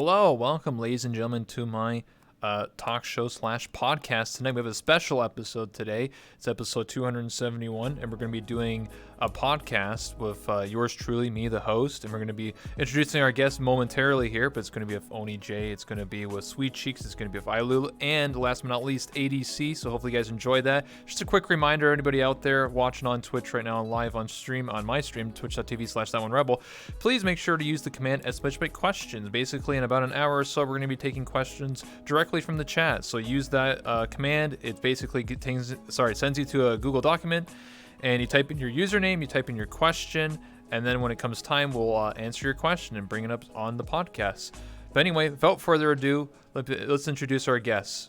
Hello, welcome, ladies and gentlemen, to my talk show / podcast. Tonight we have a special episode today. It's episode 271, and we're going to be doing a podcast with yours truly, me, the host, and we're going to be introducing our guests momentarily here, but it's going to be with OniJayuu, it's going to be with SweetCheeks, it's going to be with iLulu, and last but not least, ADC, so hopefully you guys enjoyed that. Just a quick reminder, anybody out there watching on Twitch right now, live on stream, on my stream, twitch.tv/ThatOneRebel, please make sure to use the command !questions. Basically, in about an hour or so, we're going to be taking questions directly from the chat, so use that command. It basically sends you to a Google document, and you type in your username, you type in your question, and then when it comes time, we'll answer your question and bring it up on the podcast. But anyway, without further ado, let's introduce our guests.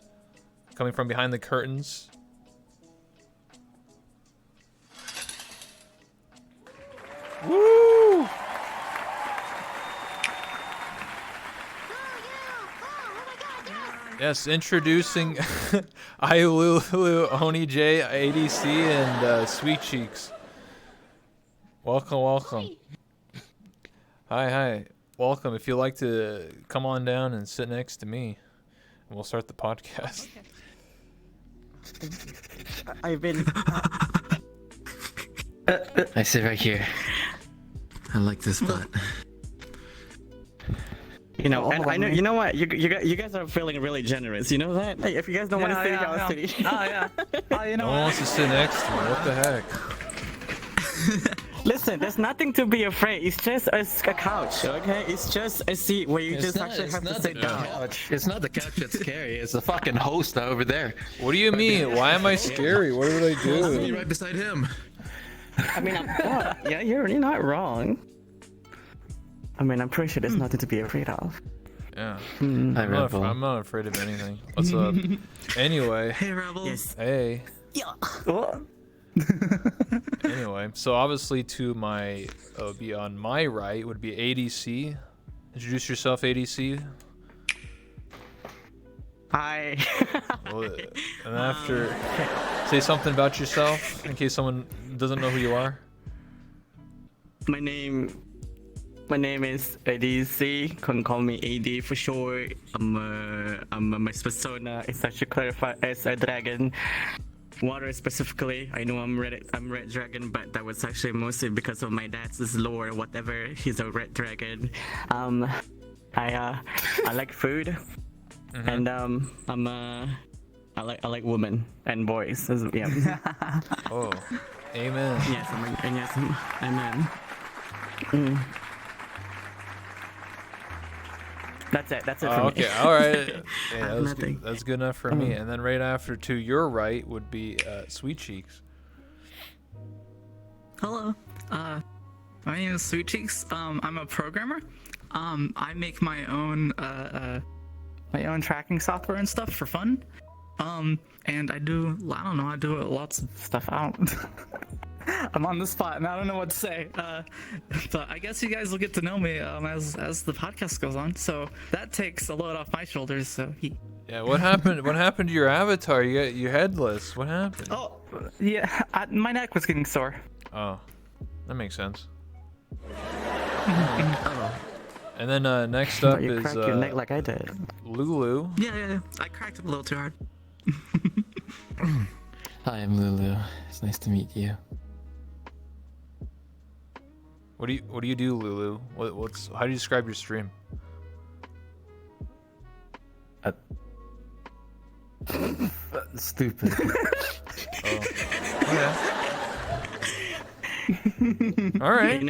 Coming from behind the curtains, woo! Yes, introducing iLulu, OniJayuu, ADC, and SweetCheeks. Welcome. Hi. Welcome. If you'd like to come on down and sit next to me, and we'll start the podcast. I've been... I sit right here. I like this spot. You know, and I know. You know what? You guys are feeling really generous. You know that? Hey, if you guys don't want to sit, I'll sit. Oh yeah. Oh, you know. No one wants to sit next to me. What the heck? Listen, there's nothing to be afraid. It's just a couch, okay? It's just a seat where you just actually have to sit down. It's not the couch that's scary. It's the fucking host over there. What do you mean? Why am I scary? What did I do? Right beside him. I mean, yeah, you're really not wrong. I mean, I'm pretty sure there's nothing to be afraid of. Yeah. I'm not afraid of anything. What's up? Anyway. Hey, Rebel. Yes. Hey. Yeah. Anyway, so obviously to my, be on my right would be ADC. Introduce yourself, ADC. Hi. And after, say something about yourself in case someone doesn't know who you are. My name is ADC. Can call me AD for short. My persona is actually clarified as a dragon. Water specifically. I know I'm red dragon, but that was actually mostly because of my dad's lore. Whatever, he's a red dragon. I like food, and I like women and boys. Yeah. Oh, amen. Yes, amen. That's it for me. Okay, all right. Yeah, Nothing. that's good enough for me. And then right after, to your right, would be SweetCheeks. Hello. My name is SweetCheeks. I'm a programmer. I make my own tracking software and stuff for fun. And I do lots of stuff. I'm on the spot and I don't know what to say. But I guess you guys will get to know me as the podcast goes on. So that takes a load off my shoulders. So Yeah, what happened? What happened to your avatar? You're headless. What happened? Oh, yeah, my neck was getting sore. Oh, that makes sense. Oh. And then next up you is cracked your neck like I did. Lulu. Yeah. I cracked it a little too hard. Hi, I'm Lulu. It's nice to meet you. What do you do, Lulu? How do you describe your stream? Stupid. Oh. Okay. All right.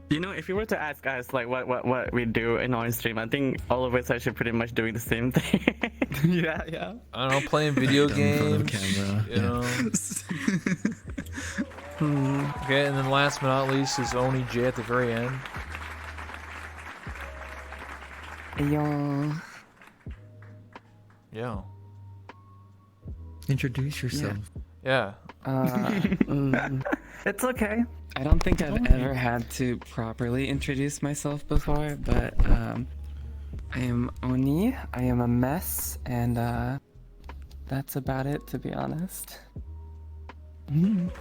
You know, if you were to ask us like what we do in our stream, I think all of us are actually pretty much doing the same thing. Yeah. I don't know, playing video games. Camera. You know. Okay, and then last but not least is OniJayuu at the very end. Yeah. Introduce yourself. Yeah. It's okay. I don't think I've ever had to properly introduce myself before, but I am Oni, I am a mess, and that's about it, to be honest.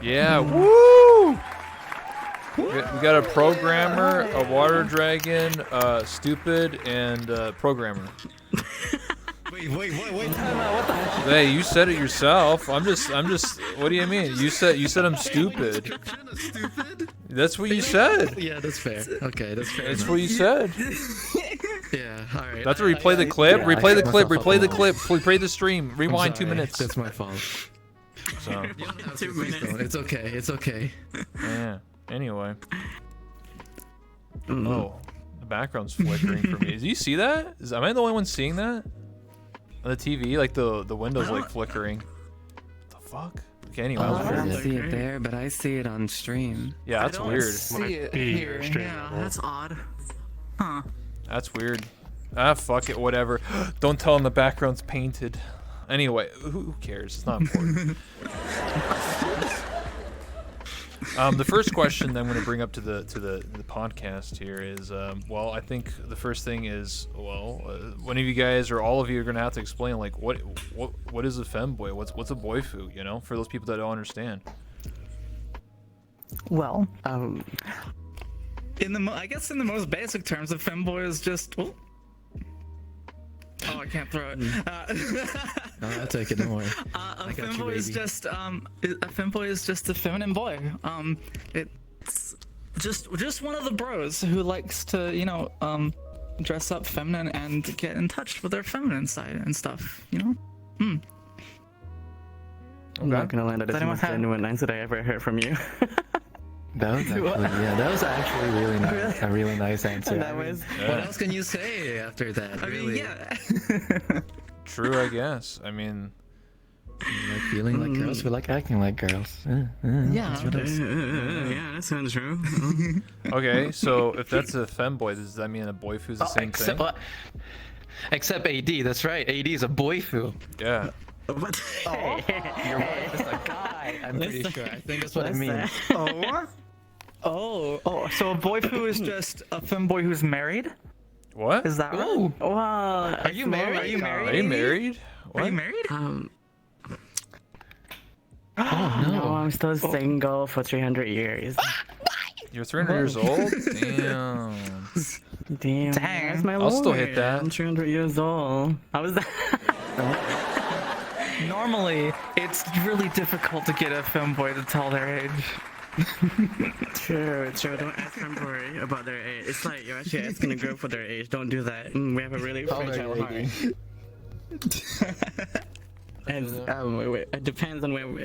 Yeah. Woo! We got a programmer, a water dragon, stupid, and programmer. Wait, time out. What the heck? Hey, you said it yourself. I'm just. What do you mean? You said I'm stupid. Stupid? That's what you said. Yeah, that's fair. Okay, that's fair. That's what you said. Yeah, alright. That's where replay the clip. yeah, Replay I the set clip. myself Replay up the a lot. clip. Replay the stream. Rewind 2 Sorry, minutes. That's my fault. So, It's okay. It's okay. yeah. Anyway. Oh, the background's flickering for me. Do you see that? Am I the only one seeing that? On the TV, like the window's like flickering. What the fuck? Okay, anyway. Oh, I I was don't see it there, but I see it on stream. yeah, that's weird. See it here. Yeah, that's odd. Huh. That's weird. Ah, fuck it, whatever. Don't tell him the background's painted. Anyway, who cares? It's not important. The first question that I'm going to bring up to the podcast here is, well, I think the first thing is, well, one of you guys or all of you are going to have to explain, like, what is a femboy? What's a boyfu? You know, for those people that don't understand. Well, I guess in the most basic terms, a femboy is just. Oh, I can't throw it. No, I'll take it. Don't worry. A got you, femboy is baby. just a femboy is just a feminine boy. It's just one of the bros who likes to, you know, dress up feminine and get in touch with their feminine side and stuff. You know. I'm not gonna lie, that is the anyone most have- genuine answer I ever heard from you. That was actually really nice. A really nice answer. That was. What else can you say after that? I really? mean, yeah. True, I guess. I mean, We like feeling like girls. We like acting like girls. Yeah. Yeah, that sounds true. okay, so if that's a femboy, does that mean a boyfu's the same thing? Except AD. That's right. AD is a boyfu. Yeah. What? Your wife is a guy. I'm pretty sure. I think that's what it means. Oh, so a boyfu is just a femboy who's married? What? Is that right? Ooh. Well, Are you married? Are you married? Are you married? Are What? you married? Oh no, no. I'm still single for 300 years. You're 300 years old? Damn. Damn, Dang. that's my I'll still lord. hit that. I'm 300 years old. How was that? Normally, it's really difficult to get a femboy to tell their age. True. Don't ask them about their age. It's like you're actually asking a girl for their age. Don't do that. We have a really fragile heart. And wait, it depends on when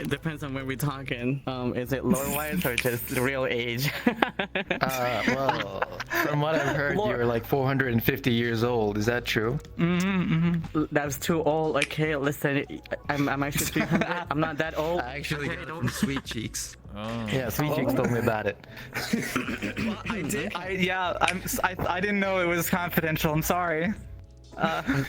we're talking. Is it lore wise or just the real age? Well, from what I've heard, you're like 450 years old. Is that true? That's too old. Okay, listen, I'm actually 300. I'm not that old. I actually got it from SweetCheeks. Oh. Yeah, SweetCheeks told me about it. I did. I didn't know it was confidential. I'm sorry.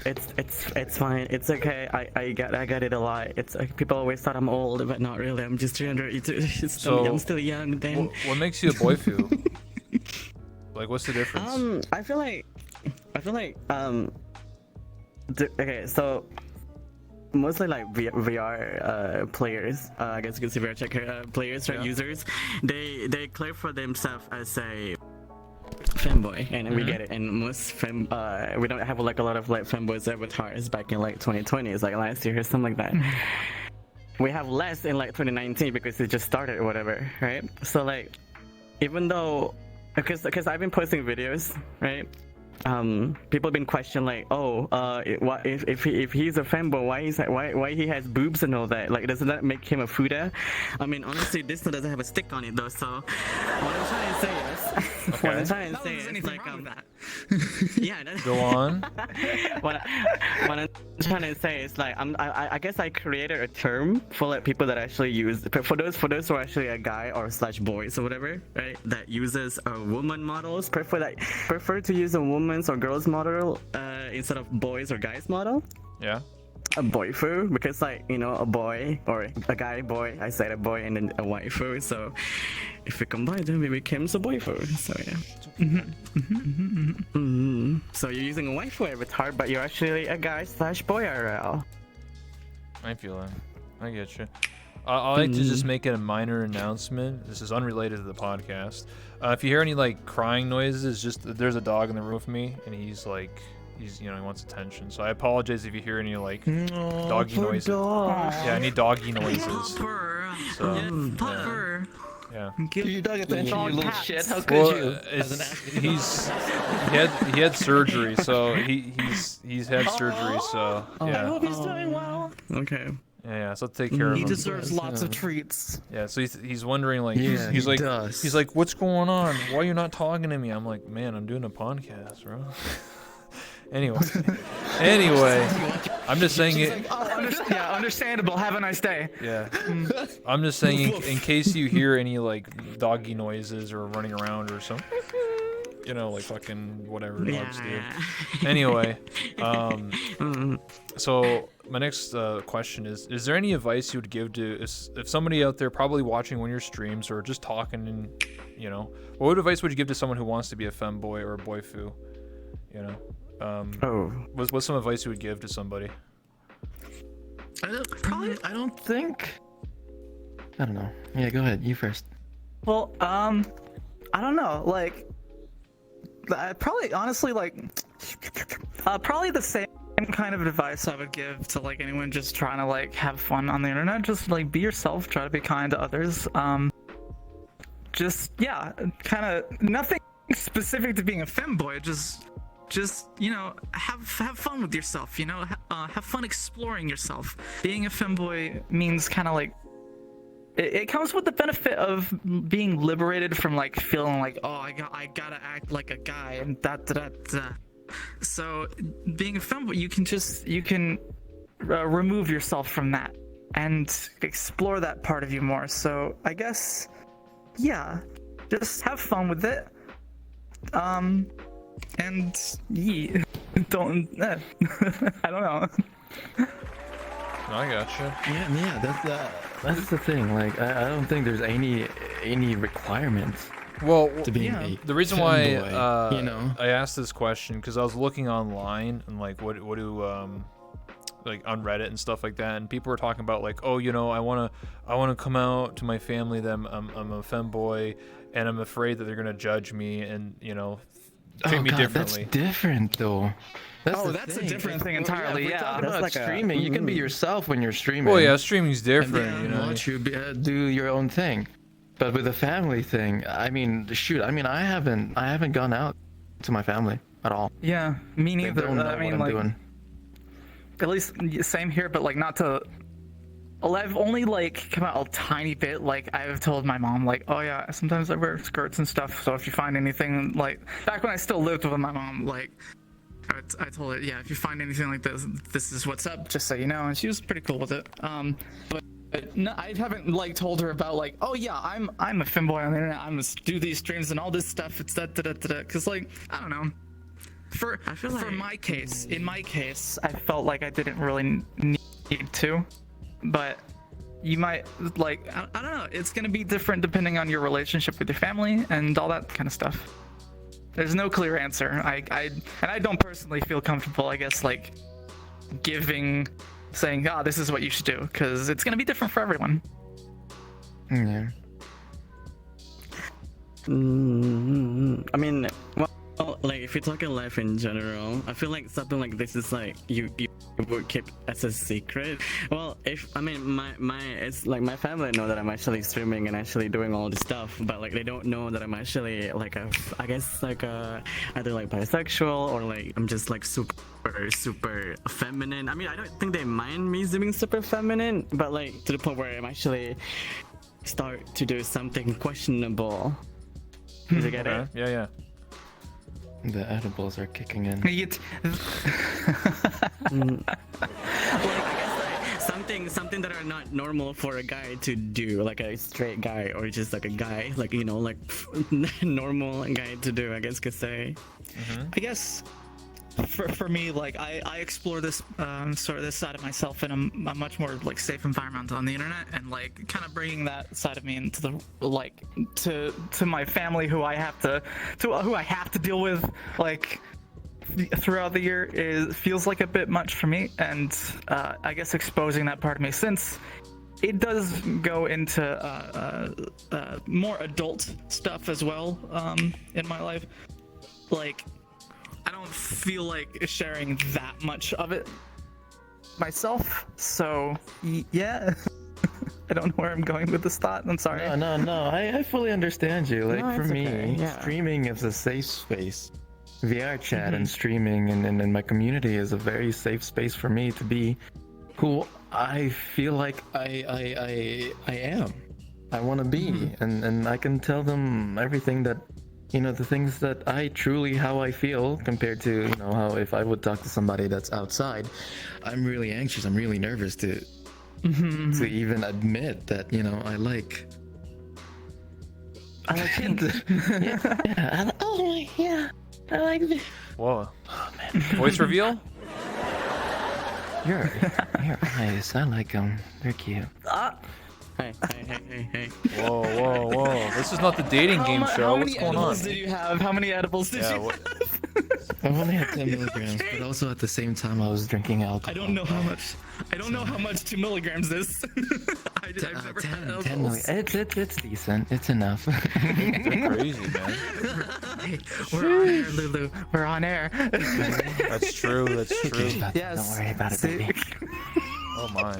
It's fine. It's okay. I get it a lot. It's people always thought I'm old, but not really. I'm just 300. So, I'm still young. Then What makes you a boyfu? Like, what's the difference? I feel like okay, so mostly like VR players, I guess you can say VR checker players or users, they claim for themselves as a femboy, and we get it. And most we don't have like a lot of like femboys avatars back in like 2020. It's like last year or something like that. We have less in like 2019 because it just started or whatever, right? So like, even though, because I've been posting videos, right? People have been questioning like, what if he's a femboy, why he has boobs and all that? Like, doesn't that make him a fuda? I mean, honestly, this one doesn't have a stick on it though. So what I'm trying to say is, what I'm trying to say is like, yeah. Go on. what I'm trying to say is like, I guess I created a term for like people that actually use for those who are actually a guy or slash boys or whatever, right? That uses woman models, prefer to use a woman's or girls model instead of boys or guys model. Yeah. A boyfu, because like, you know, a boy or a guy boy, I said a boy and then a waifu, so if we combine them, it becomes a boyfu. So yeah. So you're using a waifu avatar, but you're actually a guy slash boy IRL. I feel that. I get you. I'd like to just make a minor announcement. This is unrelated to the podcast. If you hear any like crying noises, just there's a dog in the room with me, and he's he wants attention. So I apologize if you hear any like doggy noises. Yeah, any doggy noises. Pupper. So, Pupper. Yeah. Give your dog attention, you little shit. How could Well, you? he had surgery, so he's had surgery, so I yeah. hope he's doing well. Okay. Yeah, so take care of He him. deserves lots of treats. Yeah, so he's wondering like Yeah, he's he like does. he's like, what's going on? Why are you not talking to me? I'm like, man, I'm doing a podcast, bro. Anyway, I'm just saying it. Yeah, understandable. Have a nice day. Yeah, I'm just saying in case you hear any like doggy noises or running around or something, like fucking whatever dogs do. Anyway, so my next question is there any advice you would give to if somebody out there probably watching one of your streams or just talking and what advice would you give to someone who wants to be a femboy or a boyfu? What's some advice you would give to somebody? I don't think. I don't know. Yeah, go ahead. You first. Well, I don't know. Like, I probably, honestly, like, probably the same kind of advice I would give to like anyone just trying to like have fun on the internet. Just like be yourself. Try to be kind to others. Just kind of nothing specific to being a femboy. Just have fun with yourself. Have fun exploring yourself. Being a femboy means kind of like. It comes with the benefit of being liberated from like feeling like, oh, I gotta act like a guy and da. So being a femboy, you can remove yourself from that and explore that part of you more. So I guess, just have fun with it. And don't. I don't know. I gotcha. Yeah, that's the thing. Like, I don't think there's any requirements Well, to be a the reason why femboy, I asked this question because I was looking online and like what do like on Reddit and stuff like that, and people were talking about like, oh, I wanna come out to my family that I'm a femboy, and I'm afraid that they're gonna judge me and treat me differently. That's different though. That's a different thing entirely. We're talking that's about like streaming. You can be yourself when you're streaming. Well, yeah, streaming's different. And watch you do your own thing. But with the family thing, I mean, shoot. I mean, I haven't gone out to my family at all. Yeah, me They neither. don't know I mean, what I'm like, doing. at least same here, but like not to. Well, I've only like come out a tiny bit. Like I've told my mom, like, oh yeah, sometimes I wear skirts and stuff. So if you find anything, like back when I still lived with my mom, like I told her, yeah, if you find anything like this, this is what's up, just so you know. And she was pretty cool with it. But no, I haven't like told her about like, oh yeah, I'm a femboy on the internet. I'm gonna do these streams and all this stuff. It's that. Because like I don't know. In my case, I felt like I didn't really need to. But you might like I don't know, it's gonna be different depending on your relationship with your family and all that kind of stuff. There's no clear answer. I don't personally feel comfortable, I guess, like saying this is what you should do, because it's gonna be different for everyone. Yeah. I mean, well, like if you're talking life in general, I feel like something like this is like you would keep as a secret. Well, it's like my family know that I'm actually streaming and actually doing all this stuff, but like they don't know that I'm actually like either like bisexual or like I'm just like super feminine. I mean, I don't think they mind me being super feminine, but like to the point where I'm actually start to do something questionable. Did you get it? Yeah. The edibles are kicking in. It, Like, I guess like something that are not normal for a guy to do, like a straight guy or just like a guy, like like normal guy to do, I guess could say. I guess for me, like I explore this sort of this side of myself in a much more like safe environment on the internet, and like kind of bringing that side of me into the like to my family who I have to deal with like throughout the year feels like a bit much for me, and I guess exposing that part of me, since it does go into more adult stuff as well in my life. Like, I don't feel like sharing that much of it myself. So yeah. I don't know where I'm going with this thought. I'm sorry. No. I fully understand you. Like, No, for it's me, okay, yeah. streaming is a safe space. VR chat and streaming and my community is a very safe space for me to be who I feel like I am. I want to be, and I can tell them everything that, the things that how I feel compared to, how if I would talk to somebody that's outside, I'm really anxious. I'm really nervous to even admit that, I like pink. I like this. Whoa. Oh, man. Voice reveal? Your eyes, I like them. They're cute. Hey. Whoa. This is not the dating game show. What's going on? Did you have? How many edibles did you have? I only had 10 milligrams, but also at the same time I was drinking alcohol. I don't know how much. I don't know how much 2 milligrams is. I've never had edibles. 10 milligrams. It's decent. It's enough. You're crazy, man. Hey, we're on air, Lulu. We're on air. That's true. Yes. Don't worry about it, baby. Oh my.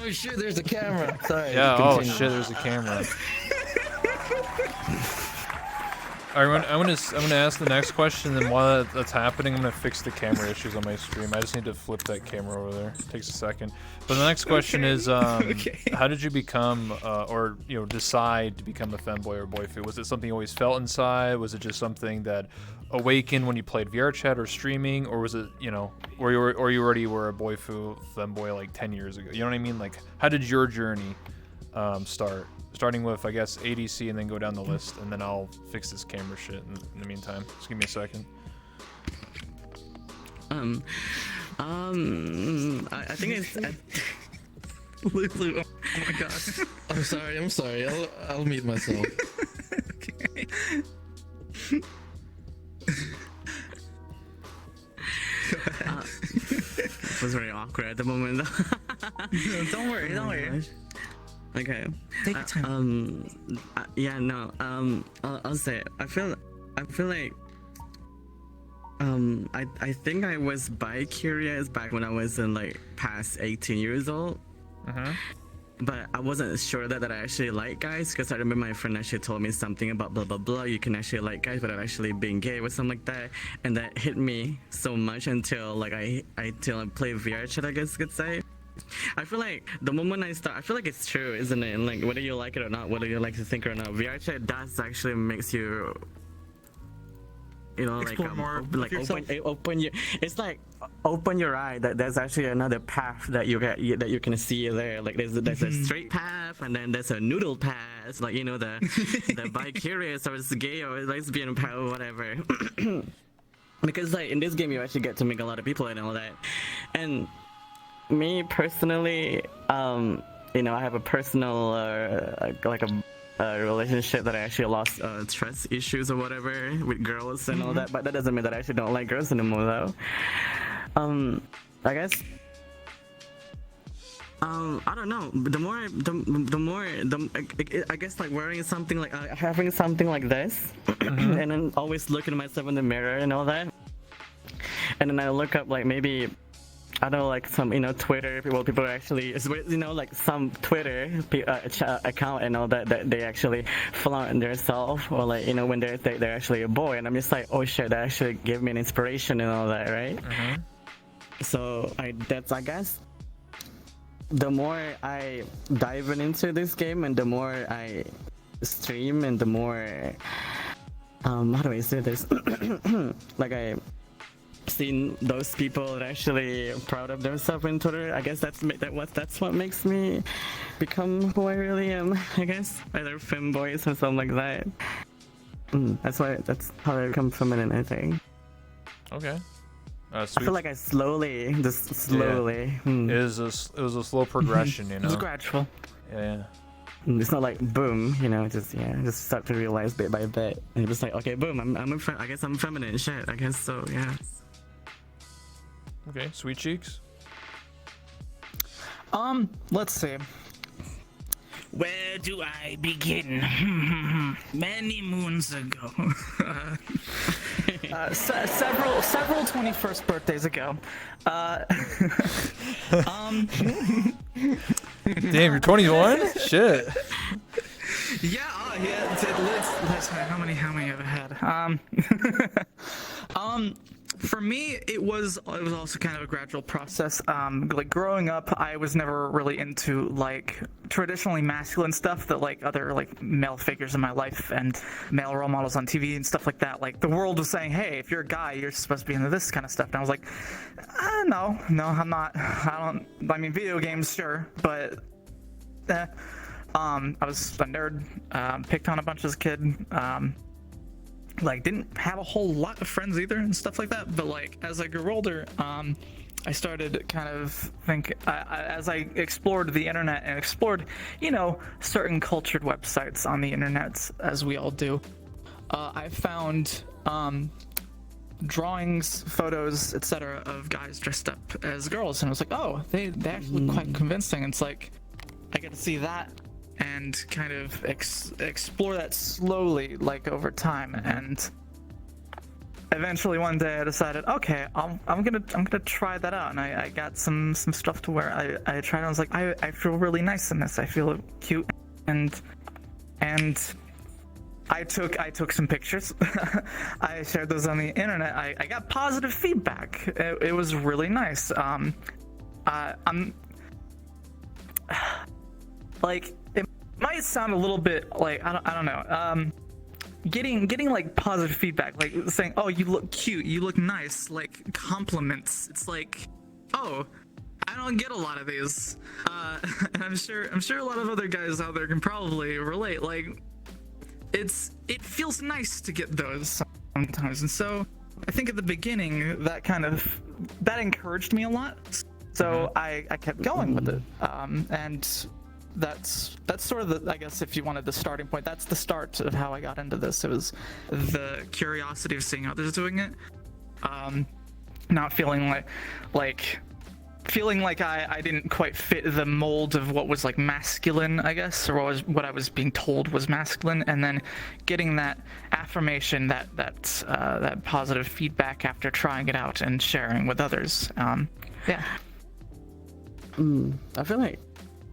Oh shit, there's a camera. Sorry. Yeah, oh continue. shit, there's a camera. Alright, I'm gonna ask the next question, and while that's happening, I'm gonna fix the camera issues on my stream. I just need to flip that camera over there. It takes a second. But the next question is, how did you become, or decide to become a femboy or boyfu? Was it something you always felt inside? Was it just something that awakened when you played VR chat or streaming, or was it, or you already were a boyfu femboy like 10 years ago? You know what I mean? Like, how did your journey start? Starting with, I guess, ADC, and then go down the list, and then I'll fix this camera shit in the meantime. Just give me a second. I think it's. Lulu, oh my god. I'm sorry. I'll mute myself. Okay. It was very awkward at the moment. Don't worry. Okay. Take your time. I'll say it. I feel like I think I was bi-curious back when I was in like past 18 years old. But I wasn't sure that I actually like guys, because I remember my friend actually told me something about blah blah blah. You can actually like guys without actually being gay or something like that, and that hit me so much until like I played VR chat, I guess you could say. I feel like the moment I start, I feel like it's true, isn't it? And like whether you like it or not, whether you like to think or not, VR chat does actually makes you, Explore more of yourself. open your. It's like open your eye that there's actually another path that you can see there. Like there's a straight path, and then there's a noodle path. Like the bi-curious or it's gay or lesbian path or whatever. Because like in this game you actually get to meet a lot of people and all that, and. Me personally, I have a personal a relationship that I actually lost trust issues or whatever with girls and all that, but that doesn't mean that I actually don't like girls anymore though. I guess I don't know. I guess like wearing something like having something like this, and then always looking at myself in the mirror and all that, and then I look up like maybe. I don't know, like some, Twitter, people are actually, like some Twitter account and all that they actually flaunt themselves, or like, when they're actually a boy, and I'm just like, oh shit, that actually gave me an inspiration and all that, right? So I guess, the more I dive into this game and the more I stream and the more, how do I say this? Like seen those people that actually proud of themselves on Twitter. I guess that's what makes me become who I really am. I guess either femboys or something like that. That's how I become feminine, I think. Okay. I feel like I slowly. It was a slow progression, It was gradual. Yeah. It's not like boom, just start to realize bit by bit, and it's just like, okay, boom, I guess I'm feminine. Shit, I guess so. Yeah. Okay, SweetCheeks. Let's see. Where do I begin? Many moons ago. Several 21st birthdays ago. Damn, you're 21? Shit. Yeah, let's how many have I had? For me, it was also kind of a gradual process. Like growing up, I was never really into like traditionally masculine stuff that like other like male figures in my life and male role models on TV and stuff like that. Like the world was saying, hey, if you're a guy, you're supposed to be into this kind of stuff. And I was like, no, I'm not. I mean, video games, sure, but I was a nerd, picked on a bunch as a kid. Like didn't have a whole lot of friends either and stuff like that, but like as I grew older, I started kind of as I explored the internet and explored, certain cultured websites on the internet, as we all do, I found drawings, photos, etc. of guys dressed up as girls, and I was like, oh, they actually look quite convincing. It's like I get to see that and kind of explore that slowly, like over time, and eventually one day I decided, okay, I'm gonna try that out, and I got some stuff to where I tried. And I was like, I feel really nice in this. I feel cute, and I took some pictures. I shared those on the internet. I got positive feedback. It was really nice. I'm like, it might sound a little bit like I don't know. Getting like positive feedback, like saying, "Oh, you look cute, you look nice," like compliments. It's like, oh, I don't get a lot of these, and I'm sure a lot of other guys out there can probably relate. Like, it feels nice to get those sometimes, and so I think at the beginning that encouraged me a lot. So I kept going with it, and that's sort of the, I guess, if you wanted the starting point, that's the start of how I got into this. It was the curiosity of seeing others doing it, not feeling like I didn't quite fit the mold of what was like masculine, I guess, or what I was being told was masculine, and then getting that affirmation, that positive feedback after trying it out and sharing with others. Yeah. I feel like,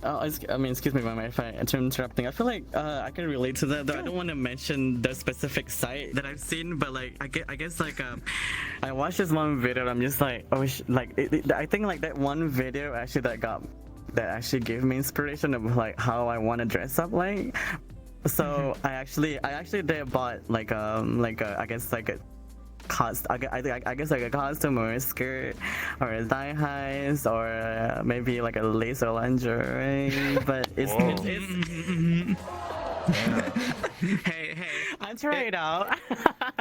excuse me, Mama, if I'm interrupting. I feel like I can relate to that, though. I don't want to mention the specific site that I've seen, but like I guess like I watched this one video and I'm just like, oh, I think like that one video actually that actually gave me inspiration of like how I want to dress up like. So I actually did bought like I guess like a I guess like a costume or a skirt or a thigh highs or maybe like a lace or lingerie, but it's hey, I try it out.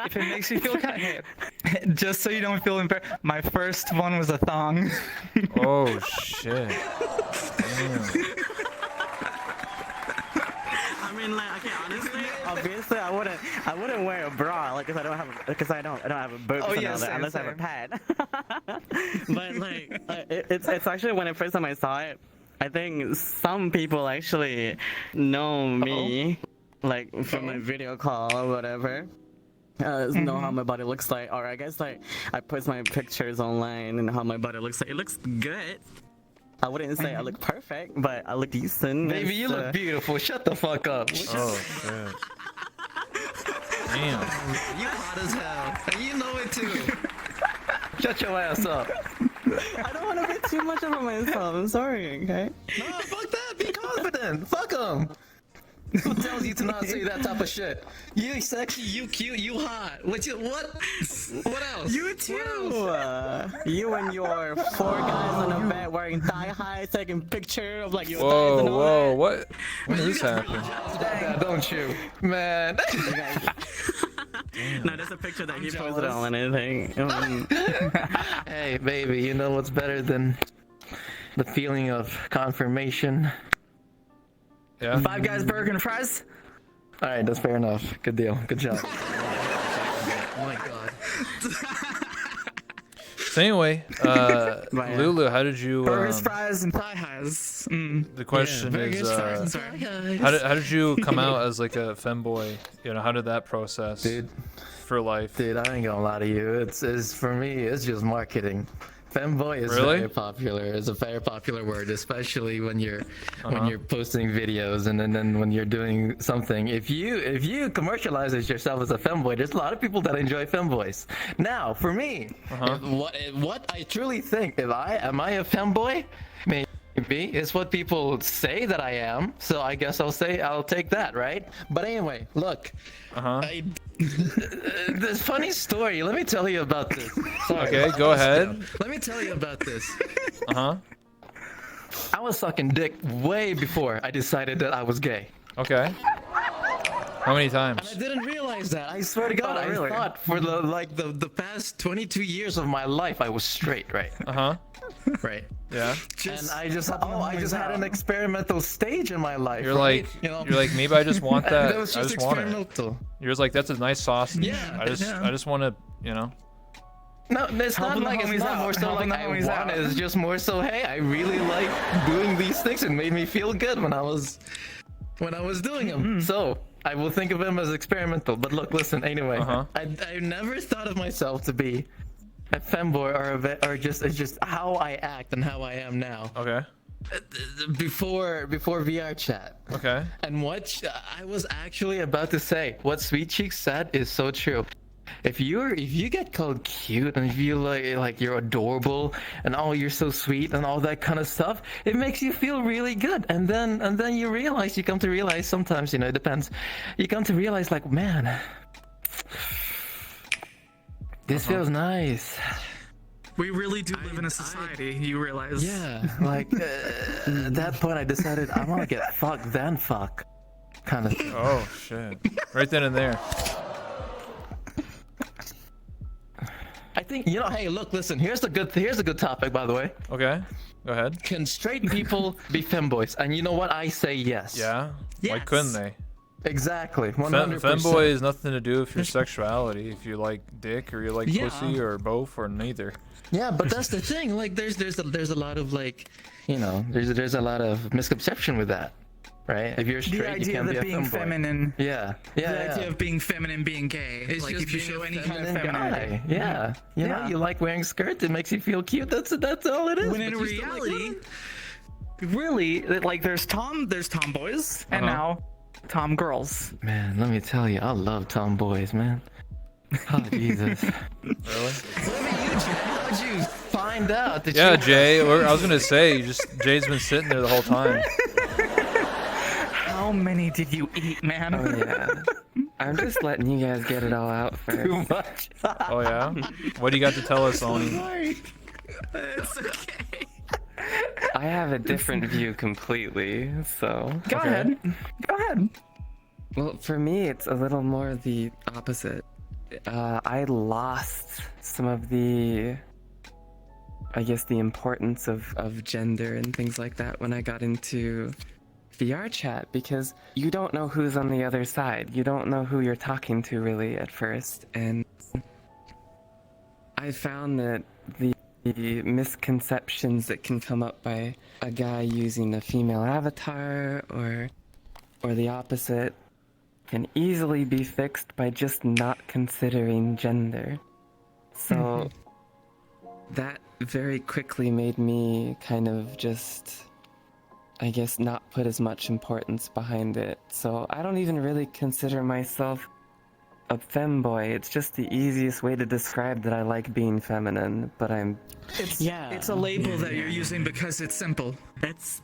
If it makes you feel kind of, just so you don't feel embarrassed, my first one was a thong. Oh shit. Damn. I mean, like, okay, honestly, obviously, I wouldn't wear a bra, like, because I don't have a boob unless I have a pad. But like, it's actually when the first time I saw it, I think some people actually know me, like from a video call or whatever. Know how my body looks like, or I guess like I post my pictures online and how my body looks like. It looks good. I wouldn't say I look perfect, but I look decent. Baby, you look beautiful. Shut the fuck up. Oh shit. Damn. You hot as hell, and you know it too. Shut your ass up. I don't want to be too much about myself. I'm sorry, okay? No, fuck that. Be confident. Fuck them. Who tells you to not say that type of shit? You sexy, you cute, you hot. What else? You too. You and your 4 guys on a bed wearing thigh highs, taking picture of like your thighs and all Whoa, that. what? When did this happen? Yeah, don't you, man? No, that's a picture that he posted on anything. Hey, baby, you know what's better than the feeling of confirmation? Yeah. 5 Guys burger and fries. All right, that's fair enough. Good deal. Good job. Oh my god. So anyway, Lulu, how did you? Burgers, fries, and thigh highs. The question is, how did you come out as like a femboy? You know, how did that process, Dude, for life? dude, I ain't gonna lie to you. It's for me. It's just marketing. Femboy is Really? very popular. It's a very popular word, especially when you're posting videos and then when you're doing something. If you commercialize yourself as a femboy, there's a lot of people that enjoy femboys. Now, for me, what I truly think, am I a femboy? Maybe it's what people say that I am. So I guess I'll take that, right? But anyway, look. This funny story. Let me tell you about this. Sorry. Okay, go ahead. Let me tell you about this. I was sucking dick way before I decided that I was gay. Okay. How many times? And I didn't realize that. I swear to God, really? I thought for the past 22 years of my life I was straight, right? Right. Yeah. And I just had an experimental stage in my life. You're right? like, You know? you're like, maybe I just want that. That was I just just want it. experimental. You're just like, that's a nice sausage. Yeah, I just want to, you know. No, it's not Helping the like it's homies not out, more so helping like the I homies want out. it. It's just more so, hey, I really like doing these things. It made me feel good when I was doing them. So I will think of them as experimental. But look, listen. Anyway, I never thought of myself to be a femboy or just it's just how I act and how I am now. Okay. Before VR chat. Okay. And what I was actually about to say, what SweetCheeks said is so true. If you get called cute and if you like you're adorable and you're so sweet and all that kind of stuff, it makes you feel really good. And then you come to realize sometimes, you know, it depends. You come to realize like, man, this feels nice. We really do live in a society, you realize. Yeah, like at that point I decided I want to get fucked then fuck kind of thing. Oh shit. Right then and there. I think, you know, hey, look, listen, here's a good topic, by the way. Okay. Go ahead. Can straight people be femboys? And you know what? I say yes. Yeah. Why couldn't they? Exactly. 100%. Femboy has nothing to do with your sexuality. If you like dick or you like Yeah. pussy or both or neither. Yeah, but that's the thing. Like, there's a lot of like, you know, there's a lot of misconception with that, right? If you're straight, The you idea can't be that a being femboy. feminine. Yeah. The idea of being feminine, being gay. It's like just if you being show a any kind of feminine femininity. guy. Yeah. You know, you like wearing skirts. It makes you feel cute. That's all it is. When in But you still like reality, women. really, like there's tomboys and now tom girls. Man, let me tell you, I love tomboys, man. Oh Jesus. Really? How'd you find out that Yeah, you... Jay. I was gonna say, Jay's been sitting there the whole time. How many did you eat, man? Oh yeah. I'm just letting you guys get it all out first. Too much. Oh yeah. What do you got to tell us, Oni? Sorry. It's okay. I have a different view completely, so. Go ahead. Go ahead. Well, for me, it's a little more the opposite. I lost some of the, I guess, the importance of gender and things like that when I got into VR chat, because you don't know who's on the other side. You don't know who you're talking to really at first. And I found that the misconceptions that can come up by a guy using a female avatar or the opposite can easily be fixed by just not considering gender. So that very quickly made me kind of just, I guess, not put as much importance behind it. So I don't even really consider myself a femboy. It's just the easiest way to describe that I like being feminine, but I'm... It's a label that you're using because it's simple. It's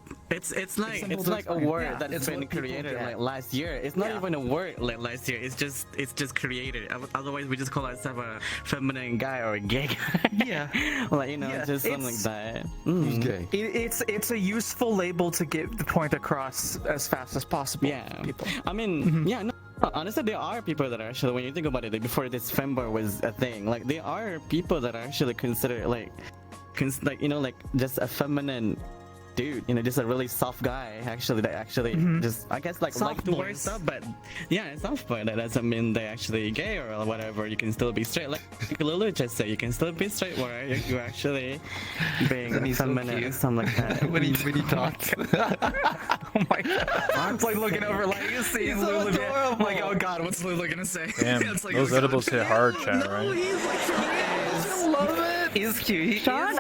like a word that's been created like last year. It's not even a word like last year. It's just created. Otherwise, we just call ourselves a feminine guy or a gay guy. Yeah. Like, you know, just something like that. Who's gay? It's a useful label to get the point across as fast as possible. Yeah. to people. I mean, yeah. No, honestly, there are people that are actually, when you think about it, like, before this femboy was a thing, like there are people that are actually considered like you know, like just a feminine dude, you know, just a really soft guy actually that actually just I guess like Soft the boy. weird stuff, but yeah, soft boy. That doesn't mean they're actually gay or whatever. You can still be straight. Like Lulu just said, you can still be straight where you're actually being feminine and something like that. when he talks. Oh my god. It's like looking over, like, seeing so Lulu. adorable. I'm like, oh god, what's Lulu gonna say? Damn, It's like, those oh, God. edibles hit hard, chat, No, right? he's like, for real. Love it. He's cute. He is cute. I'm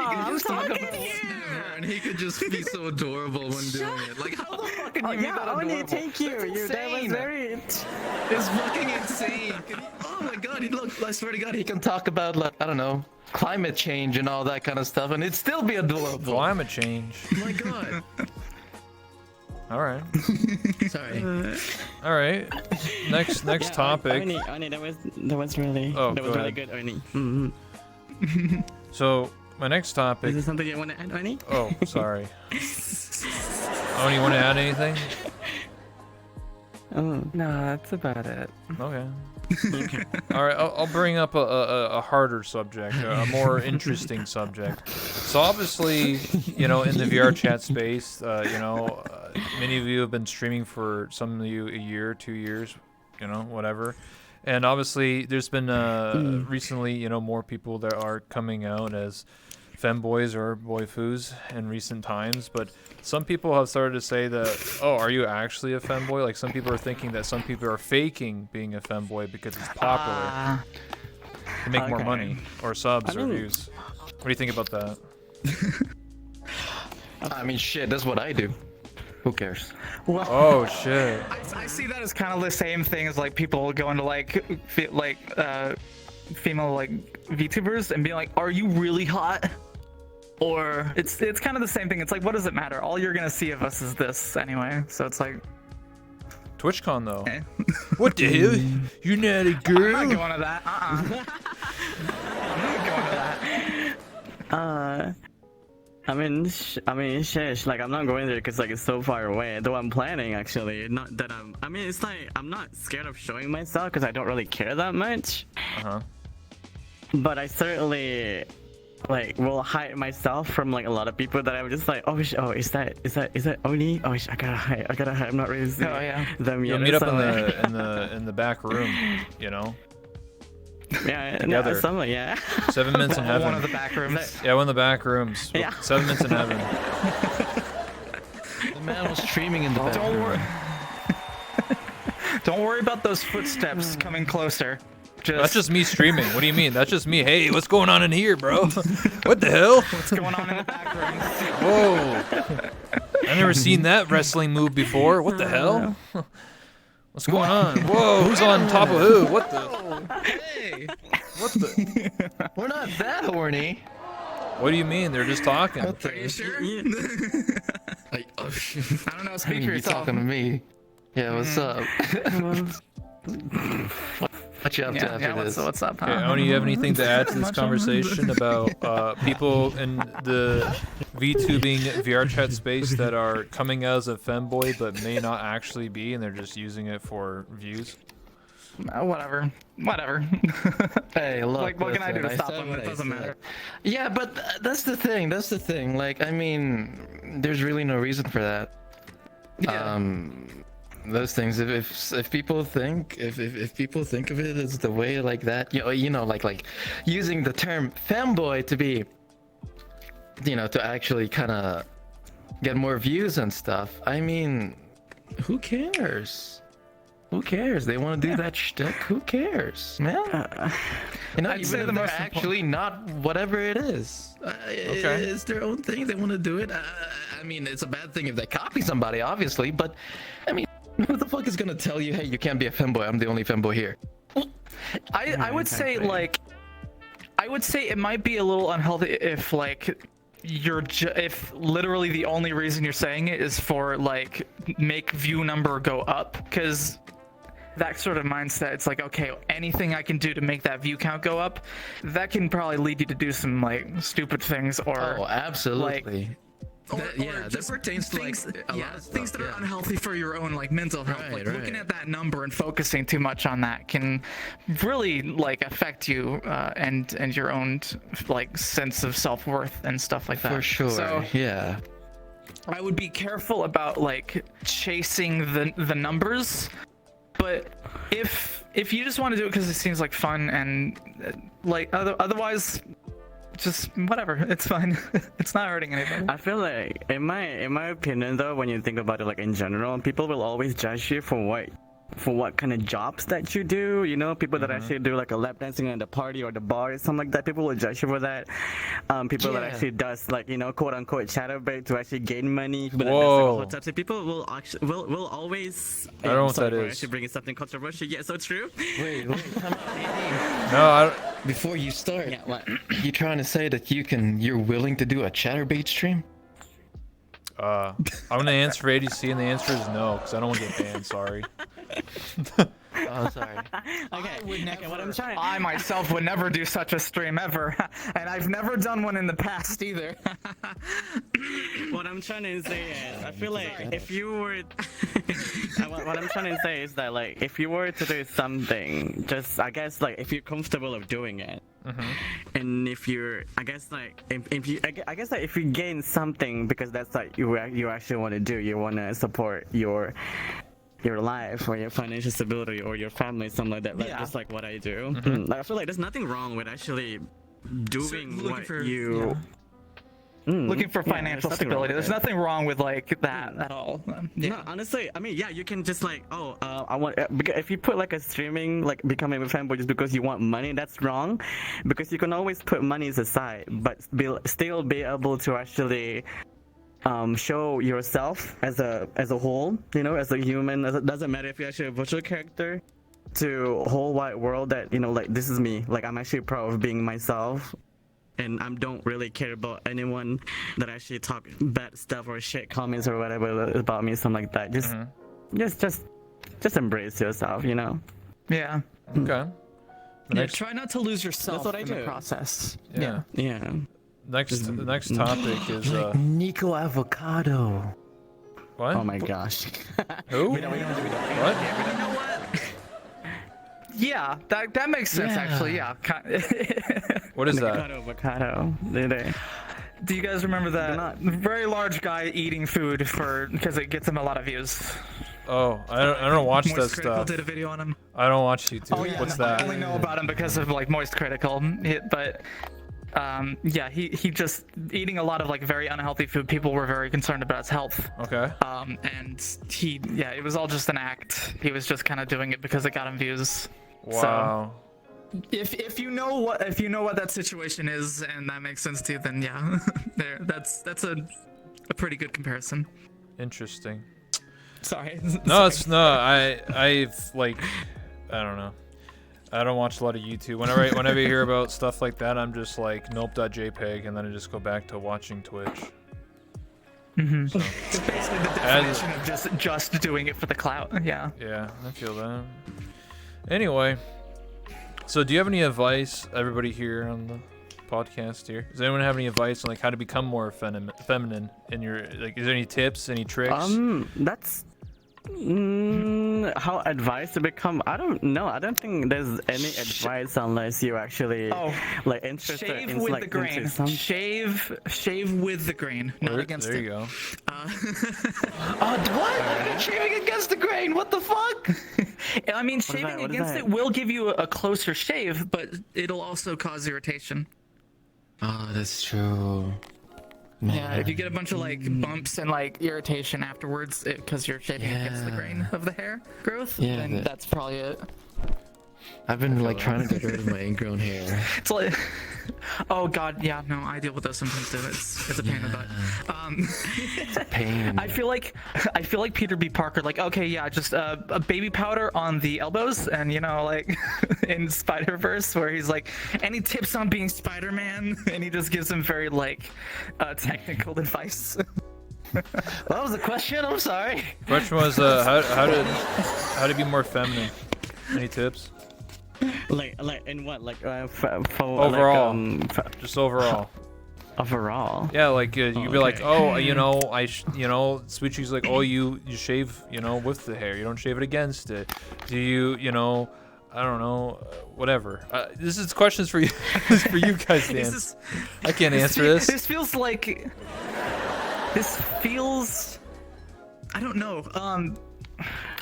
He could just talk talking about here. and he could just be so adorable when doing it. Like, how the fuck can you be Yeah, that Oni, adorable? thank you. That's That was insane. very. It's fucking insane. Oh my god, he look. I swear to God, He can talk about, like, I don't know, climate change and all that kind of stuff, and it'd still be adorable. Climate change. Oh my god. All right. Sorry. All right. Next Yeah, topic. Oni, that was really Oh, that was go really ahead. good, Oni. So my next Is topic. there something you want to add, Oni? Oh, sorry. Oh, you want to add anything? Oh. No, that's about it. Okay. All right, I'll bring up a harder subject, a more interesting subject. So obviously, you know, in the VR chat space, you know, many of you have been streaming for some of you a year, 2 years, you know, whatever. And obviously, there's been recently, you know, more people that are coming out as femboys or boyfus in recent times, but some people have started to say that, oh, are you actually a femboy? Like, some people are thinking that some people are faking being a femboy because it's popular to make more okay. money or subs I or mean- views. What do you think about that? I mean, shit, that's what I do. Who cares? Well, Oh shit! I see that as kind of the same thing as like people going to like female like VTubers and being like, "Are you really hot?" Or it's kind of the same thing. It's like, what does it matter? All you're gonna see of us is this anyway. So it's like, TwitchCon though. eh. What the hell? You're not a girl. I'm not going to that. I'm not going to that. I mean, sheesh, like I'm not going there because like it's so far away. Though I'm planning actually. Not that I mean, it's like I'm not scared of showing myself because I don't really care that much. Uh-huh. But I certainly like will hide myself from like a lot of people that I'm just like, oh, is that Oni? Oh, I gotta hide. I'm not really seeing Oh, yeah. them You'll yet. meet up So, in the back room, you know. yeah, together. no, something, yeah. 7 minutes in heaven. One of the back rooms. Yeah, one of the back rooms. Yeah. 7 minutes in heaven. The man was streaming in the Don't bathroom. worry. Don't worry about those footsteps coming closer. That's just me streaming. What do you mean? That's just me. Hey, what's going on in here, bro? What the hell? what's going on in the back room. Whoa. I've never seen that wrestling move before. What the hell? What's going on? Whoa, who's on top of who? What the? Hey, What the? we're not that horny. What do you mean? They're just talking. What the? Are you sure? Like, oh, I don't know. I Speak mean, for you yourself. talking to me? Yeah, what's up? What you up to Yeah, after yeah. this? What's up? Okay, Oni, you have anything to add to this Much on- conversation about people in the VTubing VR chat space that are coming out as a femboy but may not actually be, and they're just using it for views? Whatever. Hey, look. Like, what can I do to listen, stop said them? what It I doesn't said. matter. Yeah, but that's the thing. That's the thing. Like, I mean, there's really no reason for that. Yeah. Those things. If people think if people think of it as the way like that, you know, like using the term femboy to be, you know, to actually kind of get more views and stuff. I mean, who cares? Who cares? They want to do that shtick. Who cares, man? You know, I'd even say if the they're most actually not whatever it is. Okay. It's their own thing. They want to do it. I mean, it's a bad thing if they copy somebody, obviously. But I mean, who the fuck is gonna tell you, hey, you can't be a femboy? I'm the only femboy here. I would say like, I would say it might be a little unhealthy if like if literally the only reason you're saying it is for like make view number go up, because that sort of mindset, it's like, okay, anything I can do to make that view count go up, that can probably lead you to do some like stupid things or Oh, absolutely. that pertains to things, like a lot of things stuff, that yeah. are unhealthy for your own like mental health. Right, Like right. looking at that number and focusing too much on that can really like affect you and your own like sense of self-worth and stuff like that. For sure. So Yeah. I would be careful about like chasing the numbers. But if you just want to do it because it seems like fun and like otherwise, just whatever, it's fine. It's not hurting anybody. I feel like, in my opinion, though, when you think about it, like in general, people will always judge you for what kind of jobs that you do. You know, people that actually do like a lap dancing at the party or the bar or something like that. People will judge you for that. People that actually does like, you know, quote unquote chatterbait to actually gain money. But Whoa. types of people will actually will always. I don't know what that is. Actually, bringing something controversial. Yeah, so true. Wait, come on. No, I don't. Before you start, Yeah, what? you trying to say that you're willing to do a chatterbait stream? I'm gonna answer for ADC, and the answer is no, because I don't want to get banned. Sorry. Oh, sorry. Okay, what I'm trying. I myself would never do such a stream ever, and I've never done one in the past either. What I'm trying to say is, I feel like if you were, what I'm trying to say is that like if you were to do something, just I guess like if you're comfortable of doing it, and if you're, I guess like if you, I guess like if you gain something because that's like you actually want to do, you want to support your life or your financial stability or your family, something like that. Like, just like what I do. Like, I feel like there's nothing wrong with actually doing what you. Looking for Yeah, financial there's nothing wrong stability. with There's it. nothing wrong with like that at all. No, honestly, I mean, yeah, you can just like, I want. Because if you put like a streaming, like becoming a fanboy just because you want money, that's wrong. Because you can always put monies aside, but still be able to actually show yourself as a whole, you know, as a human. It doesn't matter if you're actually a virtual character, to a whole wide world that, you know, like this is me. Like I'm actually proud of being myself. And I don't really care about anyone that actually talk bad stuff or shit comments or whatever about me, something like that. Just embrace yourself, you know. Yeah. Okay. Try not to lose yourself That's what I in do. the process. Yeah. Yeah. The next topic is Nico Avocado. what? Oh my gosh. Who? We don't. What? You know what? Yeah, that makes sense actually. Yeah. What is that? Avocado. Do you guys remember that not- very large guy eating food because it gets him a lot of views? Oh, I don't watch that Moist Critical stuff. did a video on him. I don't watch YouTube. Oh yeah, What's I that? only know about him because of like Moist Critical, but yeah, he just eating a lot of like very unhealthy food. People were very concerned about his health. Okay. And it was all just an act. He was just kind of doing it because it got him views. Wow. If you know what that situation is and that makes sense to you, then yeah, that's a pretty good comparison. Interesting. Sorry. No, I've like, I don't know. I don't watch a lot of YouTube. Whenever I hear about stuff like that, I'm just like nope.jpg, and then I just go back to watching Twitch. Mm-hmm. So, It's basically the definition of just doing it for the clout. Yeah. yeah, I feel that. Anyway, so do you have any advice, everybody here on the podcast here? Does anyone have any advice on like how to become more feminine in your, like, is there any tips, any tricks? That's how advice to become. I don't know. I don't think there's any advice unless you actually like interested Shave in with like the grain. into some. Shave with the grain, not against there it. you go. What? Shaving against the grain? What the fuck? I mean, shaving What is against that? it will give you a closer shave, but it'll also cause irritation. Oh, that's true. Yeah, if you get a bunch of like bumps and like irritation afterwards because you're shaving against the grain of the hair growth, then that's probably it. I've been like trying to get rid of my ingrown hair. It's like, oh god, yeah, no, I deal with those sometimes too. It's a pain in the butt. It's pain. I feel like Peter B. Parker, like, okay, yeah, just a baby powder on the elbows, and you know, like in Spider-Verse, where he's like, any tips on being Spider-Man, and he just gives him very like technical advice. What was the question? I'm sorry. Question was how to be more feminine. Any tips? Like in what Overall. like, Just overall. overall. Yeah, like you'd be like, okay. oh, you know, SweetCheeks like, oh, you shave, with the hair. You don't shave it against it. Do you, I don't know, whatever. This is questions for you, for you guys to answer. I can't answer this. This feels like This feels. I don't know.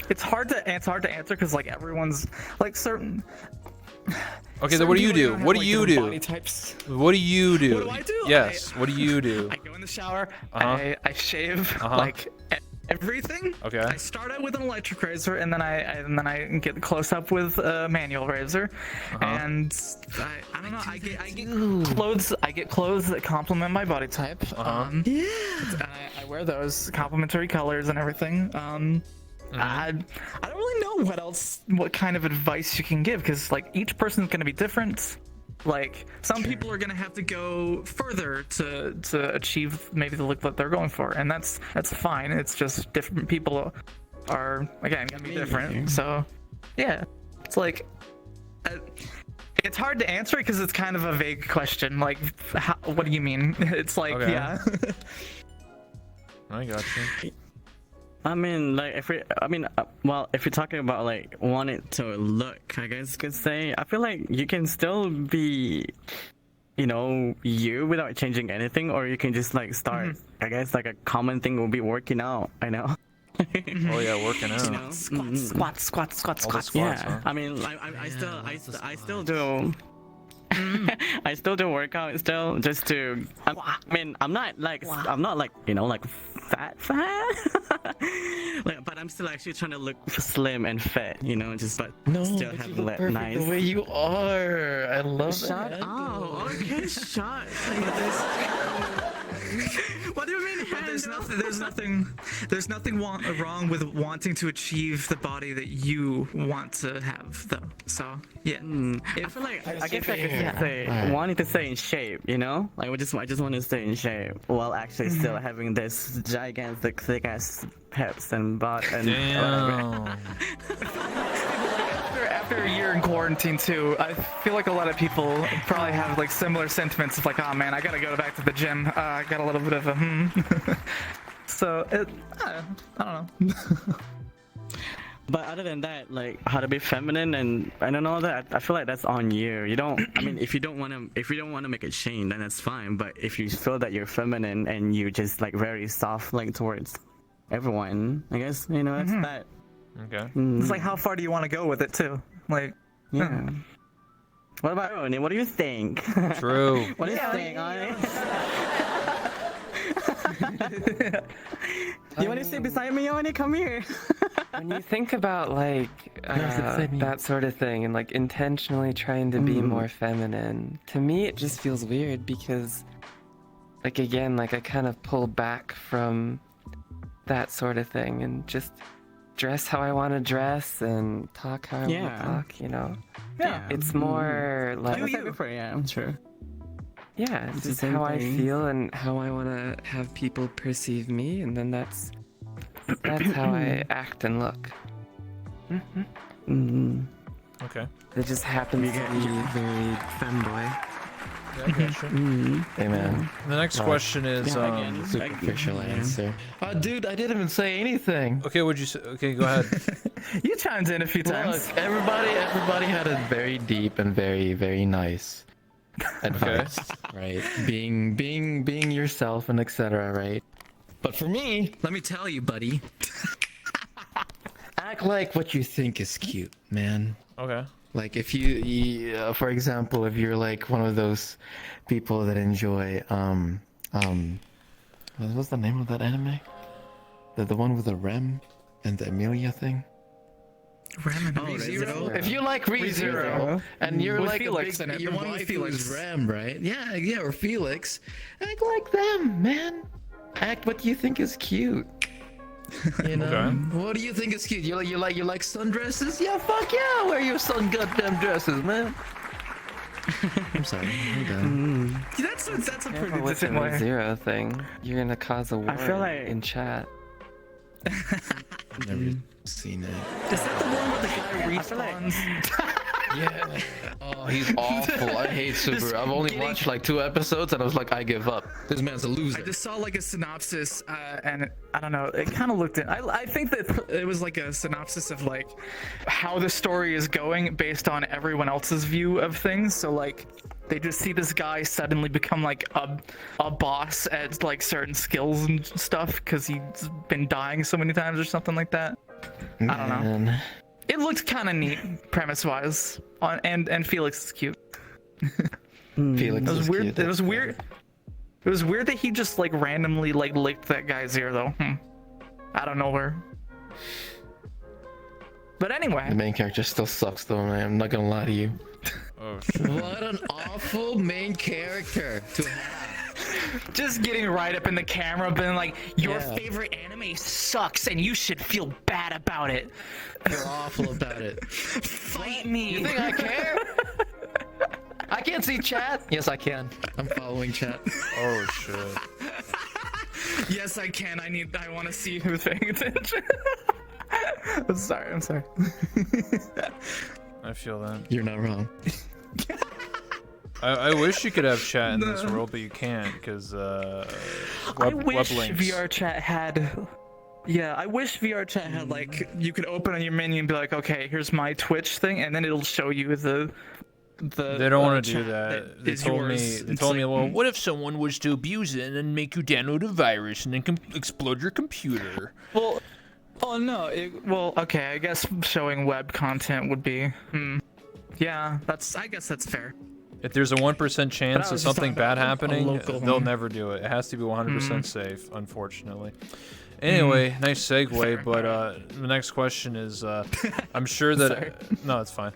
It's hard to answer because like everyone's like certain. Okay, then what do you do? What do you do? Body types. What do you do? What do I do? Yes. What do you do? I go in the shower. Uh-huh. I shave like everything. Okay. I start out with an electric razor, and then I get close up with a manual razor, and I don't know. I get clothes that complement my body type. And I wear those complementary colors and everything. I don't really know what kind of advice you can give, because like each person's gonna be different. Like some people are gonna have to go further to achieve maybe the look that they're going for, and that's fine. It's just different people are again gonna be different. So yeah, it's like it's hard to answer because it's kind of a vague question. Like, what do you mean? It's like yeah. I got you. I mean, like, if you're talking about like wanting to look, I guess you could say, I feel like you can still be, you without changing anything, or you can just like start. I guess like a common thing will be working out. I know. Oh yeah, working out. Squats. Yeah, huh? I mean, I still do. I still do workout still just to. I'm not like fat, like, but I'm still actually trying to look slim and fit, but still have look it perfect nice. the way you are. I love Shut that. up. Okay, shut. What do you mean? But there's nothing wrong with wanting to achieve the body that you want to have, though. So yeah. I feel like I guess I could say wanting to stay in shape, like I just want to stay in shape while actually still having this gigantic thick ass peps and butt and whatever. After a year in quarantine too, I feel like a lot of people probably have like similar sentiments of like, oh man, I gotta go back to the gym. I got a little bit of a So I don't know. But other than that, like how to be feminine and I don't know that I feel like that's on you. You don't. I mean, if you don't want to make a change, then that's fine. But if you feel that you're feminine and you just like very soft like towards everyone, I guess that's that. Okay. It's like how far do you want to go with it too? Like yeah. What about Oni? What do you think? True. What do you think, Oni? You want to sit beside me, Oni? Come here. When you think about like that sort of thing and like intentionally trying to be more feminine, to me it just feels weird because like again, like I kind of pull back from that sort of thing and just dress how I want to dress and talk how I want to talk, Yeah. It's more like I'm sure. Yeah, it's just how I feel and how I want to have people perceive me, and then that's how I act and look. Okay. It just happens to be very femboy. Yeah, I got you. Hey man. The next question is Superficial answer. Dude, I didn't even say anything. Okay, what'd you say? Okay, go ahead. you chimed in a few times. Look, everybody had a very deep and very, very nice advice, right? Being yourself and etc. Right? But for me, Let me tell you, buddy. act like what you think is cute, man. Okay. Like if you for example, if you're like one of those people that enjoy what's the name of that anime? The one with the Rem and the Amelia thing? Rem and ReZero? If you like ReZero and you're With like Felix a in it, big, the your one with wife Felix. is Rem, right? Yeah, or Felix. Act like them, man. Act what you think is cute. You know? Okay. What do you think is cute? You like sundresses? Yeah, fuck yeah, wear your sun goddamn dresses, man. I'm sorry. I'm done. That's a pretty Careful with the decent way. zero thing. You're gonna cause a war feel like- in chat. I've never seen it. Is that the one where the guy respawns? Yeah. Oh, he's awful. I hate Subaru. I've only watched like 2 episodes and I was like, I give up. This man's a loser. I just saw like a synopsis, and I don't know. It kind of looked in. I think that it was like a synopsis of like how the story is going based on everyone else's view of things. So like, They just see this guy suddenly become like a boss at like certain skills and stuff because he's been dying so many times or something like that. I don't know. Man. It looked kind of neat premise-wise, and Felix is cute. Felix It was is weird. cute, It was that's weird. It was weird that he just like randomly like licked that guy's ear though. Out of nowhere. But The anyway, main character still sucks though, man. I'm not gonna lie to you. Oh shit. What an awful main character to have. just getting right up in the camera, being like, "Your Yeah. favorite anime sucks, and you should feel bad about it. You're awful about it. Fight me." You think I care? I can't see chat. Yes, I can. I'm following chat. Oh shit. Yes, I can. I want to see who's paying attention. I'm sorry. I feel that. You're not wrong. I wish you could have chat in this world, but you can't because I web wish links. VR chat had. Yeah, I wish VR chat had like you could open on your menu and be like, okay, here's my Twitch thing, and then it'll show you the. They don't want to do chat that. They is told yours. me. They It's told me, like, well, what if someone was to abuse it and then make you download a virus and then explode your computer? Well, oh no. Well, okay. I guess showing web content would be. Yeah, I guess that's fair. If there's a 1% chance of was just something talking bad about a happening, local they'll one. never do it. It has to be 100% safe, unfortunately. Anyway, nice segue, Fair. but the next question is, I'm sure that Sorry. no, it's fine.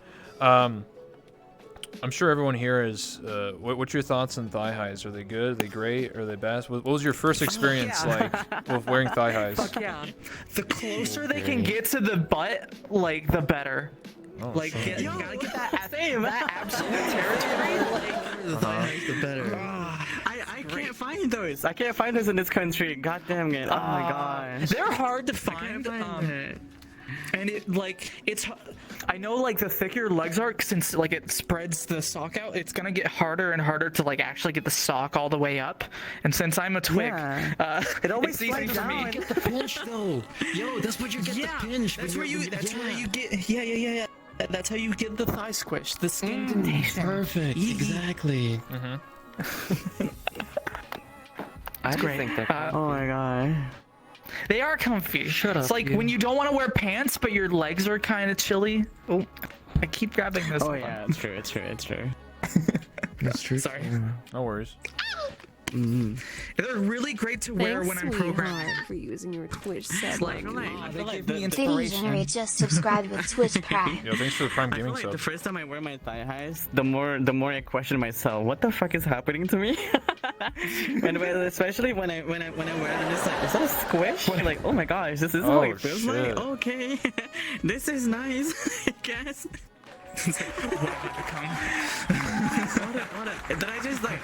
I'm sure everyone here is. What's your thoughts on thigh highs? Are they good? Are they great? Are they best? What was your first experience like with wearing thigh highs? Fuck yeah. The closer they can get to the butt, like the better. Oh, Like, shit. you gotta get that absolute territory. Like, The higher, the better. I can't find those. I can't find those in this country. God damn it. Oh my gosh. they're hard to I find. can't find it. And I know like the thicker your legs are, since like it spreads the sock out, it's gonna get harder and harder to like actually get the sock all the way up. And since I'm a twig, Yeah. It always it's easy slides for me. down. Get the pinch though. Yo, that's what you get Yeah, the pinch. that's when where you're- you. That's where yeah. you get. Yeah. That's how you get the thigh squish, the skin indentation. Perfect. Exactly. I just great. think they're Oh my god. They are comfy. Shut It's up, like you. when you don't want to wear pants, but your legs are kind of chilly. Oh, I keep grabbing this. Oh one. yeah, it's true. That's true. Sorry. No worries. They're really great to wear when I'm programming. sweetheart, for using your Twitch sub. Like, I they feel like give the- me the- Hey, inspiration. Degenerate, just subscribed with Twitch Prime. Yo, thanks for the Prime I feel Gaming like sub. the first time I wear my thigh highs, the more I question myself, what the fuck is happening to me? And especially when I wear them, it's like, is that a squish? Like, oh my gosh, this is Oh, what it feels shit. like. Okay, this is nice, I guess. It's like, what have I become? What a, did I just like?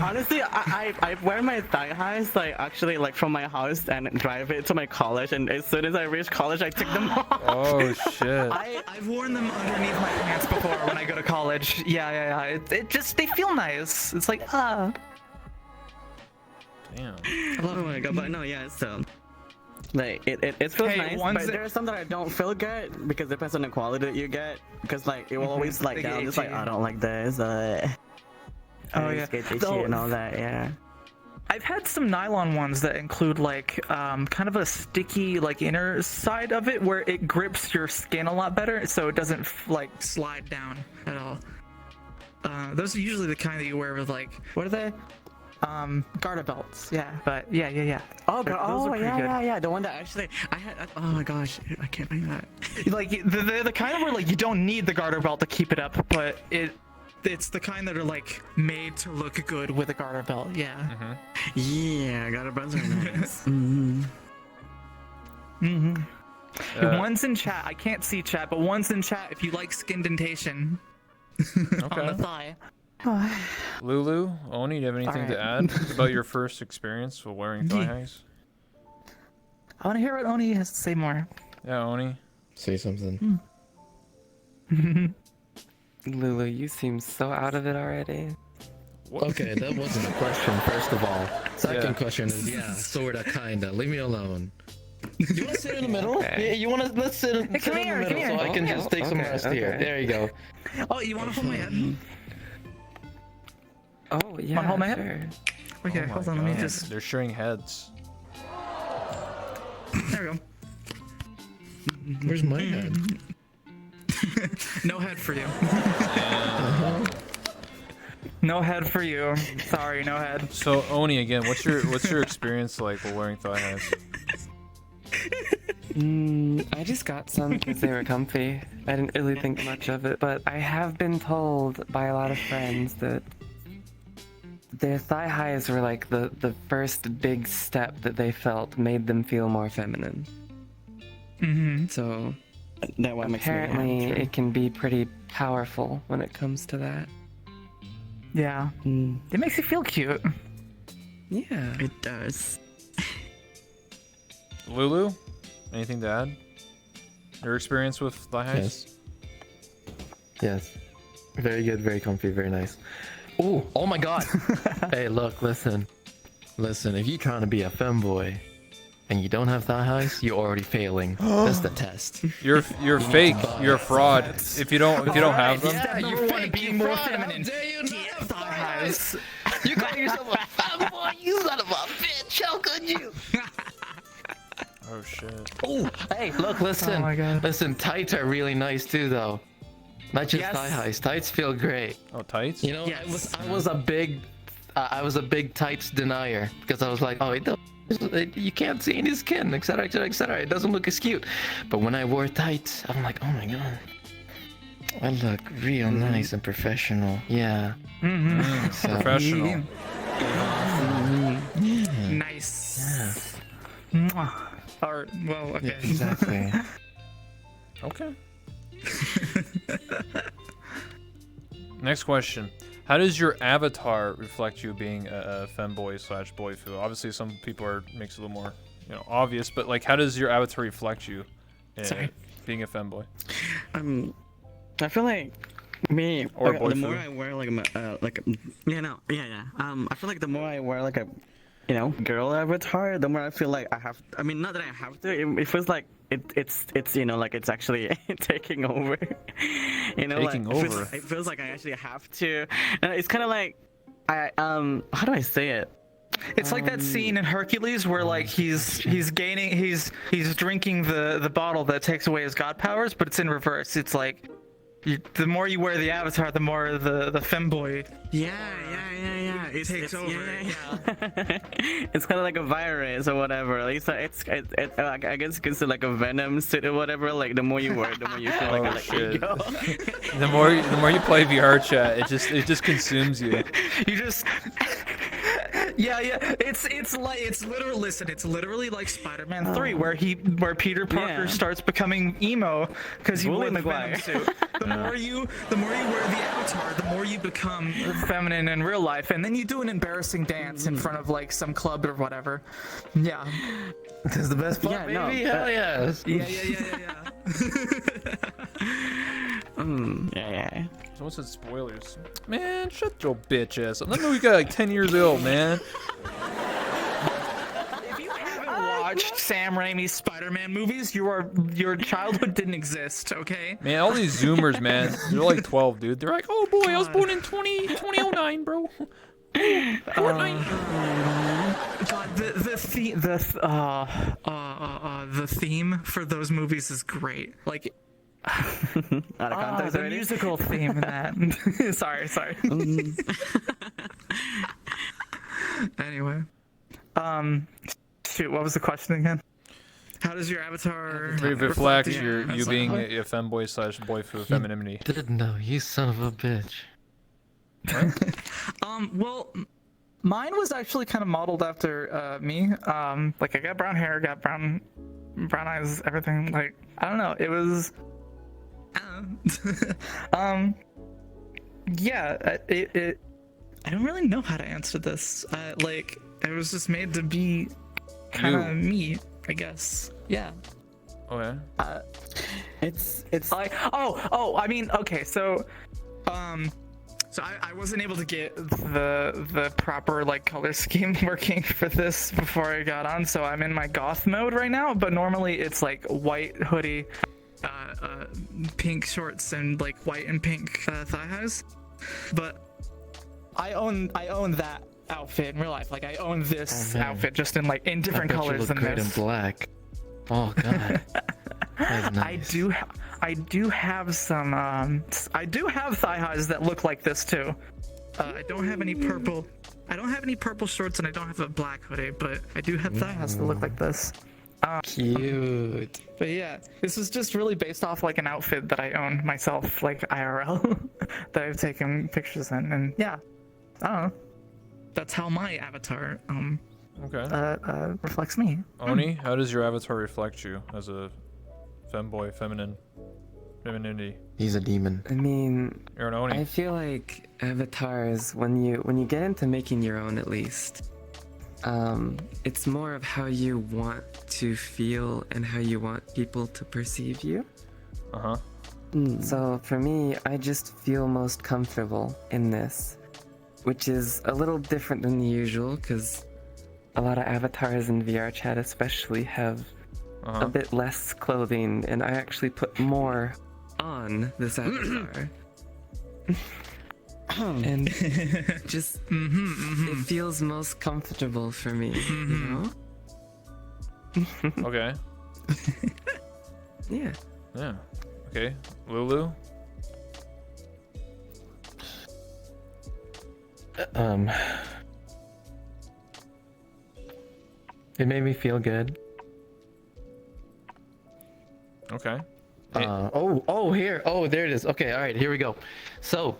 Honestly, I wear my thigh highs like actually like from my house and drive it to my college, and as soon as I reach college, I take them off. Oh shit. I've worn them underneath my pants before when I go to college. Yeah. It just, they feel nice. It's like, Damn. Oh my god, but no, yeah, so like it feels Hey, nice, ones but that- there's some that I don't feel good because it depends on the quality that you get. Because like it will always like They get down. It's like itchy. I don't like this. Oh, I yeah. just get itchy Though- and all that. Yeah. I've had some nylon ones that include like kind of a sticky like inner side of it where it grips your skin a lot better, so it doesn't like slide down at all. Those are usually the kind that you wear with like, what are they? Garter belts. Yeah, but yeah. Oh, Those are oh pretty yeah, good. yeah. The one that actually I had. Oh my gosh, I can't find that. Like they're the kind of where like you don't need the garter belt to keep it up, but it's the kind that are like made to look good with a garter belt. Yeah. Yeah, I got a buzzer. Nice. One's in chat. I can't see chat, but one's in chat if you like skin dentation on the Okay. thigh. Lulu, Oni, do you have anything to add about your first experience with wearing thigh highs? I want to hear what Oni has to say more. Yeah, Oni. Say something. Lulu, you seem so out of it already. Okay, that wasn't a question, first of all. Second Yeah. question is, yeah, sorta, kinda. Leave me alone. You wanna sit in the middle? Yeah, you wanna let's sit in the here, middle come so I can here. just take some Okay, rest here. okay. There you go. Oh, you want to hold my head? Oh yeah, hold my sure. Okay, Oh my hold on. Let me God. just. They're sharing heads. There we go. Where's my head? No head for you. Yeah. No head for you. Sorry, no head. So Oni, again, what's your experience like while wearing thigh highs? I just got some because they were comfy. I didn't really think much of it, but I have been told by a lot of friends that their thigh highs were like the first big step that they felt made them feel more feminine. Mm-hmm. So That one makes me apparently happy. it can be pretty powerful when it comes to that. Yeah. It makes you feel cute. Yeah. It does. Lulu, anything to add? Your experience with thigh highs? Yes. Very good, very comfy, very nice. Ooh, oh my god. Hey, look, listen. Listen, if you're trying to be a femboy and you don't have thigh highs, you're already failing. That's the test. You're fake. You're a fraud. If you don't have them. Yeah, Step you're number one, fake, being you more fraud. feminine. How dare you not have thigh highs? You call yourself a femboy? You son of a bitch! How could you? Oh shit. Oh, hey, look, listen. Oh my God. Listen, tights are really nice too, though. Not just Yes. thigh highs. Tights feel great. Oh, tights. You know, Yes. I was a big tights denier because I was like, oh, you can't see any skin, etc., etc., etc. It doesn't look as cute. But when I wore tights, I'm like, oh my god, I look real nice and professional. Yeah. Mm-hmm. So, Professional. Nice. yeah. Mwah. Or, well, okay. Yeah, exactly. Okay. Next question. How does your avatar reflect you being a femboy / boyfu? Obviously, some people makes it a little more, obvious. But like, how does your avatar reflect you, Sorry. being a femboy? I feel like me Or the boyfu. more I wear I feel like the more I wear like a girl avatar, the more I feel like I have. I mean, not that I have to. It feels like it's like it's actually taking over. Taking over. It feels like I actually have to. And it's kind of like how do I say it? It's like that scene in Hercules where like he's drinking the bottle that takes away his god powers, but it's in reverse. It's like the more you wear the avatar, the more the femboy Yeah. It takes over. Yeah. It's kind of like a virus or whatever. Like I guess it's like a venom suit or whatever. Like the more you wear it, the more you feel Oh, like shit. ego. The more you play VR chat, it just consumes you. You just yeah it's literally like Spider-Man 3 where Peter Parker starts becoming emo because he wore the Venom suit. The more you wear the avatar, the more you become feminine in real life, and then you do an embarrassing dance in front of like some club or whatever. Yeah. This is the best part, Yeah, no, baby. Hell yes. Yeah. Yeah. Someone said spoilers. Man, shut your bitch ass up. That movie got like 10 years old, man. If you haven't watched Sam Raimi's Spider-Man movies, your childhood didn't exist, okay? Man, all these Zoomers, man, they're like 12, dude. They're like, oh boy, I was born in 2009, bro. Fortnite. The theme for those movies is great. Like Out of context the already. musical theme in that. sorry. Anyway, shoot, what was the question again? How does your avatar Reflects yeah, you that's being like- a femboy / boyfu femininity. Didn't know, you son of a bitch. Well, mine was actually kind of modeled after me. Like I got brown hair, got brown eyes, everything. Like I don't know, it was. Yeah, it. I don't really know how to answer this. Like I was just made to be kind of me, I guess. Yeah. Okay. It's Like I mean, okay, so so I wasn't able to get the proper like color scheme working for this before I got on, so I'm in my goth mode right now, but normally it's like white hoodie, pink shorts and like white and pink thigh highs. But I own that outfit in real life. Like I own this man. outfit just in like in different I bet you colors look than great this. in black. Oh god. That's nice. I do have some I do have thigh highs that look like this too. I don't have any purple. I don't have any purple shorts and I don't have a black hoodie, but I do have thigh highs that look like this. Cute. But yeah, this was just really based off like an outfit that I own myself, like IRL, that I've taken pictures in, and yeah, I don't know. That's how my avatar Okay. reflects me. Oni, how does your avatar reflect you as a femboy, femininity? He's a demon. I mean, You're an Oni. I feel like avatars, when you get into making your own, at least, it's more of how you want to feel and how you want people to perceive you. Uh-huh. So for me, I just feel most comfortable in this, which is a little different than the usual, because a lot of avatars in VR chat especially have a bit less clothing, and I actually put more on this avatar. And just it feels most comfortable for me, you know? Okay. Yeah. Yeah. Okay. Lulu? It made me feel good. Okay. Here. There it is. Okay, all right, here we go. So,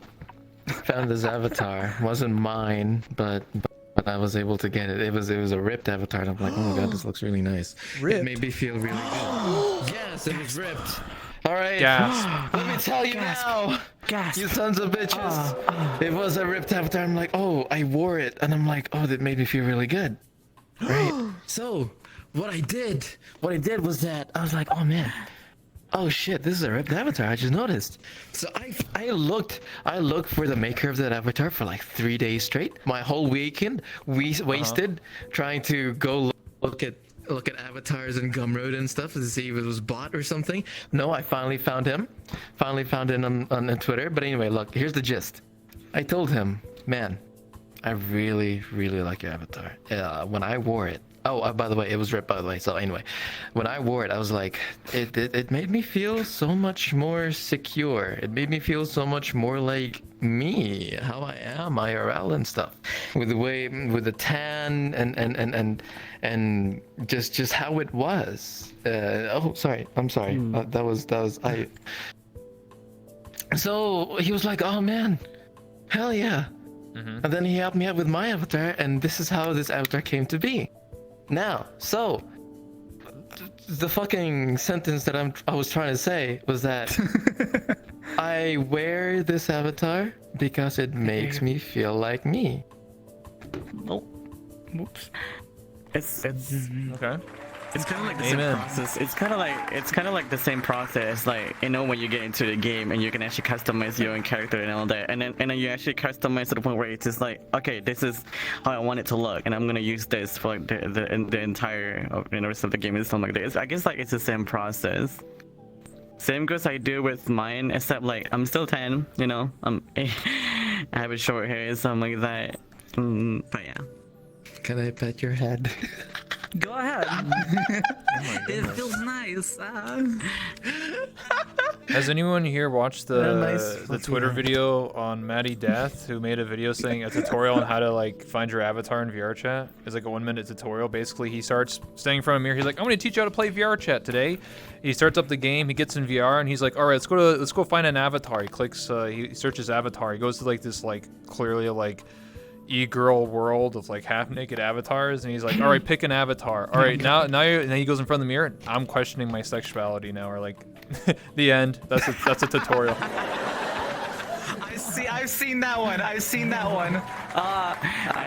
found this avatar. Wasn't mine, but I was able to get it. It was a ripped avatar. And I'm like, oh my god, this looks really nice. It made me feel really good. Yes, it was ripped. All right. Gasp. Let me tell you now. Gasp. You sons of bitches. It was a ripped avatar. I'm like, oh, I wore it, and I'm like, oh, that made me feel really good. Right. So, what I did was that I was like, oh man. Oh shit, this is a ripped avatar. I just noticed. So I looked for the maker of that avatar for like 3 days straight. My whole weekend wasted trying to go look at avatars and Gumroad and stuff to see if it was bot or something. No, I finally found him. Finally found him on Twitter. But anyway, look, here's the gist. I told him, man, I really, really like your avatar. When I wore it, by the way, it was ripped, by the way. So anyway, when I wore it, I was like, it made me feel so much more secure. It made me feel so much more like me, how I am, IRL and stuff. With the tan and just how it was. Sorry, I'm sorry. That was I. So he was like, oh man, hell yeah. And then he helped me out with my avatar, and this is how this avatar came to be. Now, so the fucking sentence that I was trying to say was that I wear this avatar because it makes me feel like me. Whoops. It's Okay. It's kind of like the Amen. same process. It's kind of like the same process. Like, you know, when you get into the game and you can actually customize your own character and all that, and then you actually customize to the point where it's just like, okay, this is how I want it to look, and I'm gonna use this for like the entire rest of the game and stuff like that. I guess like it's the same process. Same goes I do with mine, except like I'm still 10, you know. I have a short hair, something like that. But yeah. Can I pet your head? Go ahead. It feels nice. Has anyone here watched the nice Twitter video on Maddie Death, who made a video saying a tutorial on how to like find your avatar in VR chat? It's like a 1-minute tutorial. Basically, he starts standing in front of a mirror. He's like, "I'm going to teach you how to play VR chat today." He starts up the game. He gets in VR and he's like, "All right, let's go find an avatar." He clicks. He searches avatar. He goes to like this like clearly like e-girl world of like half-naked avatars, and he's like, "All right, pick an avatar. All right, now he goes in front of the mirror. I'm questioning my sexuality now." Or like, the end. That's a tutorial. I've seen that one. I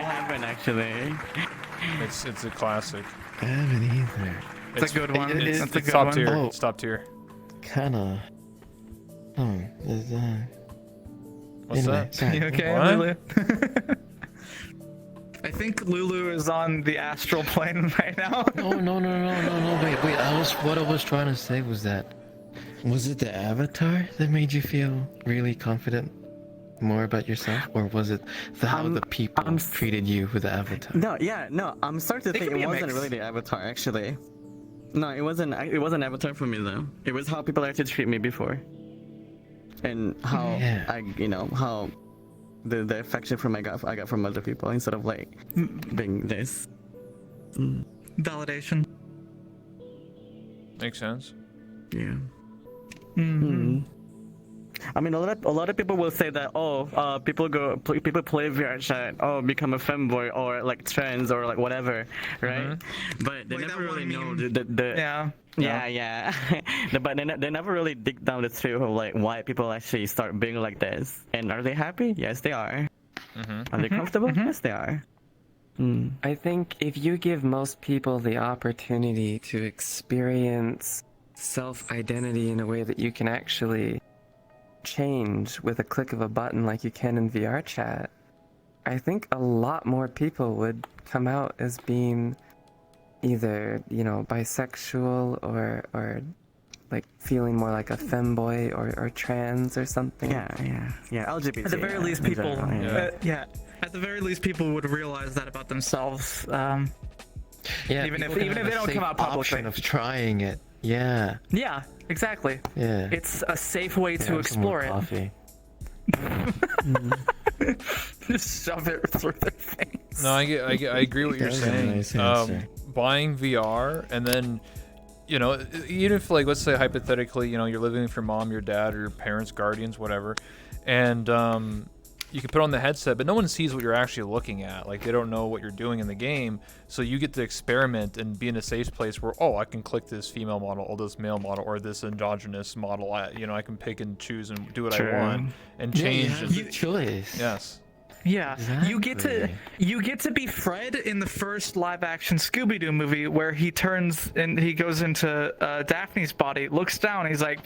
haven't actually. It's a classic. I haven't either. It's a good one. It's a good top one. tier. Oh. It's top tier. Kinda. What's Anyway, that? sorry. You okay, What? Lulu? I think Lulu is on the astral plane right now. No. Wait. What I was trying to say was that, was it the avatar that made you feel really confident? more about yourself, or was it how the people treated you with the avatar? No, I'm starting to think it wasn't really the avatar actually. No, it wasn't avatar for me though. It was how people actually treat me before, and how how the affection from I got from other people instead of like being this. Validation. Makes sense. Yeah. Mm-hmm. I mean, a lot of people will say that people play VR chat, become a femboy or like trans or like whatever, right? But they never really know but they never really dig down the truth of like why people actually start being like this. And are they happy? Yes, they are. Are they comfortable? Yes, they are. I think if you give most people the opportunity to experience self-identity in a way that you can actually change with a click of a button like you can in VR chat, I think a lot more people would come out as being either, bisexual or like feeling more like a femboy or trans or something. Yeah. LGBT. At the very least, people. At the very least, people would realize that about themselves. Even if they don't come out publicly. Of trying it. Yeah. Yeah, exactly. Yeah. It's a safe way to explore it. Coffee. Just shove it through their face. No, I agree what you're saying. Buying VR and then, even if like, let's say hypothetically, you're living with your mom, your dad, or your parents, guardians, whatever, and you can put on the headset, but no one sees what you're actually looking at. Like, they don't know what you're doing in the game, so you get to experiment and be in a safe place where, I can click this female model or this male model or this androgynous model. I can pick and choose and do what I want and change. You have choice. Yes. Yeah, Exactly. you get to be Fred in the first live-action Scooby-Doo movie where he turns and he goes into Daphne's body, looks down, he's like,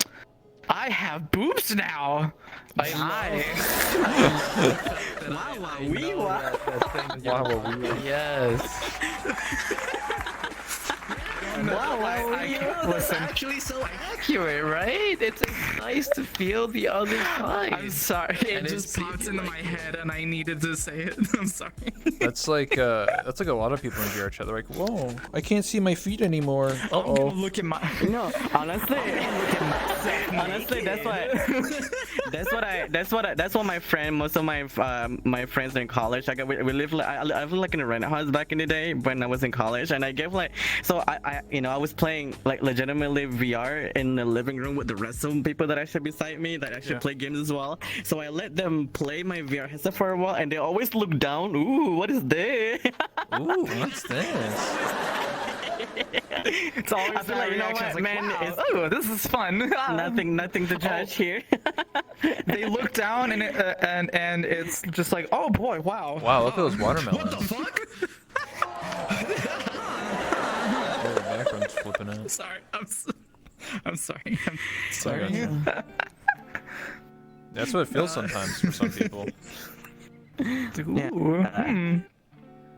I have boobs now. Yes. Listen. Actually so accurate, right? It's nice to feel the other side. I'm sorry, it just popped into my head and I needed to say it. I'm sorry. That's like a lot of people in VR chat. They're like, whoa, I can't see my feet anymore. Look at my. No, honestly, that's what my friend, most of my friends in college. We live I lived in a rent house back in the day when I was in college, and I gave I was playing like legitimately VR in the living room with the rest of the people that actually beside me that actually play games as well. So I let them play my VR headset for a while, and they always look down. Ooh, what is this? Ooh, what's this? It's always I feel like, what, man, wow, this is fun. nothing to judge here. They look down and it's just like, oh boy, wow. Wow, look at those watermelons. What the fuck? The background's flipping out. Sorry, I'm sorry. That's what it feels sometimes for some people. Ooh,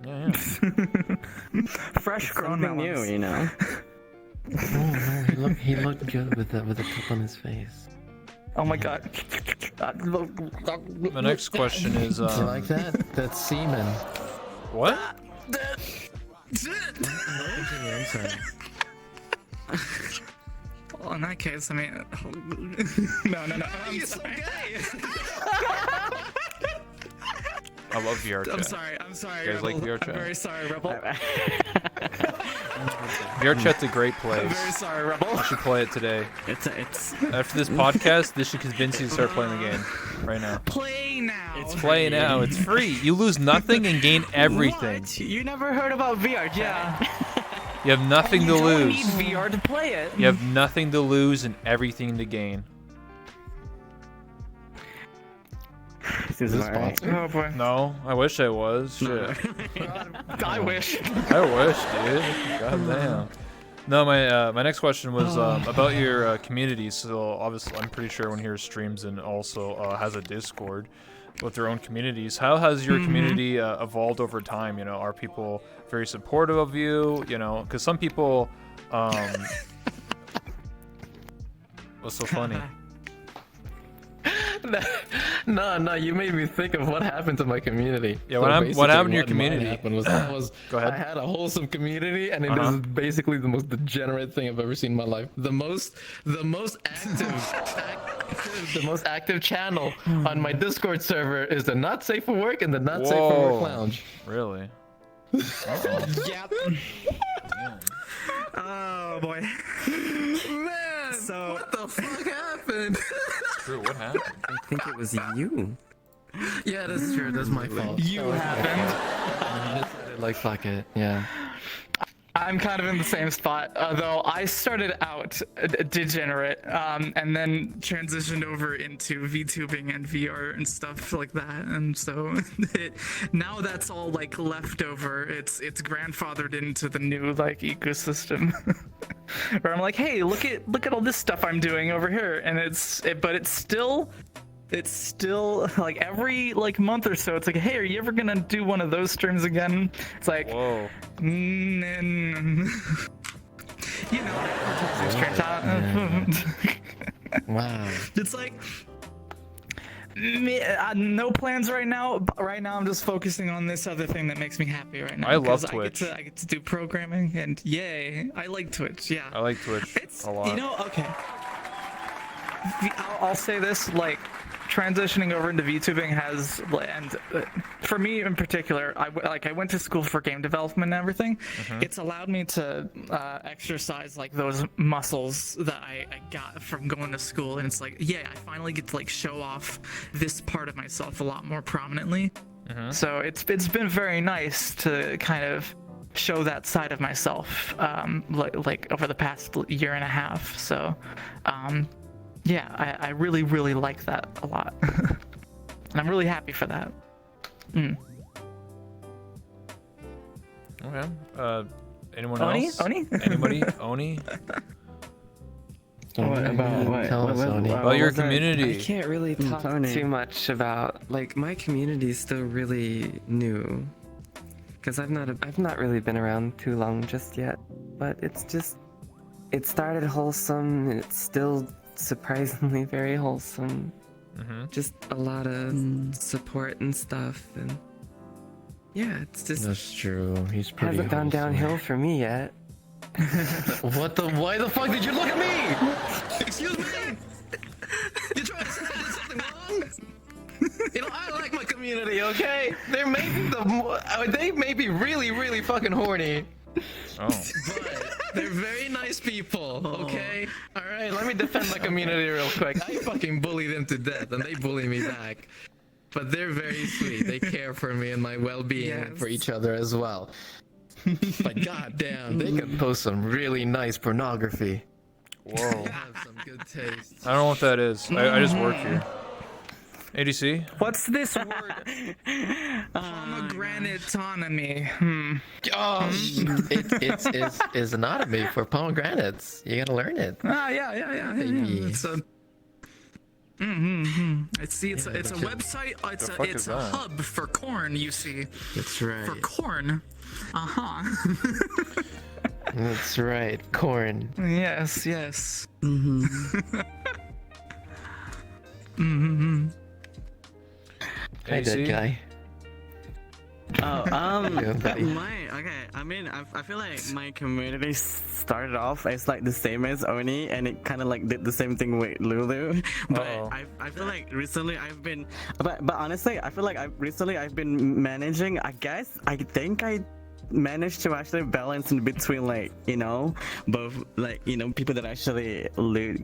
Yeah. fresh grown Something melons. new, Oh no, he looked good with the cup on his face. Oh my god. The next question is, Do you like that? That's semen. what? I'm sorry. Well, in that case, I mean, no. I'm sorry. I love VR chat. I'm sorry. You guys like Rebel. VR chat? I'm very sorry, Rebel. VR chat's a great I'm place. very sorry, Rebel. You should play it today. It's After this podcast, this should convince you to start playing the game right now. Play now. Play now. It's free. You lose nothing and gain everything. What? You never heard about VR chat? Yeah. You have nothing to You don't lose. need VR to play it. You have nothing to lose and everything to gain. This is Oh boy. No, I wish I was. Shit. I wish. I wish, dude. God damn. No, my next question was about your community. So obviously, I'm pretty everyone here streams and also has a Discord with their own communities. How has your community evolved over time? Are people very supportive of you? Because some people. What's so funny? No, you made me think of what happened to my community. Yeah, So what basically happened to your what mine community? happened was Go ahead. I had a wholesome community, and it Uh-huh. is basically the most degenerate thing I've ever seen in my life. The most active channel on my Discord server is the Not Safe for Work and the Not Safe for Work Whoa. Lounge. Really? Yep. Oh boy. Man, So- what the fuck happened? True. What happened? I think it was you. Yeah, that's true. That's my fault. You happened. I decided, like, fuck it. Yeah. I'm kind of in the same spot, though I started out degenerate, and then transitioned over into VTubing and VR and stuff like that, and so now that's all like leftover. It's grandfathered into the new like ecosystem, where I'm like, hey, look at all this stuff I'm doing over here, and but it's still like every like month or so it's like, hey, are you ever gonna do one of those streams again? It's like, Whoa. you know, Wow. it's like no plans right now. But right now I'm just focusing on this other thing that makes me happy right now. I love 'cause Twitch. I get to do programming, and yay, I like Twitch. Yeah, I like Twitch it's a lot. you know, okay. I'll say this, like, transitioning over into VTubing has, and for me in particular, I went to school for game development and everything. It's allowed me to exercise like those muscles that I got from going to school, and it's like, yeah, I finally get to like show off this part of myself a lot more prominently. So it's been very nice to kind of show that side of myself, like over the past year and a half. So yeah, I really, really like that a lot. And I'm really happy for that. Okay. Anyone Oni? else? Oni? Anybody? Oni? What about Tell us, Oni. About your I community. can't really talk Tony. too much about like my community is still really new, because I've not really been around too long just yet. But it started wholesome, and it's still surprisingly very wholesome. Just a lot of support and stuff, and yeah, it's just That's true. He's pretty. hasn't gone wholesome. downhill for me yet. What the? Why the fuck did you look at me? Excuse me? You trying to say I did something wrong? You know, I like my community. Okay, they may be really, really fucking horny. Oh. But they're very nice people, okay? All right, let me defend my community real quick. I fucking bully them to death and they bully me back. But they're very sweet. They care for me and my well-being Yes. and for each other as well. But goddamn, They could post some really nice pornography. Whoa. have some good taste. I don't know what that is. I just work here. ADC? What's this word? Pomegranate autonomy. Oh, it's anatomy for pomegranates. You gotta learn it. Ah, yeah. Baby. It's a. It's a website. It's fuck a is that? hub for corn. You see, That's right. for corn. That's right, corn. Yes. Hi, that AC? guy. Oh, Yeah, buddy. I mean, I feel like my community started off as like the same as Oni, and it kind of like did the same thing with Lulu. But Uh-oh. I feel like recently I've been, but honestly, I feel like I've been managing. I think I managed to actually balance in between, like, you know, both, like, you know, people that actually loot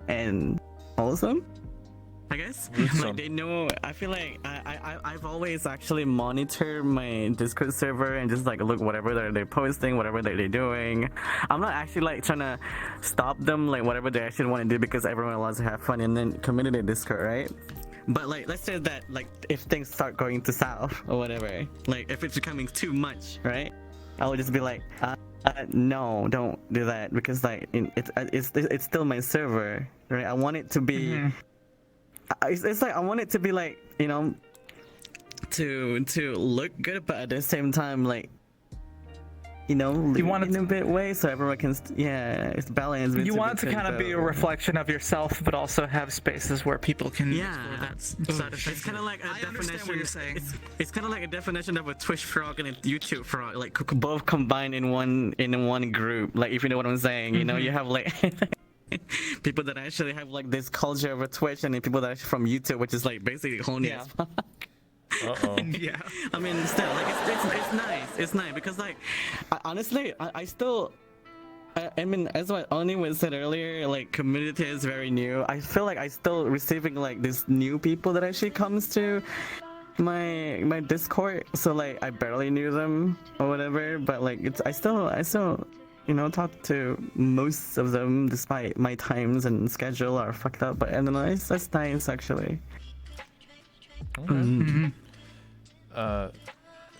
and wholesome, I guess. Like, they know. I feel like I've always actually monitored my Discord server and just like look whatever they're posting, whatever they're doing. I'm not actually like trying to stop them, like whatever they actually want to do, because everyone wants to have fun, and then community Discord, right? But like, let's say that like if things start going to south or whatever, like if it's becoming too much, right? I would just be like, no, don't do that, because like it's still my server, right? I want it to be. It's like I want it to be like, you know, to look good, but at the same time, like you know, You want it in a bit way, so everyone can, it's balanced. You want it to kind of be a reflection of yourself, but also have spaces where people can. Yeah, it's kind of like a I understand definition. what you're saying. It's kind of like a definition of a Twitch frog and a YouTube frog, like both combined in one group. Like, if you know what I'm saying, you know, you have like people that actually have like this culture of a Twitch, and then people that are from YouTube, which is like basically horny as fuck. Uh-oh. Yeah. I mean, still, like, it's nice. It's nice because, like, honestly, I still. I mean, as what Oni was said earlier, like, community is very new. I feel like I still receiving like this new people that actually comes to my Discord. So like, I barely knew them or whatever, but like, I still you know, talk to most of them despite my times and schedule are fucked up. But and that's nice actually. Okay.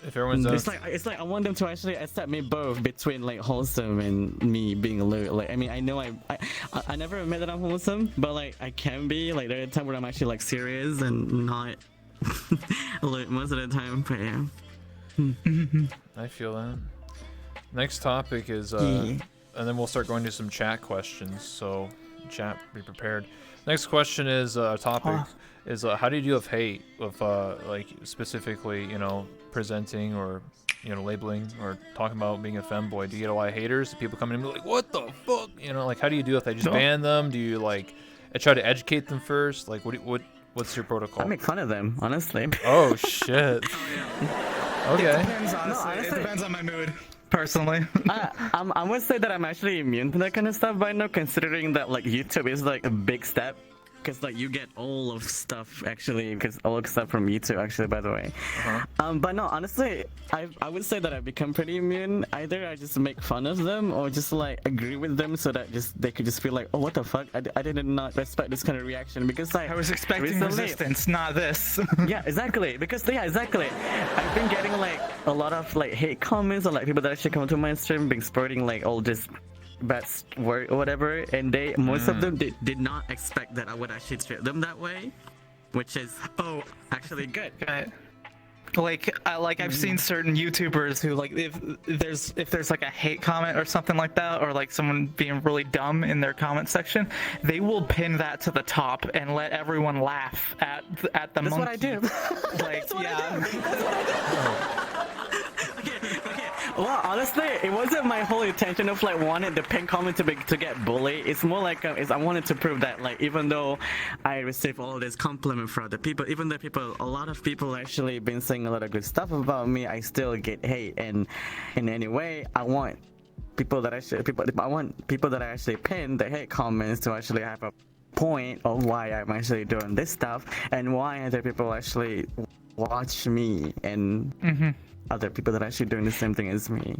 If everyone's done, It's like I want them to actually accept me both between like wholesome and me being alert. Like, I mean, I know I never admit that I'm wholesome, but like I can be. Like, there are times where I'm actually like serious and not alert most of the time. But yeah. I feel that. Next topic is and then we'll start going to some chat questions. So chat, be prepared. Next question is topic is how do you deal with hate with like specifically, you know, presenting or, you know, labeling or talking about being a femboy? Do you get a lot of haters? Do people come in and be like, what the fuck? You know, like, how do you deal with that? Just ban them? Do you like try to educate them first? Like, what's your protocol? I make fun of them, honestly. Oh shit. Okay. It depends, honestly. It depends on my mood, personally. I would say that I'm actually immune to that kind of stuff by now, considering that like YouTube is like a big step. Because like you get all of stuff actually, because all of stuff from YouTube actually, by the way. But no, honestly, I would say that I've become pretty immune. Either I just make fun of them or just like agree with them so that they could just feel like, oh, what the fuck? I did not expect this kind of reaction, because like I was expecting resistance, not this. yeah, exactly. Because exactly. I've been getting like a lot of like hate comments or like people that actually come to my stream being sporting like all this bad word or whatever, and most of them did not expect that I would actually treat them that way, which is actually good. Like I've seen certain YouTubers who, like, if there's like a hate comment or something like that, or like someone being really dumb in their comment section, they will pin that to the top and let everyone laugh at the That's monkey. what I do. Like, That's what I do. Okay. Well, honestly, it wasn't my whole intention of like wanting the pin comment to get bullied. It's more like I wanted to prove that, like, even though I receive all this compliment from other people, even though a lot of people actually been saying a lot of good stuff about me, I still get hate. And in any way, I want people that actually pin the hate comments to actually have a point of why I'm actually doing this stuff and why other people actually watch me and other people that are actually doing the same thing as me.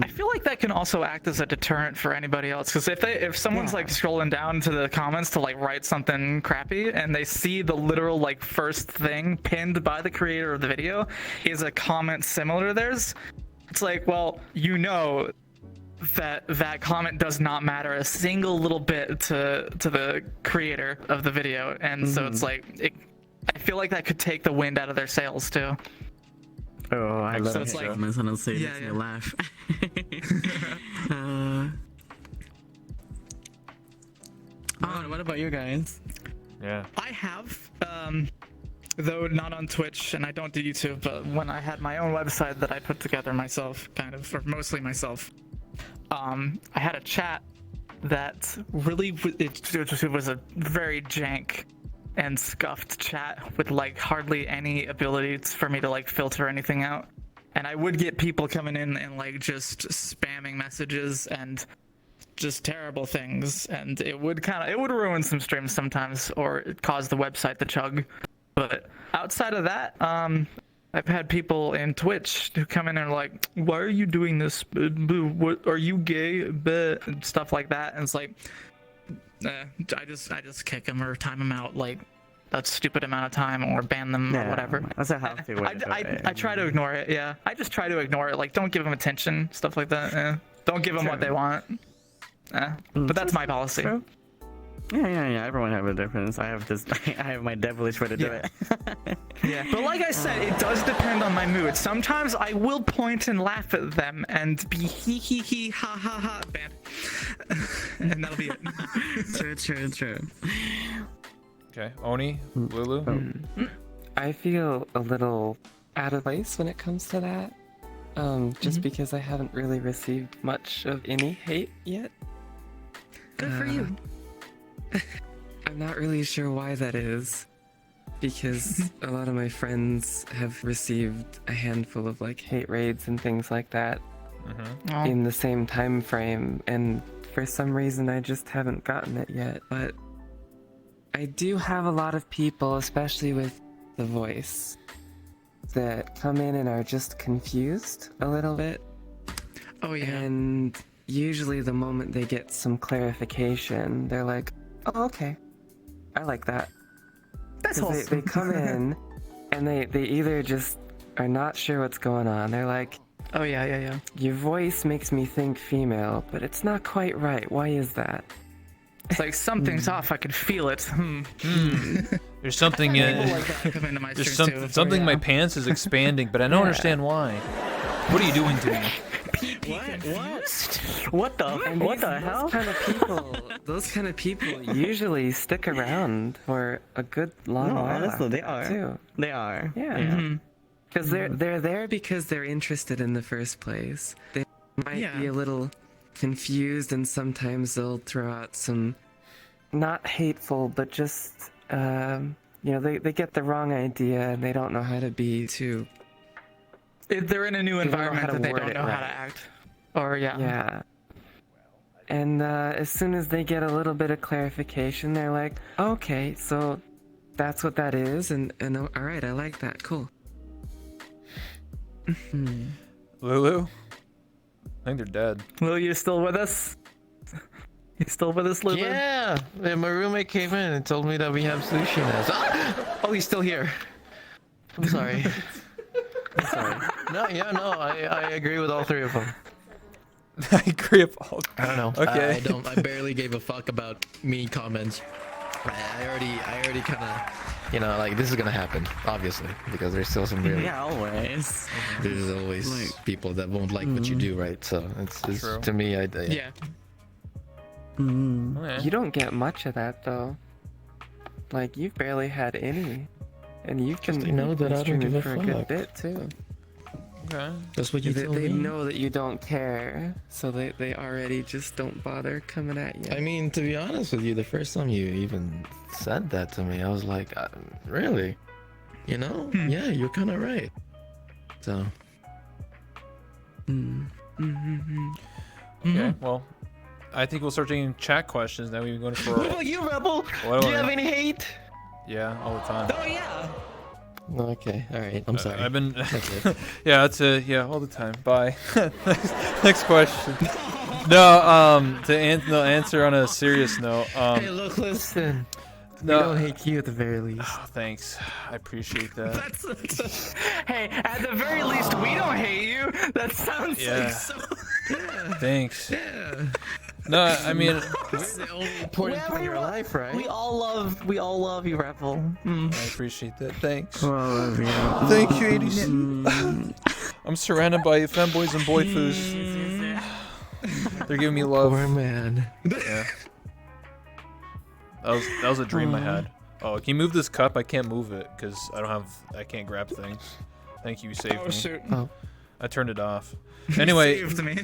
I feel like that can also act as a deterrent for anybody else, because if someone's like scrolling down to the comments to like write something crappy and they see the literal like first thing pinned by the creator of the video is a comment similar to theirs, it's like, well, you know that comment does not matter a single little bit to the creator of the video, and so it's like I feel like that could take the wind out of their sails too. Oh, I love it's like, comments, and I'll say it makes me laugh. What about you guys? Yeah. I have, though not on Twitch, and I don't do YouTube, but when I had my own website that I put together myself, kind of, or mostly myself, I had a chat that really, it was a very jank and scuffed chat with like hardly any ability for me to like filter anything out, and I would get people coming in and like just spamming messages and just terrible things, and it would ruin some streams sometimes, or it cause the website to chug. But outside of that, I've had people in Twitch who come in and are like, why are you doing this? What, are you gay? And stuff like that. And it's like, I just kick them or time them out like a stupid amount of time, or ban them or whatever. That's a healthy way to do it. I try to ignore it. Yeah, I just try to ignore it. Like, don't give them attention, stuff like that. Don't give them what they want. But that's my policy. Yeah. Everyone have a difference. I have this. I have my devilish way to do it. Yeah, but like I said, it does depend on my mood. Sometimes I will point and laugh at them and be hee ha ha ha band, and that'll be it. True. Okay, Oni, Lulu. I feel a little out of place when it comes to that. Just because I haven't really received much of any hate yet. Good for you. I'm not really sure why that is. Because a lot of my friends have received a handful of like hate raids and things like that in the same time frame, and for some reason I just haven't gotten it yet. But I do have a lot of people, especially with the voice, that come in and are just confused a little bit. Oh yeah. And usually the moment they get some clarification, they're like, oh, okay, I like that. That's 'Cause awesome. they come in and they either just are not sure what's going on. They're like, Oh yeah. your voice makes me think female, but it's not quite right. Why is that? It's like something's off. I can feel it. There's something People in. like that come into my There's stream too. something in my pants is expanding, but I don't understand why. What are you doing to me? What the? And What these- the hell? Those kind of people usually stick around for a good long No, while. honestly, they after, are. too. They are. Yeah. Because they're there because they're interested in the first place. They might be a little confused, and sometimes they'll throw out some not hateful, but just they get the wrong idea and they don't know how to be too. They're in a new They don't know how environment to that they word don't it know how right. to act. Or Yeah. And as soon as they get a little bit of clarification, they're like, okay, so that's what that is, and all right, I like that, cool. Lulu? I think they're dead. Lil, you still with us? You still with us, Lulu? Yeah, and my roommate came in and told me that we have sushi now. Oh, he's still here. I'm sorry. I'm sorry. No, I agree with all three of them. I agree with all. I don't know. Okay. I barely gave a fuck about mean comments. I already kind of, like this is gonna happen, obviously, because there's still some really. Yeah, always. There's always people that won't like what you do, right? So it's True. to me, Yeah. Okay. You don't get much of that though. Like you've barely had any, and you've Just been, know you've that been I don't streaming give a for a good fuck. bit too. Okay. That's what you They, told they me. know that you don't care, so they already just don't bother coming at you. I mean, to be honest with you, the first time you even said that to me, I was like, really? Yeah, you're kind of right. So. Okay. Well, I think we'll start taking chat questions. Now we're going for. What about you, Rebel? What Do do you I- have any hate? Yeah, all the time. Oh yeah. Okay, all right. I'm sorry. I've been. That's it. Yeah, it's all the time. Bye. Next question. No, to answer on a serious note. Hey, look, listen. No. We don't hate you at the very least. Oh, thanks. I appreciate that. Hey, at the very least, we don't hate you. That sounds Yeah. like so. Thanks. Yeah. No, I mean, We're the only important part of your life, right? We all love you, Rebel. I appreciate that. Thanks. We all love you. Thank you, ADC. I'm surrounded by femboys and boyfus. They're giving me love. Poor man. Yeah. That was a dream I had. Oh, can you move this cup? I can't move it because I can't grab things. Thank you, you saved Oh me. shoot. Oh. I turned it off. Anyway, Saved me.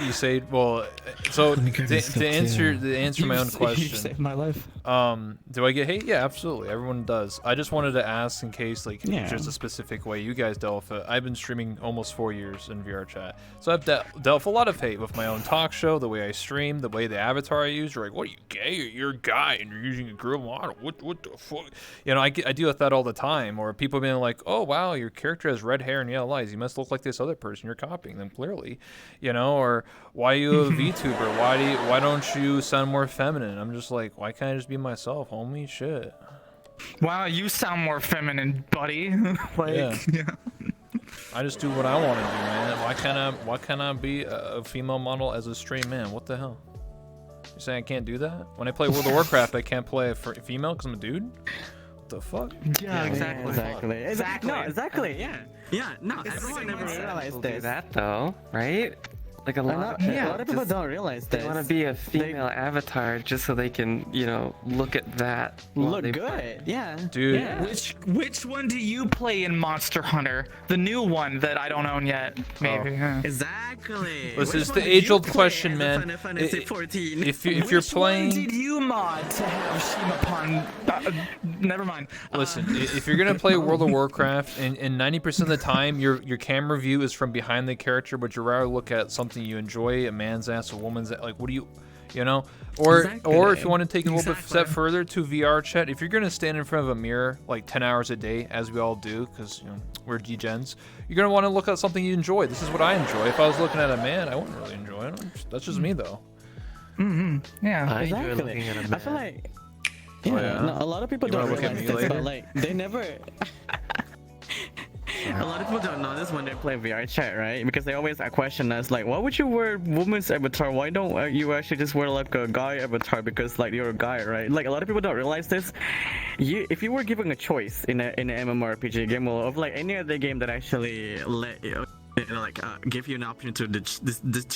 you saved. Well, so me grab this cup to answer too. my own You question. saved my life. Do I get hate? Yeah, absolutely. Everyone does. I just wanted to ask in case, like, Yeah. there's a specific way you guys dealt with it. I've been streaming almost 4 years in VR chat, so I've dealt with a lot of hate with my own talk show, the way I stream, the way the avatar I use. You're like, what are you, gay? You're a guy and you're using a girl model. What the fuck? I deal with that all the time. Or people being like, oh wow, your character has red hair and yellow eyes. You must look like this other person. You're copying them clearly. Or why are you a VTuber? Why don't you sound more feminine? I'm just like, why can't I just be myself, homie? Shit. Wow, you sound more feminine, buddy. Yeah. yeah. I just do what I want to do, man. Why can't I be a female model as a straight man? What the hell? You saying I can't do that? When I play World of Warcraft, I can't play a female because I'm a dude? What the fuck? Yeah, exactly. Exactly. No, exactly. Yeah. No, everyone never realized People do this. that though, right? Like a A lot, lot of people don't realize They this. want to be a female avatar just so they can, look at that. while Look they good. play. Yeah. Dude. Yeah. Which one do you play in Monster Hunter? The new one that I don't own yet, maybe. huh? Exactly. Listen, Which it's one the did you age-old play question, as a man. Final Fantasy 14. If you're Which one playing, did you mod to have Shimapon? Never mind. listen, if you're gonna play World of Warcraft, and 90% of the time your camera view is from behind the character, but you rather look at something you enjoy, a man's ass, a woman's ass, like what do you know? Or if you want to take it a little bit step further to VR chat, if you're gonna stand in front of a mirror like 10 hours a day, as we all do, because we're degens, you're gonna want to look at something you enjoy. This is what I enjoy. If I was looking at a man, I wouldn't really enjoy it. That's just me though. Yeah. I enjoy Exactly. looking at a I man. feel like yeah? no, a lot of people You don't wanna look at realize me this, later? but like they never. A lot of people don't know this when they play VR chat, right? Because they always question us like, why would you wear woman's avatar? Why don't you actually just wear like a guy avatar because like you're a guy, right? Like a lot of people don't realize this. If you were given a choice in an MMORPG game or of like any other game that actually let you give you an option to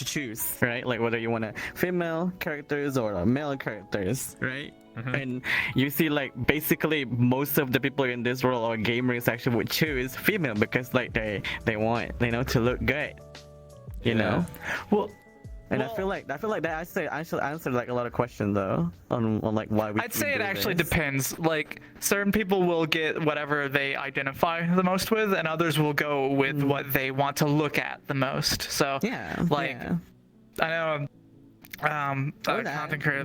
choose, right? Like whether you want a female characters or male characters, right? And you see like basically most of the people in this world or gamers actually would choose female because like they want to look good, you know. Well, And I feel like that I should answer like a lot of questions though on like why we. I'd say we it do actually this. depends. Like certain people will get whatever they identify the most with, and others will go with what they want to look at the most. So Yeah. like yeah. I know a that. content creator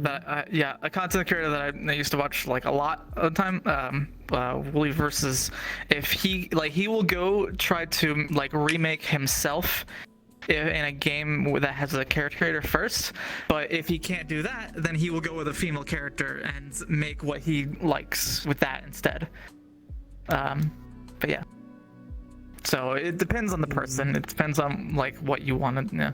that I used to watch like a lot of the time. Wooly versus if he will go try to like remake himself in a game that has a character creator first, but if he can't do that, then he will go with a female character and make what he likes with that instead. But yeah. So it depends on the person. It depends on like what you want to. Yeah.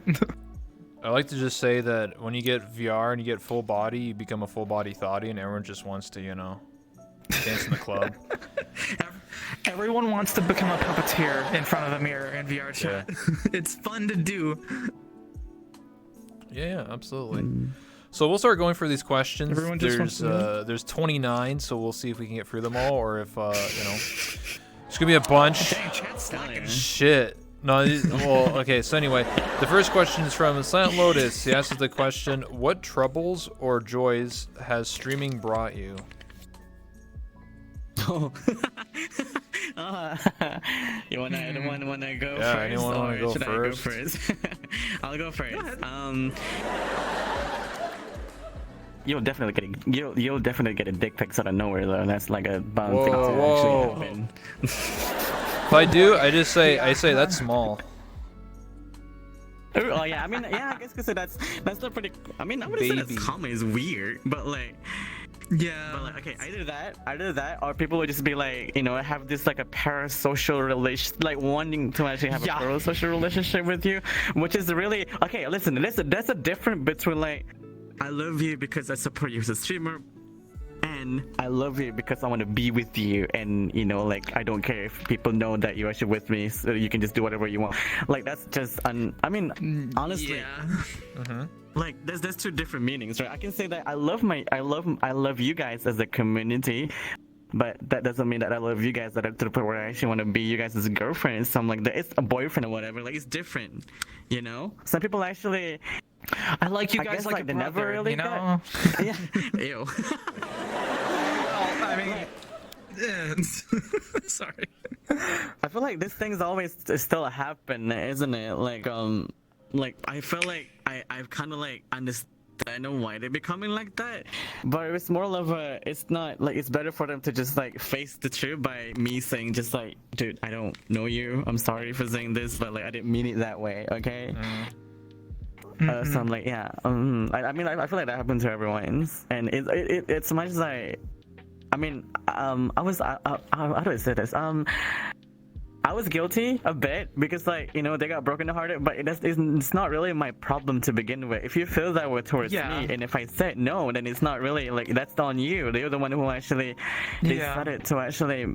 I like to just say that when you get VR and you get full body, you become a full body thotty, and everyone just wants to, dance in the club. Everyone wants to become a puppeteer in front of a mirror in VR chat. It's fun to do. Yeah, absolutely. So we'll start going through these questions. Everyone just wants There's 29, so we'll see if we can get through them all, or if it's gonna be a bunch. Dang, chat's slacking. Shit. No, well, okay, so anyway, the first question is from Silent Lotus. He asks the question, what troubles or joys has streaming brought you? Oh. You wanna go Yeah, first? anyone wanna or go should first? I go first? I'll go first. You'll definitely get a dick pics out of nowhere though. That's like a bound thing to Whoa. actually happen. If I do, I say that's small. Oh yeah, I guess because that's not pretty. I wouldn't say Baby. that's common. It's weird, but like. Yeah. But like, okay, either that, or people would just be like, have this like a parasocial relation, like wanting to actually have a parasocial relationship with you, which is really okay. Listen, that's a difference between like, I love you because I support you as a streamer, and I love you because I want to be with you, and like I don't care if people know that you're actually with me, so you can just do whatever you want. Like that's just, honestly. Yeah. Like there's two different meanings, right? I can say that I love you guys as a community, but that doesn't mean that I love you guys that to the point where I actually want to be you guys as a girlfriend and something like that. It's a boyfriend or whatever. Like it's different, Some people actually. I like you I guys guess, like a they never brother, really Yeah. Ew. Well, I mean, sorry. I feel like this thing's always still happen, isn't it? Like I feel like I've kind of like understand why they're becoming like that, but it's more of it's not like it's better for them to just like face the truth by me saying just like, dude, I don't know you, I'm sorry for saying this, but like I didn't mean it that way, okay? So I'm like, yeah, I feel like that happened to everyone, and it's much like, how do I say this? I was guilty a bit because, like, you know, they got brokenhearted, but it's not really my problem to begin with. If you feel that way towards me, and if I said no, then it's not really, like, that's on you. You're the one who actually decided to actually,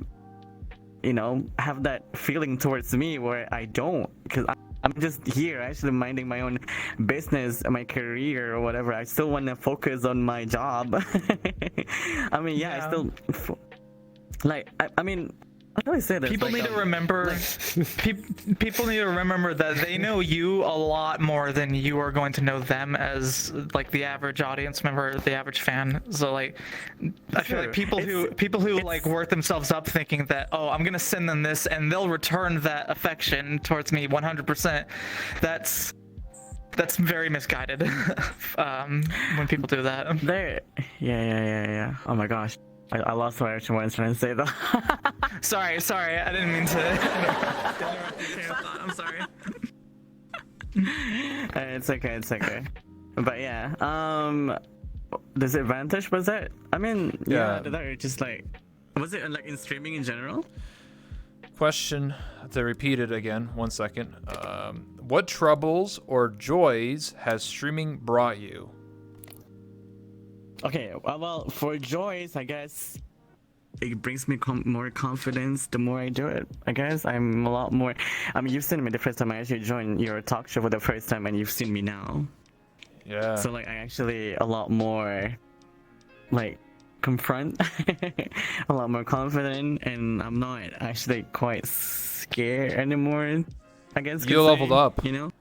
you know, have that feeling towards me where I don't, because I'm just here actually minding my own business, my career or whatever. I still want to focus on my job. I mean, I still, like, I mean, how do I say this? People need to remember. People need to remember that they know you a lot more than you are going to know them as like the average audience member, the average fan. So like, I feel like people who like work themselves up thinking that, oh, I'm gonna send them this and they'll return that affection towards me 100%. That's very misguided. When people do that. Yeah. Oh my gosh. I lost what I actually was trying to say though. Sorry, I didn't mean to interrupt your train of thought. I'm sorry. It's okay. But yeah, disadvantage was it? I mean, that just like, was it like in streaming in general? Question to repeat it again. 1 second. What troubles or joys has streaming brought you? Okay, well, for joys, I guess it brings me more confidence the more I do it. I guess I'm a lot more. I mean, you've seen me the first time I actually joined your talk show for the first time, and you've seen me now. Yeah. So like, I actually a lot more, like, confront, a lot more confident, and I'm not actually quite scared anymore. I guess you leveled up. You know.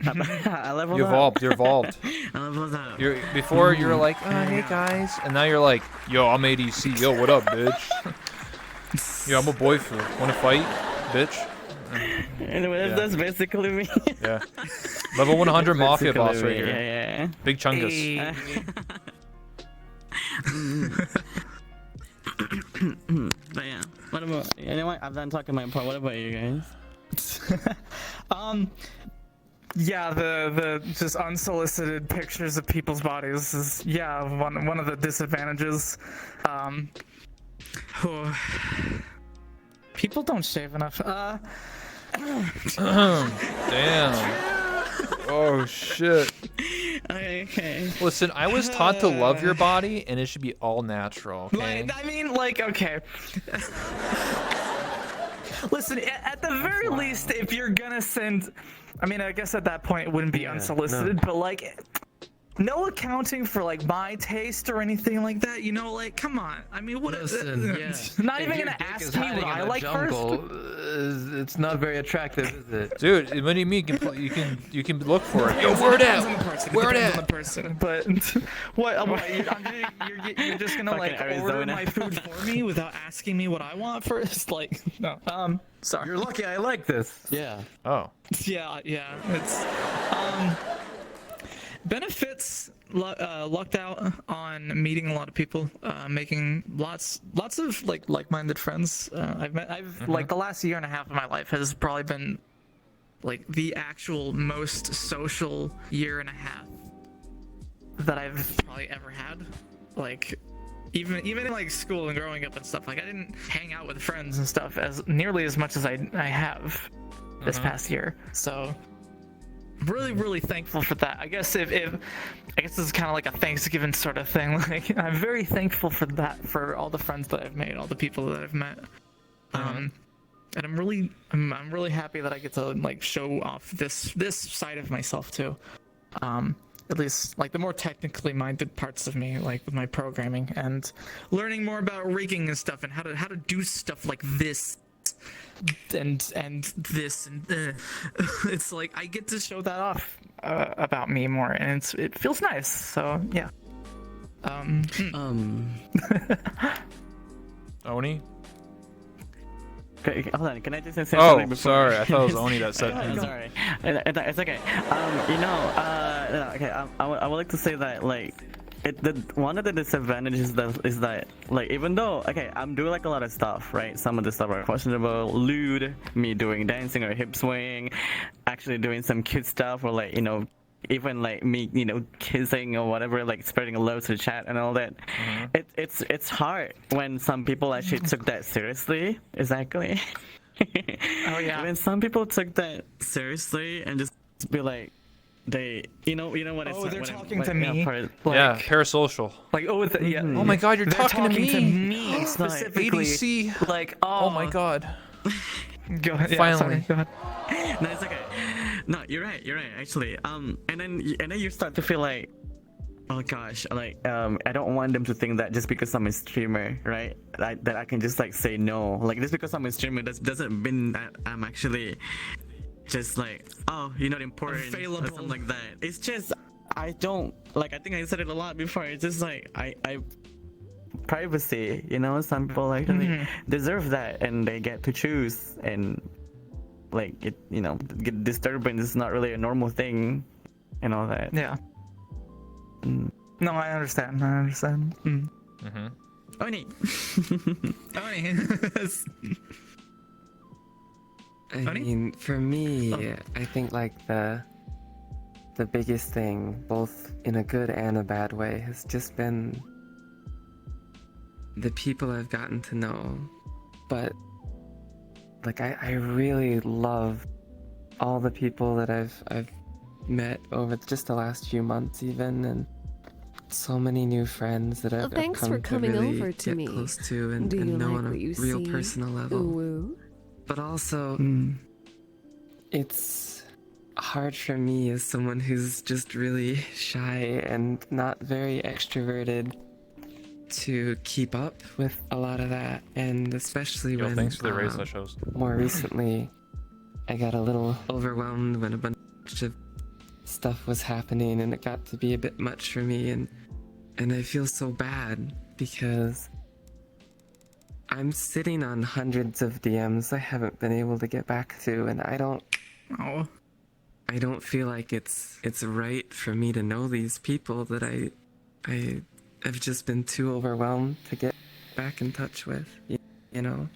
I leveled You up. evolved. You're evolved. I leveled up. Before you're like, hey guys, and now you're like, yo, I'm ADC. Yo, what up, bitch? Yo, I'm a Boyfu. Wanna fight, bitch? Anyway, that's basically me. Yeah. Level 100 Mafia boss right here. Yeah. Big Chungus. But yeah. What about, you know what? I'm done talking my part. What about you guys? Yeah, the just unsolicited pictures of people's bodies is one of the disadvantages. People don't shave enough. Damn. Oh shit. Okay. Listen, I was taught to love your body, and it should be all natural. Okay. I mean, okay. Listen, at the very least, if you're gonna send, I mean, I guess at that point it wouldn't be unsolicited, but like, no accounting for like my taste or anything like that. You know, like, come on. I mean, what? Not even gonna ask me what I like first. It's not very attractive, is it? Dude, what do you mean? You can look for it. Yo, where it at? Where it Depends on at? the person. But what? You're just gonna like order my food for me without asking me what I want first? Like, no. Sorry. You're lucky I like this. Yeah. Oh. Yeah. It's benefits. Lucked out on meeting a lot of people, making lots of like-minded friends. I've like the last year and a half of my life has probably been like the actual most social year and a half that I've probably ever had. Like even in like school and growing up and stuff, like I didn't hang out with friends and stuff as nearly as much as I have this past year. So really thankful for that. I guess I guess this is kind of like a Thanksgiving sort of thing. Like, I'm very thankful for that, for all the friends that I've made, all the people that I've met. And I'm really happy that I get to like show off this side of myself too. At least like the more technically minded parts of me, like with my programming and learning more about rigging and stuff and how to do stuff like this. And this and it's like I get to show that off about me more, and it feels nice. So yeah. Oni? Okay, hold on. Can I just say something before? Sorry. I thought it was Oni that said. I'm sorry. It's okay. Okay. I would like to say that like. One of the disadvantages is that like even though I'm doing like a lot of stuff, right? Some of the stuff are questionable, lewd, me doing dancing or hip swing, actually doing some cute stuff, or like even like me kissing or whatever, like spreading love to the chat and all that. It's hard when some people actually took that seriously. Exactly. Oh yeah. When some people took that seriously and just be like, you know what it's. Oh, they're what talking what- to me. part- Yeah, parasocial. Like yeah. Oh my God, you're They're talking to me. me specifically. ADC. Like Oh my God. Go ahead. Yeah, Finally. sorry, go ahead. No, it's okay. No, you're right. Actually. And then you start to feel like, oh gosh, like I don't want them to think that just because I'm a streamer, right? That I can just like say no. Like just because I'm a streamer doesn't mean that I'm actually just like, oh, you're not important or Available. something like that. It's just I don't like. I think I said it a lot before. It's just like I privacy. Some people actually deserve that, and they get to choose. And like it, get disturbance is not really a normal thing, and all that. Yeah. No, I understand. Mm. Oni. I Honey? mean, for me, I think like the biggest thing, both in a good and a bad way, has just been the people I've gotten to know. But like I really love all the people that I've met over just the last few months even, and so many new friends that I've Thanks come for to coming really over to get me. close to and Do you know like on a what you real see? personal level. Ooh. But also, it's hard for me as someone who's just really shy and not very extroverted to keep up with a lot of that, and especially Yo, when thanks for the raise, that shows. more recently I got a little overwhelmed when a bunch of stuff was happening and it got to be a bit much for me, and I feel so bad because I'm sitting on hundreds of DMs I haven't been able to get back to, and I don't feel like it's right for me to know these people that I have just been too overwhelmed to get back in touch with, you know?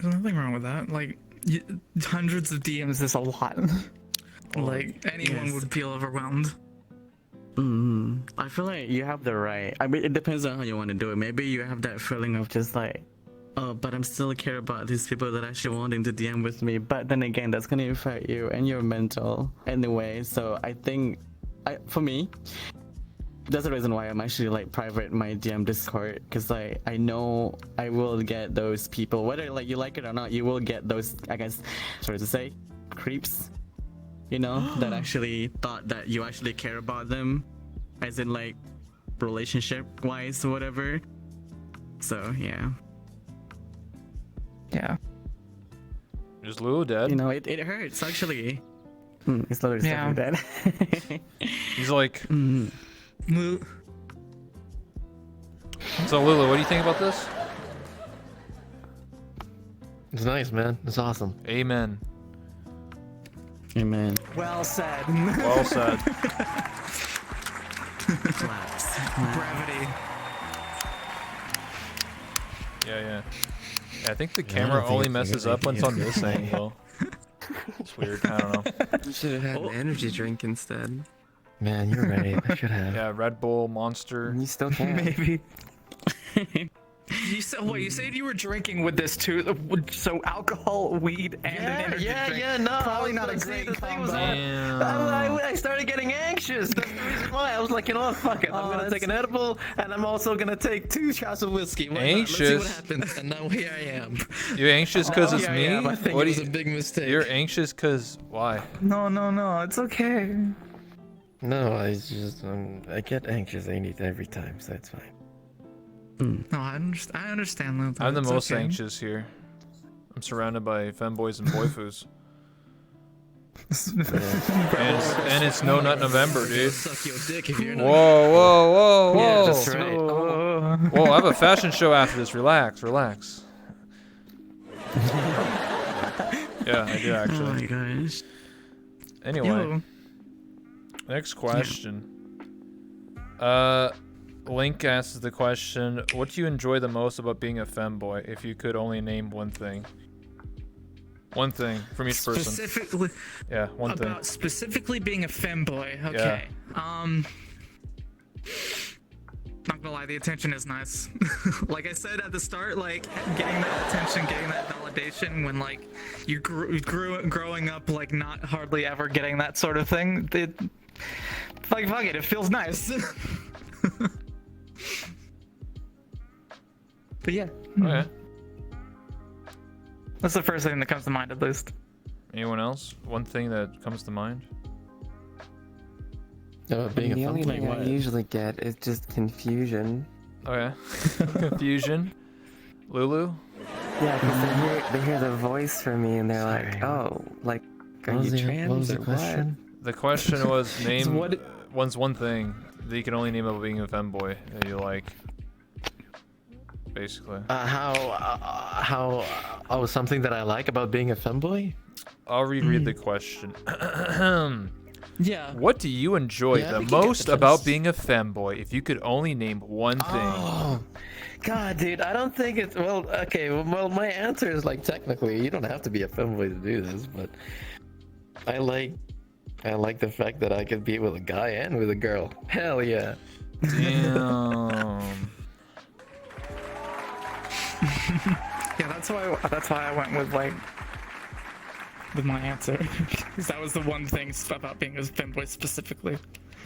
There's nothing wrong with that. Like, hundreds of DMs is a lot. Like, anyone yes. would feel overwhelmed. I feel like you have the right. I mean, it depends on how you want to do it. Maybe you have that feeling of just like, oh, but I'm still care about these people that actually wanting to DM with me. But then again, that's gonna affect you and your mental anyway. So I think, for me, that's the reason why I'm actually like private my DM Discord, because like I know I will get those people, whether like you like it or not, you will get those, I guess, sorry to say, creeps. That actually thought that you actually care about them, as in like relationship wise or whatever. So yeah. Yeah. Is Lulu dead? It hurts actually. It's literally Yeah. dead. He's like, Lu- so Lulu, what do you think about this? It's nice, man. It's awesome. Amen. Amen. Well said. Well said. Brevity. Yeah. I think the camera only messes up when it's on this angle. It's weird. I don't know. You should have had an energy drink instead. Man, you're right. I should have. Yeah, Red Bull, Monster. You still can. Maybe. You said what? You said you were drinking with this too. So alcohol, weed, and an energy drink. No. Probably not a See, great the thing combo. was that I started getting anxious. That's the reason why. I was like, you know what, fuck it. I'm gonna take an edible, and I'm also gonna take 2 shots of whiskey. Why not? Let's see Anxious? what happens. And now here I am. You anxious because it's Here I me? am. I think What it do was you? a big mistake. You're anxious because why? No, it's okay. No, I just I get anxious every time, so it's fine. No, I understand that. I'm the It's most okay. anxious here. I'm surrounded by femboys and boyfus. and it's No Nut November, dude. Suck your dick if you're not. Whoa. Yeah, that's right. Whoa, I have a fashion show after this. Relax. Yeah, I do Oh actually. my gosh. Anyway, Yo. next question. Link asks the question, what do you enjoy the most about being a femboy? If you could only name one thing. One thing from each person. Specifically Yeah, one thing. about specifically being a femboy. Okay. not gonna lie, the attention is nice. Like I said at the start, like getting that attention, getting that validation when like you growing up, like not hardly ever getting that sort of thing. Like fuck it, it feels nice. But yeah, Okay. that's the first thing that comes to mind at least. Anyone else? One thing that comes to mind? Being The a only femboy. thing I usually get is just confusion. Okay. Confusion. Lulu? Yeah, because they hear the voice from me and they're like, Sorry. oh, like, are What was you the- trans what was the or question? The question was name what- one thing that you can only name about being a femboy that you like. Basically. Oh, something that I like about being a femboy? I'll reread the question. Yeah. What do you enjoy Yeah, the we can get most the about first. being a femboy if you could only name one thing? Oh, God, dude, I don't think it's well. Okay, well, my answer is like technically, you don't have to be a femboy to do this, but I like the fact that I could be with a guy and with a girl. Hell yeah. Damn. Yeah, that's why I went with like with my answer, because that was the one thing about being a femboy specifically.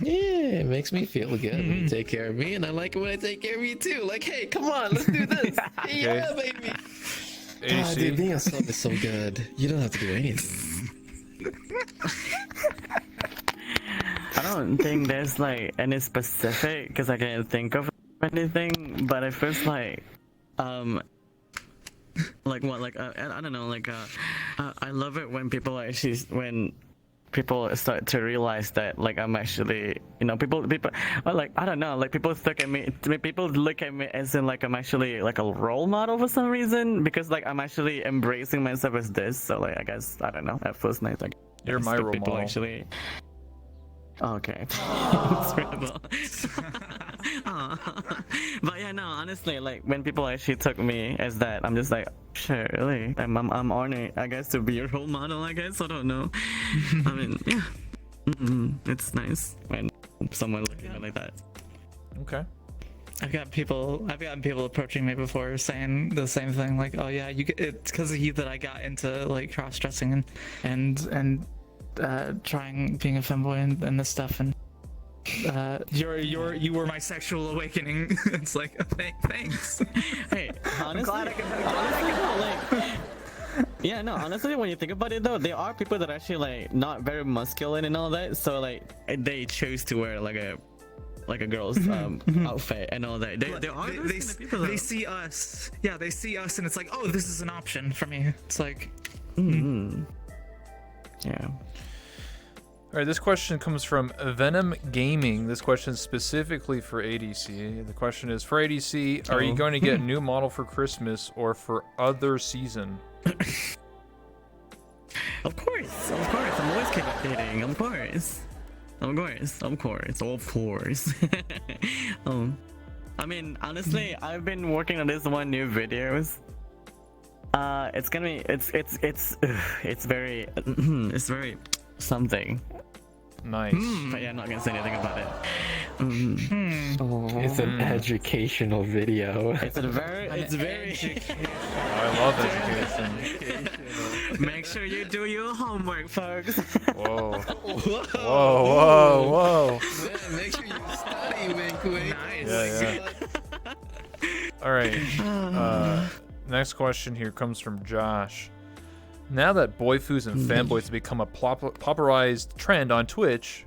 Yeah, it makes me feel good when you take care of me, and I like it when I take care of you too. Like, hey, come on, let's do this. Yeah, baby. God, dude, ADC? being a sub is so good. You don't have to do anything. I don't think there's like any specific because I can't think of anything, but I feel like what like I don't know like I love it when people actually when people start to realize that like I'm actually people or, like I don't know like people look at me as in like I'm actually like a role model for some reason because like I'm actually embracing myself as this, so like I guess I don't know, that feels nice. Like You're my role people model. actually. Okay. It's rebel. Aw. But yeah, no, honestly, like when people actually took me as that, I'm just like, sure, really, I'm honored, I guess, to be your role model. I guess I don't know. I mean, yeah, it's nice when someone looks at me like that. Okay. I've gotten people approaching me before saying the same thing, like, oh yeah, it's because of you that I got into like cross dressing and trying being a femboy and this stuff, and you were my sexual awakening. It's like, thanks. Hey, honestly, yeah, no, honestly, when you think about it though, there are people that are actually like not very masculine and all that, so like they choose to wear like a girl's outfit and all that. There are those kind of people, though. they see us, yeah, they see us, and it's like, oh, this is an option for me. It's like, yeah. All right, this question comes from Venom Gaming. This question is specifically for ADC. The question is, for ADC, are you going to get a new model for Christmas or for other season? Of course. I'm always keep updating. Of course. I mean, honestly, I've been working on this one new videos. It's gonna be it's very it's very something. Nice. But yeah, I'm not gonna say anything about it. It's an educational video. It's very I love education. Make sure you do your homework, folks. Whoa. Whoa. Man, make sure you study, wink, wink. nice. Yeah. All right. Next question here comes from Josh. Now that boyfus and fanboys have become a popularized trend on Twitch,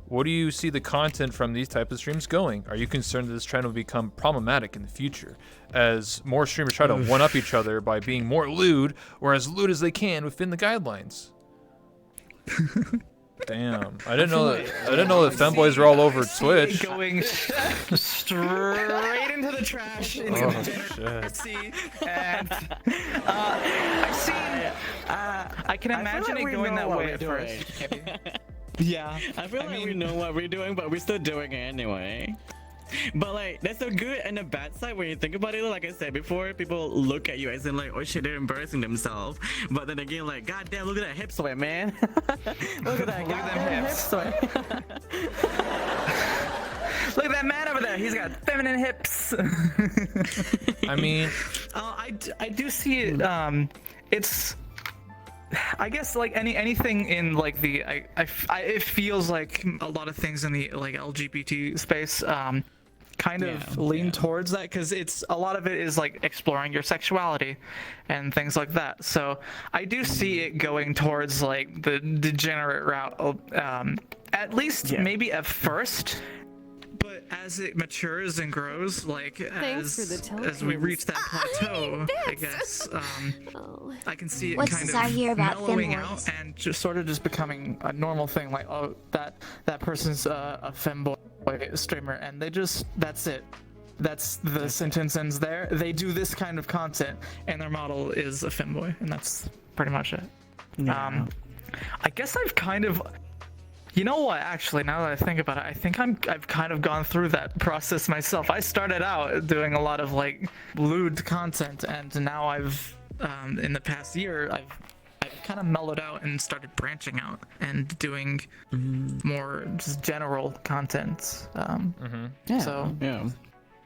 what do you see the content from these type of streams going? Are you concerned that this trend will become problematic in the future, as more streamers try to one-up each other by being more lewd or as lewd as they can within the guidelines? Damn, I didn't know that femboys were all over Twitch. Going straight into the trash, into Oh, the shit. sea, and I've seen. I can imagine like it we going know that what way we're at doing. first. Yeah, I feel like we know what we're doing, but we're still doing it anyway. But like, there's a good and a bad side when you think about it. Like I said before, people look at you as in like, oh shit, they're embarrassing themselves. But then again, like, goddamn, look at that hip sway, man. Look at that, Look at them goddamn hip hips. sway. Look at that man over there. he's got feminine hips. I mean, I do see it. It's, I guess, like anything in like the it feels like a lot of things in the like LGBT space kind of lean towards that, because it's a lot of it is like exploring your sexuality and things like that. So I do see it going towards like the degenerate route, at least maybe at first. But as it matures and grows, like as we reach that plateau, I guess, I can see it What's kind this I hear of about mellowing femboys? out and just sort of just becoming a normal thing. Like, oh, that person's a femboy streamer, and that's it. That's the sentence ends there. They do this kind of content, and their model is a femboy, and that's pretty much it. I guess I've kind of. You know what, actually, now that I think about it, I think I've kind of gone through that process myself. I started out doing a lot of like lewd content, and now I've in the past year I've kind of mellowed out and started branching out and doing more just general content. So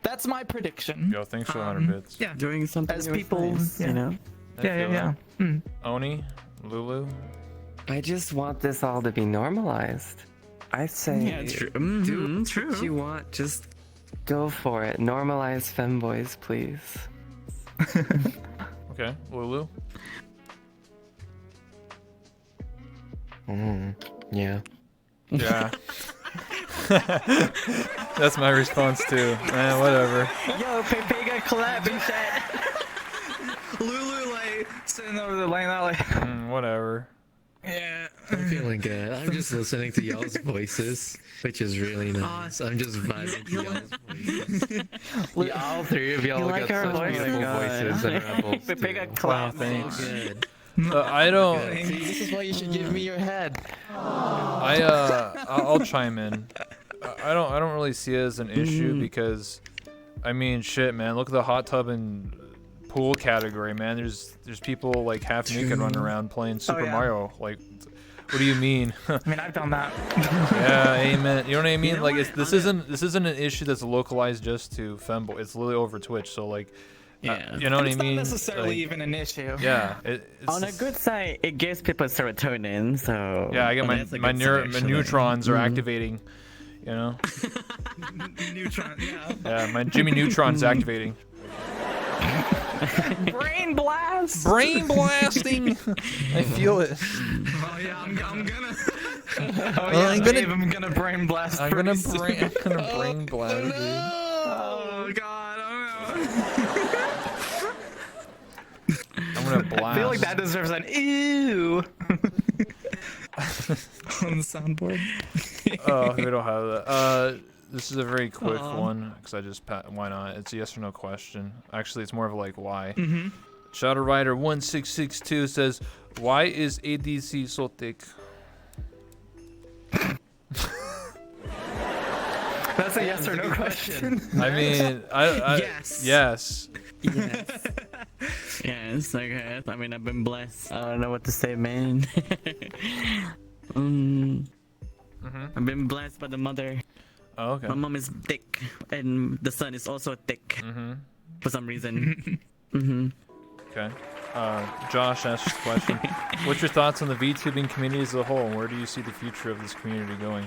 that's my prediction. yo, thanks for the 100 bits. Yeah, Doing something as with people, friends, you know. I feel that. Yeah. Oni, Lulu. I just want this all to be normalized. I say, Yeah, true. do True. what you want. Just go for it. Normalize femboys, please. Okay, Lulu. Yeah. Yeah. That's my response too. Whatever. Yo, Pepe got collab and shit. Lulu like sitting over the lane out like. Whatever. Yeah. I'm feeling good. I'm just listening to y'all's voices, which is really nice. I'm just vibing to y'all's voices. Yeah, all three of y'all like got our such voices? beautiful voices and rebels. Pepe got too. collab. Thanks. Good. I don't. See, this is why you should give me your head. I'll chime in. I don't really see it as an issue because, I mean, shit, man. Look at the hot tub and pool category, man. There's people like half naked running around playing Super Mario. Like, what do you mean? I mean, I've done that. Yeah, amen. You know what I mean? know Like, what? this isn't an issue that's localized just to femboy. It's literally over Twitch. So like, Yeah. you know what I It's mean? not necessarily Like, even an issue. yeah. It's On a good side, it gives people serotonin, so yeah, I get that's a my good side, actually. neutrons are activating. You know? Neutron, yeah. Yeah, my Jimmy Neutron's activating. Brain blast. Brain blasting. I feel it. Oh yeah, I'm gonna. I'm I'm gonna brain blast. I'm gonna pretty soon. brain blast. Dude. Oh god, oh no. I'm gonna blast. I feel like that deserves an ew. On the soundboard. Oh, we don't have that. This is a very quick one because I just why not? It's a yes or no question. Actually, it's more of like why. Shadow Rider 1662 says, "Why is ADC so thick?" That's a yes or no question. I mean, I Yes. yes. Yes, okay. I mean, I've been blessed. I don't know what to say, man. I've been blessed by the mother. Oh, okay. My mom is thick, and the son is also thick. For some reason. Okay. Josh asked a question. What's your thoughts on the VTubing community as a whole, and where do you see the future of this community going?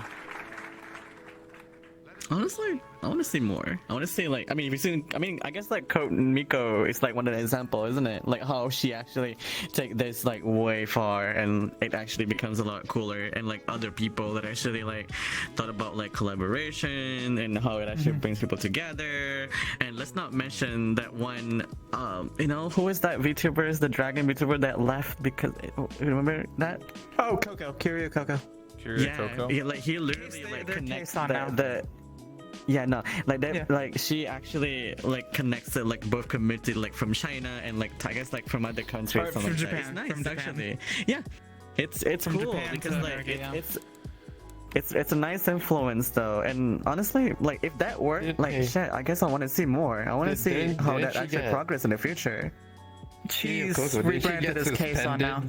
Honestly, I want to see more. I want to see, like, I mean, if you've seen, I mean, I guess like Code Miko is like one of the examples, isn't it? Like how she actually take this like way far, and it actually becomes a lot cooler, and like other people that actually like thought about like collaboration and how it actually brings people together. And let's not mention that one, you know, who is that VTuber? Is the dragon VTuber that left because remember that? Oh, Coco, Kiryu Coco. Curious Coco? Yeah, like he literally Their like case connects on now. the yeah, no, like that, Yeah. like she actually like connects it like both community like from China and like I guess like from other countries. Or something from like Japan, That. It's nice from Japan. actually. Yeah, it's From cool Japan to because like America, yeah. it's a nice influence though, and honestly, like if that worked, like Okay. shit, I guess I want to see more. I want to see Didn't- how didn't that she actually get- progress in the future. She's Coco, did she rebranded get his case on now.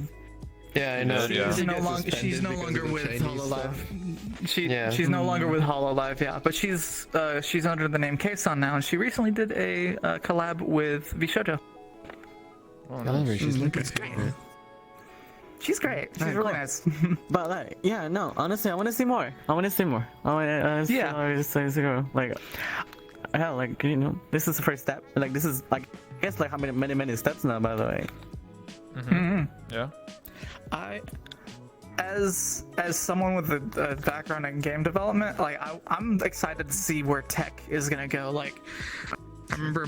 Yeah, I know. Yeah. She's no longer with Hololive. She's no longer with Hololive, yeah. But she's under the name Kason now, and she recently did a collab with Vishojo. Oh, Oh, nice. she's looking Great. She's great. She's really nice. But like, yeah, no, honestly, I want to see more. I want to see more. I want to see Yeah. more. Like, hell, like, you know, this is the first step. Like, this is like, I guess like how many steps now, by the way. Yeah. As someone with a background in game development, like I'm excited to see where tech is gonna go. Like, I remember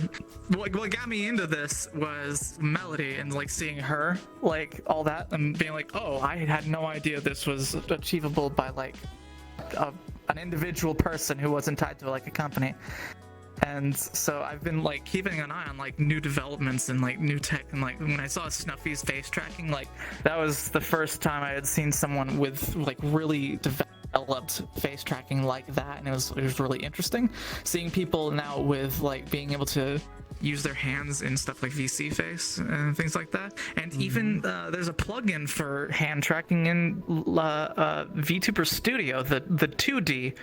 what got me into this was Melody and like seeing her, like all that, and being like, oh, I had no idea this was achievable by like an individual person who wasn't tied to like a company. And so I've been like keeping an eye on like new developments and like new tech, and like when I saw Snuffy's face tracking, like that was the first time I had seen someone with like really developed face tracking like that, and it was really interesting seeing people now with like being able to use their hands in stuff like VC face and things like that. And even there's a plugin for hand tracking in VTuber Studio, the 2D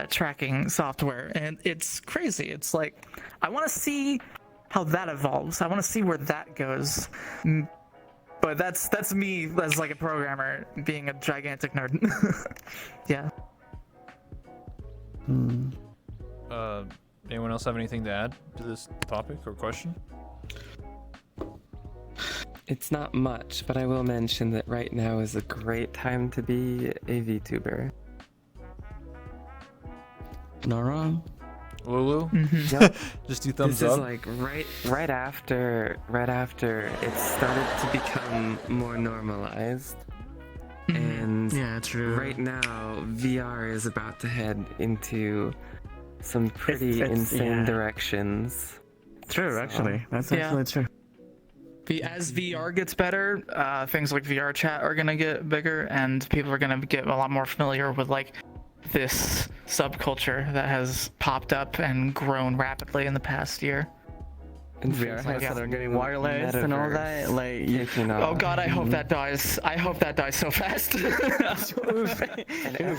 tracking software, and it's crazy. It's like I want to see how that evolves. I want to see where that goes. But that's me as like a programmer being a gigantic nerd. Yeah. Anyone else have anything to add to this topic or question? It's not much, but I will mention that right now is a great time to be a VTuber. Not wrong. Lulu? Yep. Just do thumbs This up. is like right after it started to become more normalized. And Yeah, true. right now VR is about to head into some pretty It's- insane yeah. directions. True, actually. That's Yeah. actually true. As VR gets better, things like VR chat are gonna get bigger, and people are gonna get a lot more familiar with like this subculture that has popped up and grown rapidly in the past year. And VR things like headsets are getting the wireless and all that. metaverse Like, taking Oh off. god, I hope that dies. I hope that dies so fast. And Epic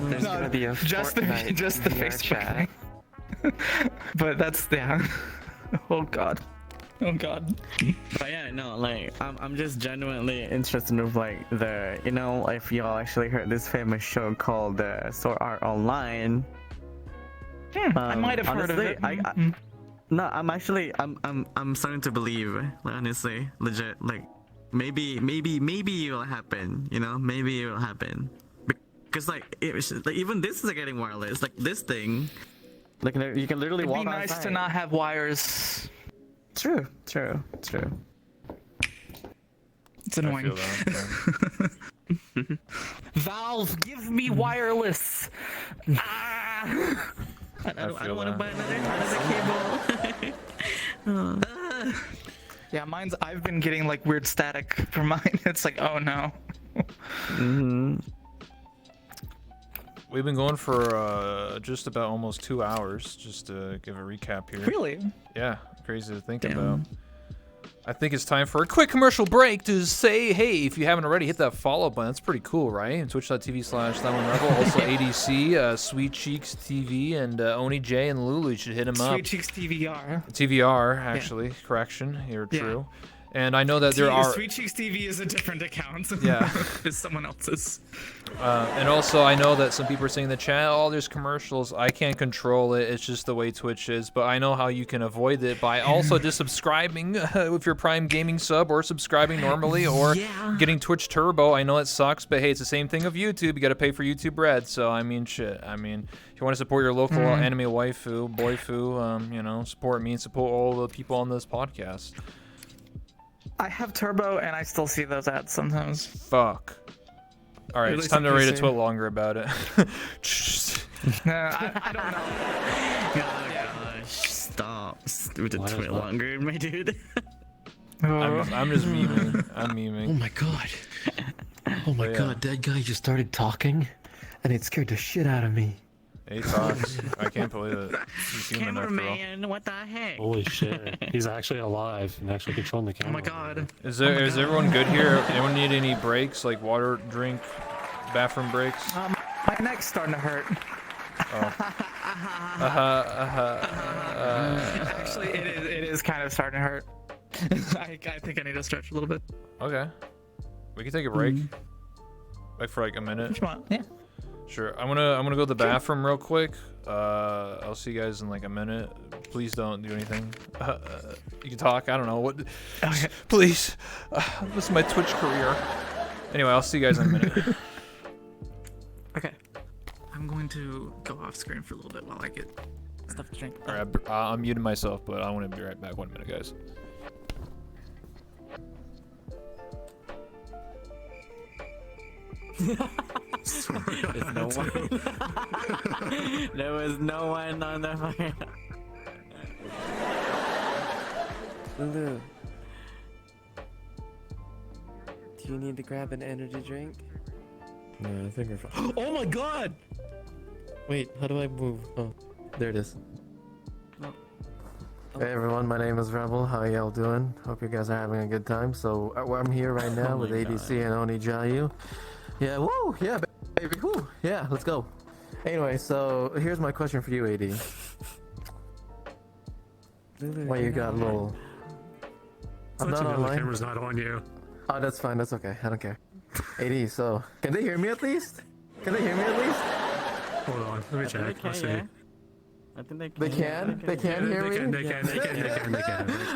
There's gonna be a just the Fortnite VR Facebook chat. thing. But that's yeah. Oh god. Oh god. but yeah, no, like I'm just genuinely interested in like the, you know, if y'all actually heard this famous show called Sword Art Online. I might have heard of honestly, it. No, I'm starting to believe, like, honestly, legit, like maybe it will happen, you know, maybe it will happen, because like even this is getting wireless, like this thing, like you can literally It'd walk be nice outside. to not have wires. True. It's I annoying. feel that. Yeah. Valve, give me wireless. Ah! I feel don't want to that. buy another cable. Yeah, I've been getting like weird static from mine. It's like, oh no. We've been going for just about almost 2 hours, just to give a recap here. Really? Yeah, crazy to think about. I think it's time for a quick commercial break to say, hey, if you haven't already, hit that follow button. That's pretty cool, right? And twitch.tv/TheOneRebel. Also ADC, SweetCheeks TV, and OniJayuu and Lulu. You should hit them up. SweetCheeks TVR. TVR, actually. Correction. You're Yeah. true. And I know that there are... SweetCheeks TV is a different account. Yeah. It's someone else's. And also, I know that some people are saying in the chat, oh, there's commercials. I can't control it. It's just the way Twitch is. But I know how you can avoid it by also just subscribing with your Prime Gaming sub, or subscribing normally, or getting Twitch Turbo. I know it sucks, but hey, it's the same thing of YouTube. You got to pay for YouTube Red. So, I mean, shit. I mean, if you want to support your local anime waifu, Boyfu, you know, support me and support all the people on this podcast. I have Turbo, and I still see those ads sometimes. Fuck. All right, At it's least time to on read a PC. twit longer about it. I don't know. Gosh, stop with the twit longer, my dude. I'm just memeing. I'm Oh memeing. my god. Oh my yeah. god, that guy just started talking and it scared the shit out of me. He talks. I can't believe it. He's human after all. Cameraman, what the heck? Holy shit. He's actually alive and actually controlling the Oh camera. my god. Is everyone good here? Anyone need any breaks, like water, drink, bathroom breaks? My neck's starting to hurt. Actually, it is kind of starting to hurt. I think I need to stretch a little bit. Okay. We can take a break. Like for like a minute. Come on. Yeah. Sure. I'm gonna go to the bathroom real quick. I'll see you guys in like a minute. Please don't do anything. You can talk. I don't know what. Okay. Please. This is my Twitch career. Anyway, I'll see you guys in a minute. Okay. I'm going to go off screen for a little bit while I get stuff to drink. All right, I'm muting myself, but I want to be right back. 1 minute, guys. There's no one. There was no one on the fire. Lulu. Do you need to grab an energy drink? No, I think we're fine. Oh my god! Wait, how do I move? Oh, there it is. Hey everyone, my name is Rebel. How y'all doing? Hope you guys are having a good time. So I'm here right now with ADC and OniJayuu. Yeah, woo! Yeah, baby, woo! Yeah, let's go. Anyway, so here's my question for you, AD. Lulu, Why you you're got a not little... I'm Let not you know the online. camera's not on you. Oh, that's fine. That's okay. I don't care. AD, so can they hear me at least? Can they hear me at least? Hold on, let me check. Let's see. I think They can? They can hear me? They can.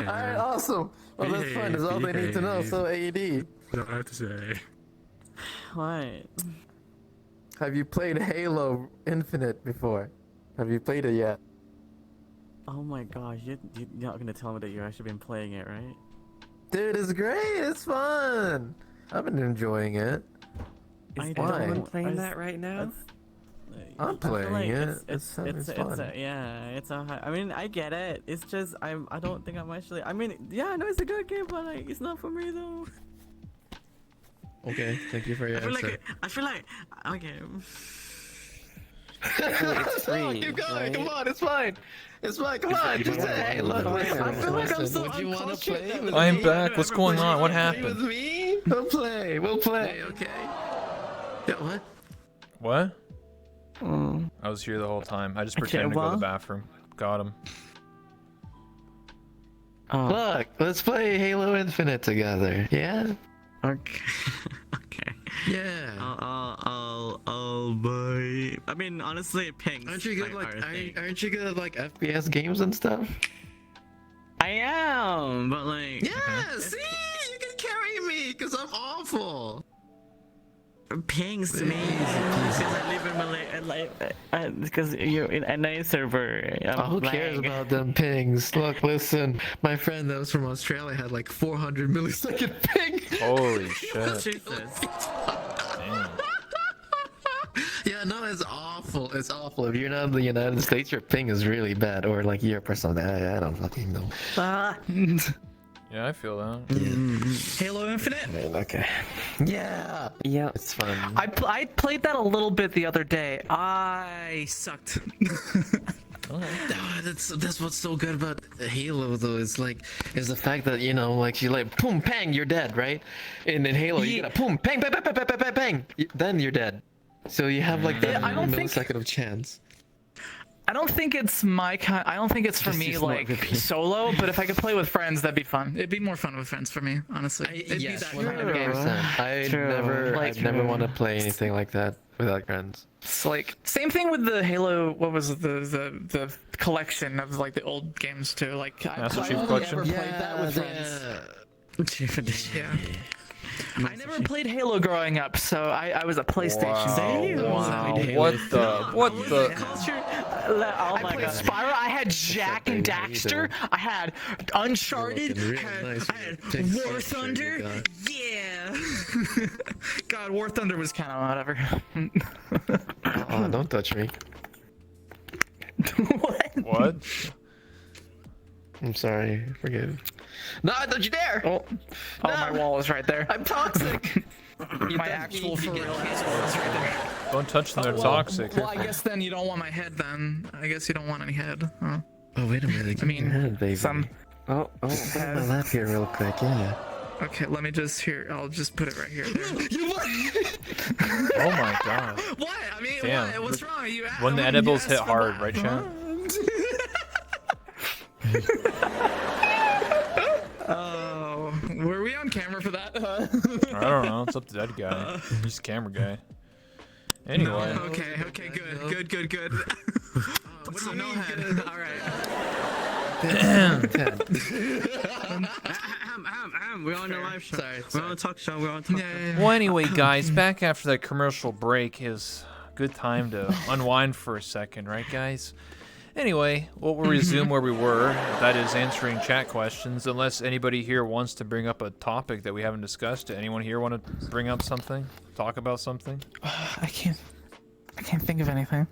Alright, awesome. Well, that's fine. That's all they need to know. So, AD, What I have to say. What? have you played Halo Infinite before? Have you played it yet? Oh my gosh, you're not gonna tell me that you've actually been playing it, right? Dude, it's great. It's fun. I've been enjoying it. Is fine. everyone playing that right now? I'm I feel playing like it. It's fun. yeah, it's a. I mean, I get it. It's just I don't think I'm actually. I mean, yeah, I know it's a good game, but like, it's not for me though. Okay, thank you for your answer. I feel like okay. It's free, Keep going. right? Come on, it's fine. It's fine. Come on. Just say, hey, look. Listen, I feel like listen, would you want to play with I'm me? back. What's going on? What Play with happened? me? We'll play. We'll play. Okay. Yeah. What? What? I was here the whole time. I just pretended to go to the well- bathroom. Got him. Look, let's play Halo Infinite together. Yeah. Okay. Okay. Yeah. I'll buy. I mean, honestly, pings. Aren't you good are like a thing. aren't you good at like FPS games and stuff? I am, but like. Yeah. See, you can carry me because I'm awful. Pings to me because I live in Malay, because you're in a nice server. Who cares about them pings? Look, listen, my friend that was from Australia had like 400 millisecond ping. Holy shit. Jesus. Damn. Yeah, no, it's awful. It's awful. If you're not in the United States, your ping is really bad, or like Europe or something. I don't fucking know. Yeah, I feel that. Halo Infinite. Okay. Yeah. Yeah. It's fun. I played that a little bit the other day. I sucked. That's what's so good about Halo though. Is the fact that like you like boom bang you're dead, right? And in Halo you get a boom bang bang bang bang bang bang bang, then you're dead. So you have like that I don't think- millisecond of chance. I don't think it's my kind. I don't think it's for Just me use not like repeat. solo. But if I could play with friends, that'd be fun. It'd be more fun with friends for me, honestly. It'd be that kind of game. 100%. I True. I'd never want to play anything like that without friends. It's like same thing with the Halo. What was it, the collection of like the old games too? Like Master I Chief only Collection? ever played that with friends. Chief edition. Yeah. I never played Halo growing up, so I was a PlayStation. Wow. Damn. What the? Culture. I played Spyro. I had Jack and Daxter. I had Uncharted. Real nice I had with a pink War sweatshirt Thunder. you got. Yeah. God, War Thunder was kind of whatever. Oh, don't touch me. What? What? I'm sorry. Forgive. No, don't you dare! Oh, my wall is right there. I'm toxic. My actual for real headphones right there. Don't touch them, they're Well, toxic. Well, I guess then you don't want my head then. I guess you don't want any head. Huh? Oh, wait a minute. I mean, head, baby. some. Oh, Put it in my lap here real quick, yeah. Okay, let me just here. I'll just put it right here. There. Oh my god. What? I mean, Damn. what? What's wrong? You asked, When the you edibles asked hit for hard, that, right, huh? Oh, were we on camera for that? I don't know. It's up to that guy. He's the camera guy. Anyway. Okay, good. So no head. All right. We're on the live show. Sorry. We're on the talk show. We're on talk show. Yeah. Well, anyway, guys, back after that commercial break is a good time to unwind for a second, right, guys? Anyway, we'll resume where we were. That is answering chat questions. Unless anybody here wants to bring up a topic that we haven't discussed. Anyone here want to bring up something? Talk about something? I can't think of anything.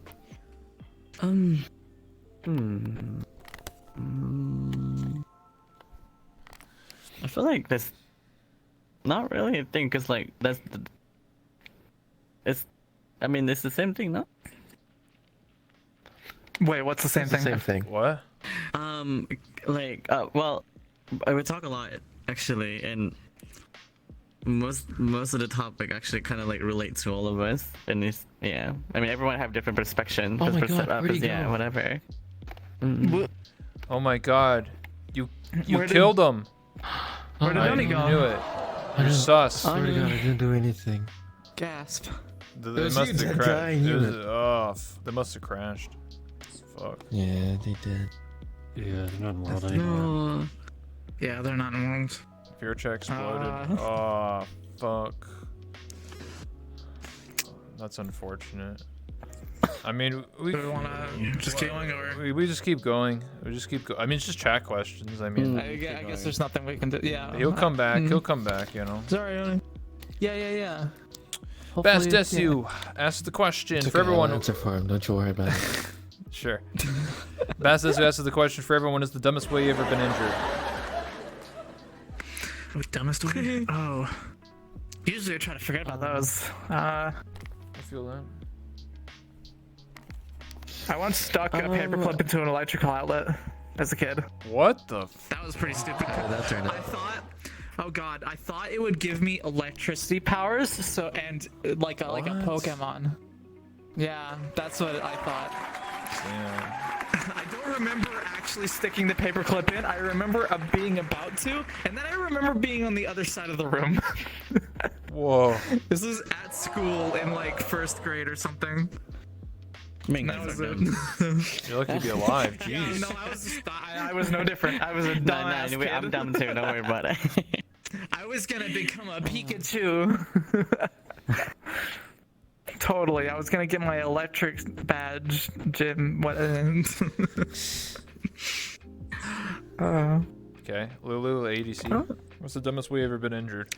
I feel like that's not really a thing, cause like that's the. It's, I mean, it's the same thing, no? Wait, what's the same It's the thing? same thing. What? Well, we talk a lot actually, and most of the topic actually kind of like relates to all of us, and it's yeah. I mean, everyone have different perspectives. Oh my God, where'd he Yeah, go? whatever. Oh my god. You Where did- killed him. Where did I Oni go? knew it. You're sus. I swear to God, I didn't do anything. Gasp. They was must you, have that crashed. dying unit. They must have crashed. Fuck. Yeah, they did. Yeah, they're not in the world anymore. No. Yeah, they're not in world. Fear check exploded. Oh, fuck. That's unfortunate. I mean, Do we want to just keep going, or? we just keep going. We just keep going. I mean, it's just chat questions. I mean, I guess there's nothing we can do. Yeah. he'll come back. He'll come back. You know. Sorry, Oni. Yeah. Best Hopefully, SU, ask the question It's for okay, everyone. I'll answer for him. Don't you worry about it. Sure. Best SU asks the question for everyone: is the dumbest way you ever been injured? What dumbest way? Oh. Usually I try to forget about those. I feel that. I once stuck a paperclip into an electrical outlet as a kid. What the? That was pretty stupid. That turned out. I thought it would give me electricity powers, so and like a What? Pokemon. Yeah, that's what I thought. Yeah. I don't remember actually sticking the paperclip in. I remember being about to, and then I remember being on the other side of the room. Whoa. This was at school in like first grade or something. Man, That was it. You're lucky to be alive. Yeah, Jeez. no, I was no different. I was a dumbass anyway, kid. I'm dumb too. Don't worry about it. I was gonna become a Pikachu. Totally, I was gonna get my electric badge, gym. What? Okay, Lulu, ADC. What's the dumbest way you ever been injured?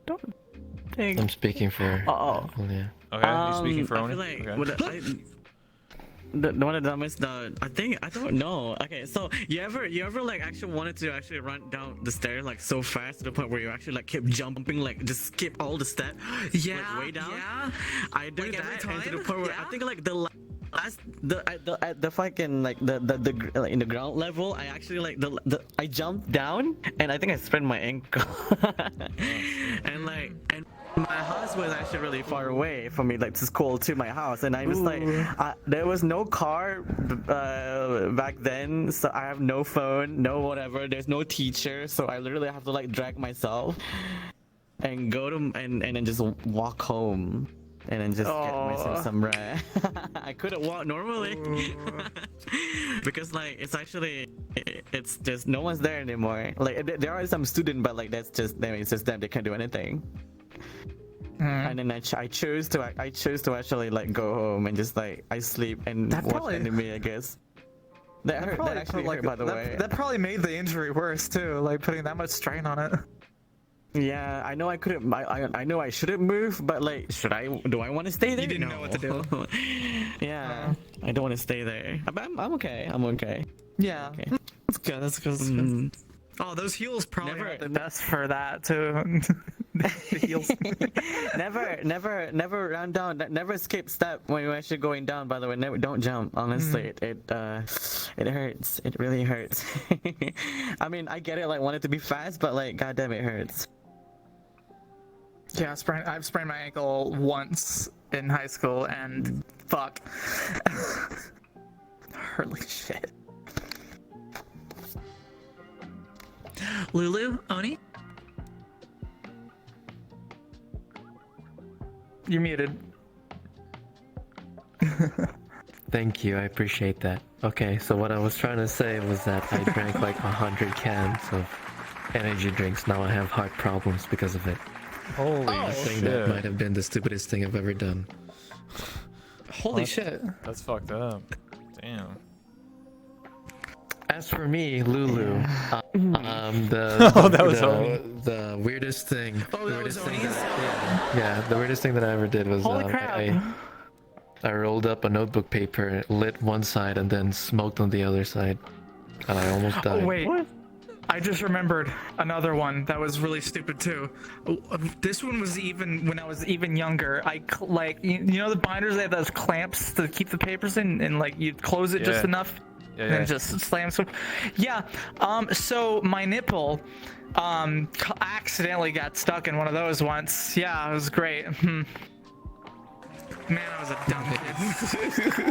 Don't think. I'm speaking for. Oh. Yeah. Okay, you speaking for I Oni? feel like Okay. the one of the dumbest. I don't know. Okay, so you ever like actually wanted to actually run down the stairs like so fast to the point where you actually like kept jumping, like just skip all the steps, Yeah, like way down. yeah. I do Like every that, and to the time? point where I Yeah? think like the at the fucking like the like, in the ground level, I actually like the I jumped down and I think I sprained my ankle, and my house was actually really far away from me, like to school to my house, and I was like, there was no car back then, so I have no phone, no whatever. There's no teacher, so I literally have to like drag myself and go to and then just walk home. And then just get myself some rest. I couldn't walk normally because like it's just no one's there anymore. Like there are some students, but like it's just them. They can't do anything. And then I chose to actually like go home and just like I sleep and watch anime, I guess. That actually hurt, by the way. That probably made the injury worse too, like putting that much strain on it. Yeah, I know I couldn't. I know I shouldn't move, but like, do I want to stay there? You didn't know what to do. Yeah, I don't want to stay there. But I'm okay. I'm okay. Yeah, Okay. that's good. That's good. That's good. Oh, those heels probably Never- aren't the best for that too. The heels. never run down. Never skip step when you're actually going down. By the way, never don't jump. Honestly, it hurts. It really hurts. I mean, I get it. Like, want it to be fast, but like, goddamn, it hurts. Yeah, I've sprained my ankle once in high school, and fuck. Holy shit. Lulu, Oni? You're muted. Thank you, I appreciate that. Okay, so what I was trying to say was that I drank like 100 cans of energy drinks. Now I have heart problems because of it. Holy I think shit. that might have been the stupidest thing I've ever done. Holy shit. That's fucked up. Damn. As for me, Lulu, the Oh, that was Oni. the weirdest thing. Oh, the that was weirdest thing Oni's? yeah, the weirdest thing that I ever did was Holy crap. I rolled up a notebook paper, lit one side, and then smoked on the other side, and I almost died. Oh, wait. I just remembered another one that was really stupid too. This one was even when I was even younger. You know the binders, they have those clamps to keep the papers in, and like you close it just Yeah. enough, Yeah, and then yeah. it just slams. Yeah. So my nipple, accidentally got stuck in one of those once. Yeah, it was great. Man, I was a dumb kid.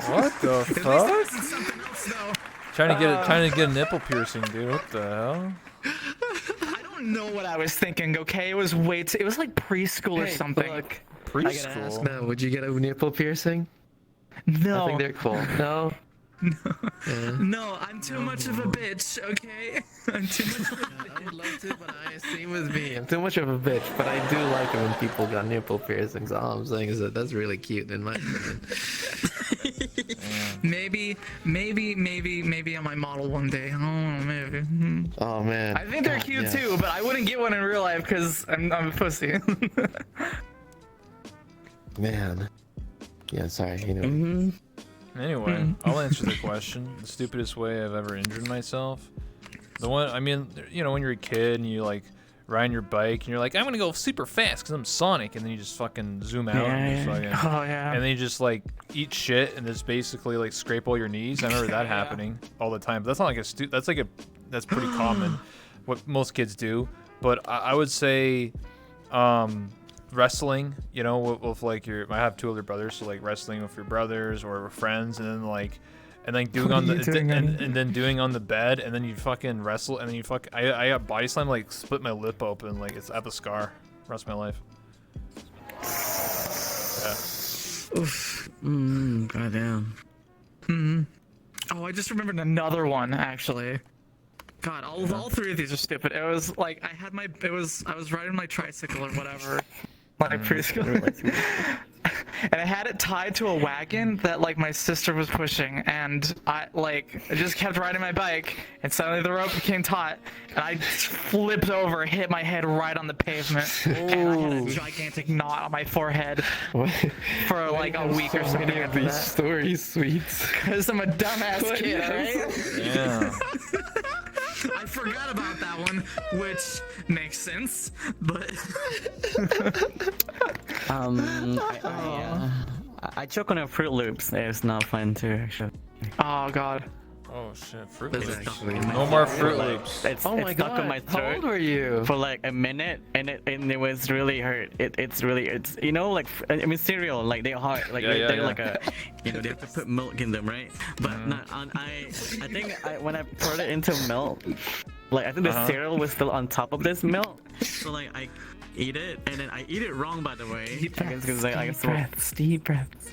What the At least I fuck? was in something else though. Trying to get a nipple piercing, dude. What the hell? I don't know what I was thinking. Okay, it was it was like preschool or Hey, something. Look, I gotta ask Preschool. now, would you get a nipple piercing? No. I think they're cool. No? No, I'm too much of a bitch, okay? I'm too much of a I would love to, but same with me. I'm too much of a bitch, but I do like it when people got nipple piercings. All I'm saying is that that's really cute in my opinion. maybe on my model one day. I don't know, maybe. Oh man. I think they're God, cute yeah. too, but I wouldn't get one in real life because I'm a pussy. Man. Yeah, sorry. You know. Anyway, I'll answer the question. The stupidest way I've ever injured myself. The one, I mean, you know, when you're a kid and you like riding your bike and you're like, I'm gonna go super fast because I'm Sonic, and then you just fucking zoom out and, you fucking, Oh yeah. and then you just like eat shit and just basically like scrape all your knees. I remember that happening all the time. But that's not like that's pretty common, what most kids do. But I would say, wrestling, you know, with like I have two older brothers, so like wrestling with your brothers or with friends, and then doing on the and then doing on the bed, and then you fucking wrestle, and then I got body slam, like split my lip open, like I have a scar the rest of my life. Yeah. Oof. Goddamn. Oh, I just remembered another one actually. God, all three of these are stupid. It was like I was riding my tricycle or whatever, like preschool, and I had it tied to a wagon that like my sister was pushing, and I just kept riding my bike, and suddenly the rope became taut, and I flipped over, hit my head right on the pavement, and I had a gigantic knot on my forehead for like a week or something. Many of these stories, sweets. Because I'm a dumbass kid, right? Yeah. I forgot about that one, which makes sense, but I choke on a Fruit Loops. It's not fun too, actually. oh god. Oh shit, Fruit It's Loops. stuck in my No more throat. Fruit Like, Loops. It's Oh my stuck god. in my How old throat were you? for like a minute, and it was really hurt. It's you know, like I mean cereal, like they're hard, like they're like a, you know, they have to put milk in them, right? But I think when I poured it into milk, like I think the cereal was still on top of this milk, so like I eat it, and then I eat it wrong, by the way. Deep I guess 'cause I guess deep breaths.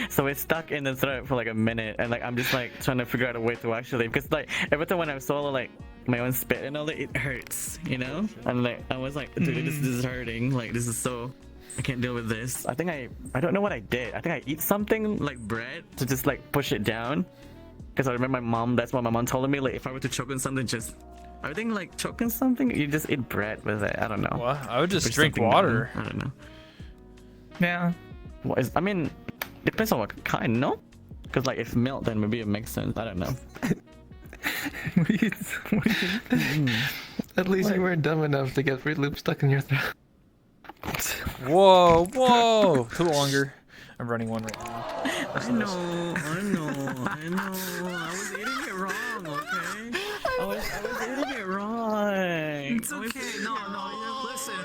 so it's stuck in the throat for like a minute, and like I'm just like trying to figure out a way to actually, because like every time when I swallow like my own spit and all that, it hurts, you know. And like I was like, dude, this is hurting. Like this is so, I can't deal with this. I think I don't know what I did. I think I eat something like bread to just like push it down, because I remember my mom. That's what my mom told me. Like if I were to choke on something, just I think like choking something, you just eat bread with it. I don't know. Well, I would just Push drink something water. down. I don't know. Yeah. I mean, depends on what kind, no? Because like if milk, then maybe it makes sense. I don't know. At least you weren't dumb enough to get Fruit Loop stuck in your throat. Whoa, whoa! Too longer. I'm running one right now. I know. I was eating it wrong, okay? I was eating it wrong. It's okay. No. Listen,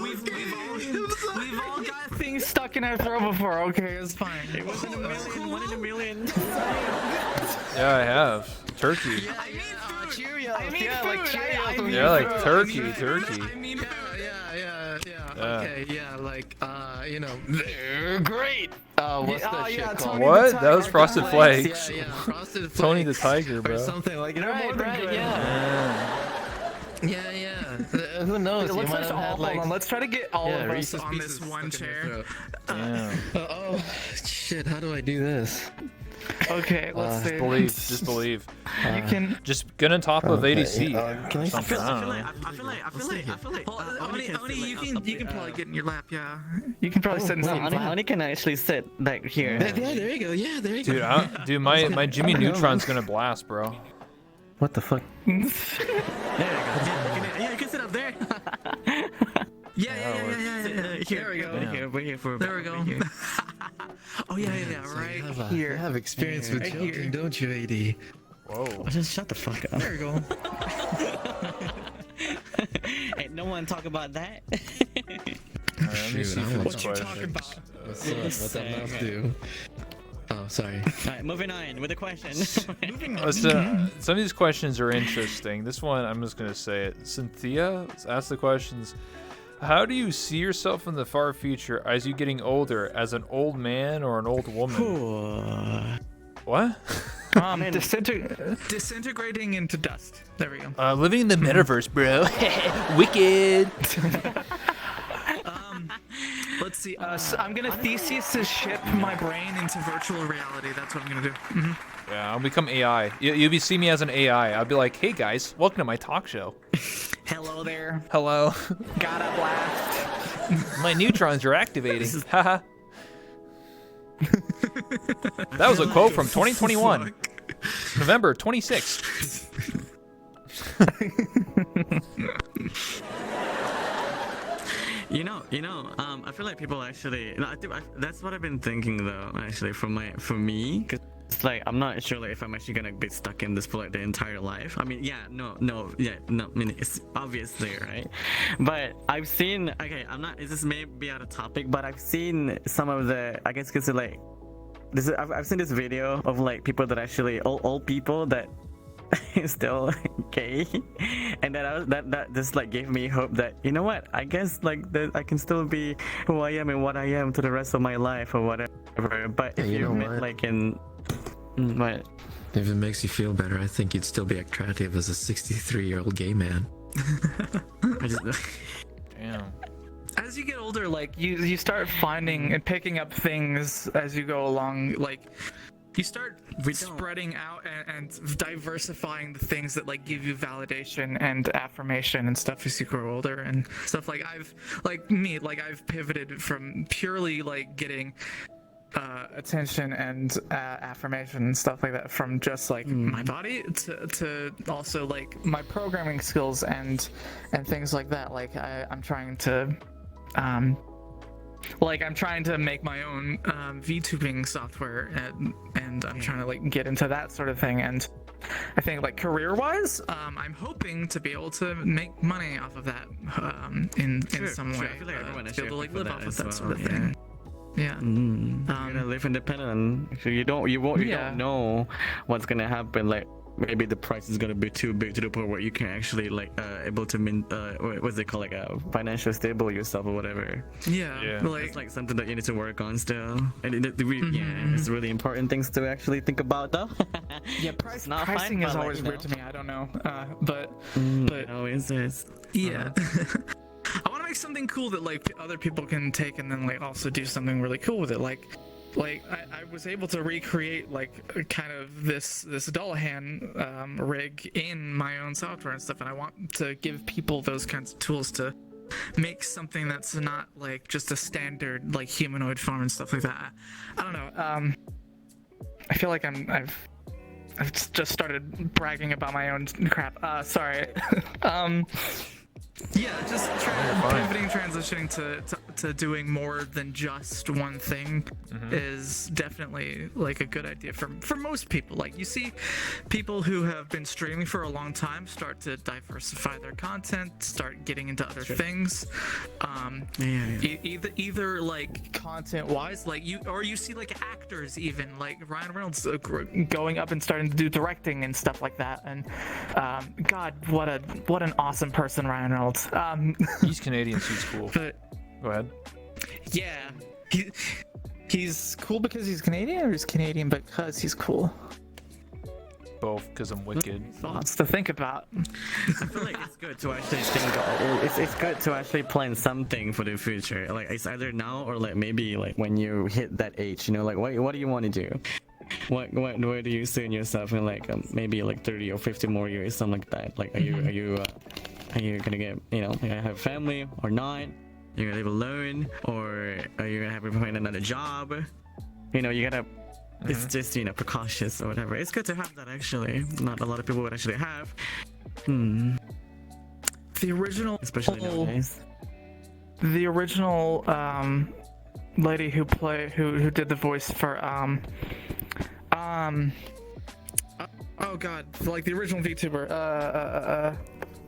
we've all got things stuck in our throat before. Okay, it's fine. It wasn't a million, 1 in a million. Yeah, I have. Turkey. I mean food. Cheerios. I mean Yeah, like food. Cheerios. I mean Yeah, like food. turkey. I mean food. Yeah. Okay, yeah, like, you know, they're great. What's that shit called? Tony What? the That was Tiger. Frosted Flakes. Yeah, Frosted Flakes. Tony the Tiger, Or bro. something like, you know, They're more than good. Yeah. Who knows? You Let's might have had, like, hold on. Let's try to get all of us Reese's on Pieces this one stuck in your chair. throat. Yeah. Oh, shit, how do I do this? Okay, let's see. Just believe. You can. Just get on top of ADC. Can I Something, I I don't feel know. like. Oni, you can probably get in your lap. Yeah, you can probably sit in some. Oni can actually sit like here. Yeah, there you go. Yeah, there you Dude, go. dude, my Jimmy Neutron's gonna blast, bro. What the fuck? There you go. Yeah, you can sit up there. Yeah. Here There we go. Over here for. There we go. Oh yeah, right here. You have experience with Right joking, here. don't you, AD? Whoa. Just shut the fuck up. There we go. Hey, no one talk about that. Alright, let me see I for want these What you talking questions. about? What's that mouth do? Oh, sorry. Alright, moving on with the question. Listen, some of these questions are interesting. This one, I'm just gonna say it. Cynthia asked the questions. How do you see yourself in the far future as you getting older, as an old man or an old woman? What? Disintegrating into dust. There we go. Living in the metaverse, bro. Wicked. Let's see. So I'm gonna thesis ship my brain into virtual reality. That's what I'm gonna do. Yeah, I'll become AI. You'll be see me as an AI. I'll be like, hey guys, welcome to my talk show. Hello there. Hello. Got a blast. My neutrons are activating. Haha. That was a quote from 2021, November 26th. You know. I feel like people actually. No, that's what I've been thinking though. Actually, for me, 'cause it's like I'm not sure like if I'm actually gonna be stuck in this for like the entire life. I mean, I mean, it's obviously right. But I've seen. Okay, I'm not. This may be out of topic, but I've seen some of the. I guess because like. I've seen this video of like people that actually old people that is still gay, and that just like gave me hope that you know what, I guess like that I can still be who I am and what I am to the rest of my life or whatever. But if you know met what? like in what? If it makes you feel better, I think you'd still be attractive as a 63-year-old gay man. I just, Damn. As you get older, like you start finding and picking up things as you go along. Like you start spreading out and diversifying the things that like give you validation and affirmation and stuff as you grow older and stuff. Like I've pivoted from purely like getting attention and affirmation and stuff like that from just like my body to also like my programming skills and things like that. Like I'm trying to make my own VTubing software and I'm trying to like get into that sort of thing. And I think like career-wise, I'm hoping to be able to make money off of that in some way. I feel like everyone to is be able to like shaping for live that off of as that well, sort of yeah. thing. Yeah. you're gonna live independent, so you don't know what's gonna happen. Like maybe the price is gonna be too big to the point where you can actually like able to what's it called, like financial stable yourself or whatever. Yeah. Like It's like something that you need to work on still, and it's really important things to actually think about though. yeah, It's not pricing fine, is but, like, always you weird know. to me. I don't know, but It always is. yeah. I want to make something cool that like other people can take and then like also do something really cool with it. Like I was able to recreate like kind of this doll hand rig in my own software and stuff, and I want to give people those kinds of tools to make something that's not like just a standard like humanoid form and stuff like that. I don't know. I feel like I've just started bragging about my own crap. Sorry. Yeah, just pivoting, transitioning to doing more than just one thing is definitely like a good idea for most people. Like you see people who have been streaming for a long time start to diversify their content, start getting into other things. Either like content wise, like you see like actors even like Ryan Reynolds going up and starting to do directing and stuff like that. And God, what an awesome person Ryan Reynolds. He's Canadian, so he's cool. But Go ahead. yeah, he's cool because he's Canadian, or he's Canadian because he's cool? Both, because I'm wicked. Thoughts to think about. I feel like it's good to actually think. It's good to actually plan something for the future. Like it's either now or like maybe like when you hit that age. You know, like what do you want to do? Where do you see yourself in like maybe like 30 or 50 more years, something like that? Like are you gonna get, you know, you're gonna have a family or not? You're gonna live alone, or are you gonna have to find another job? You know, you gotta. It's just, you know, precautious or whatever. It's good to have that actually. Not a lot of people would actually have. The original, Especially nowadays. the original lady who did the voice for oh god, like the original VTuber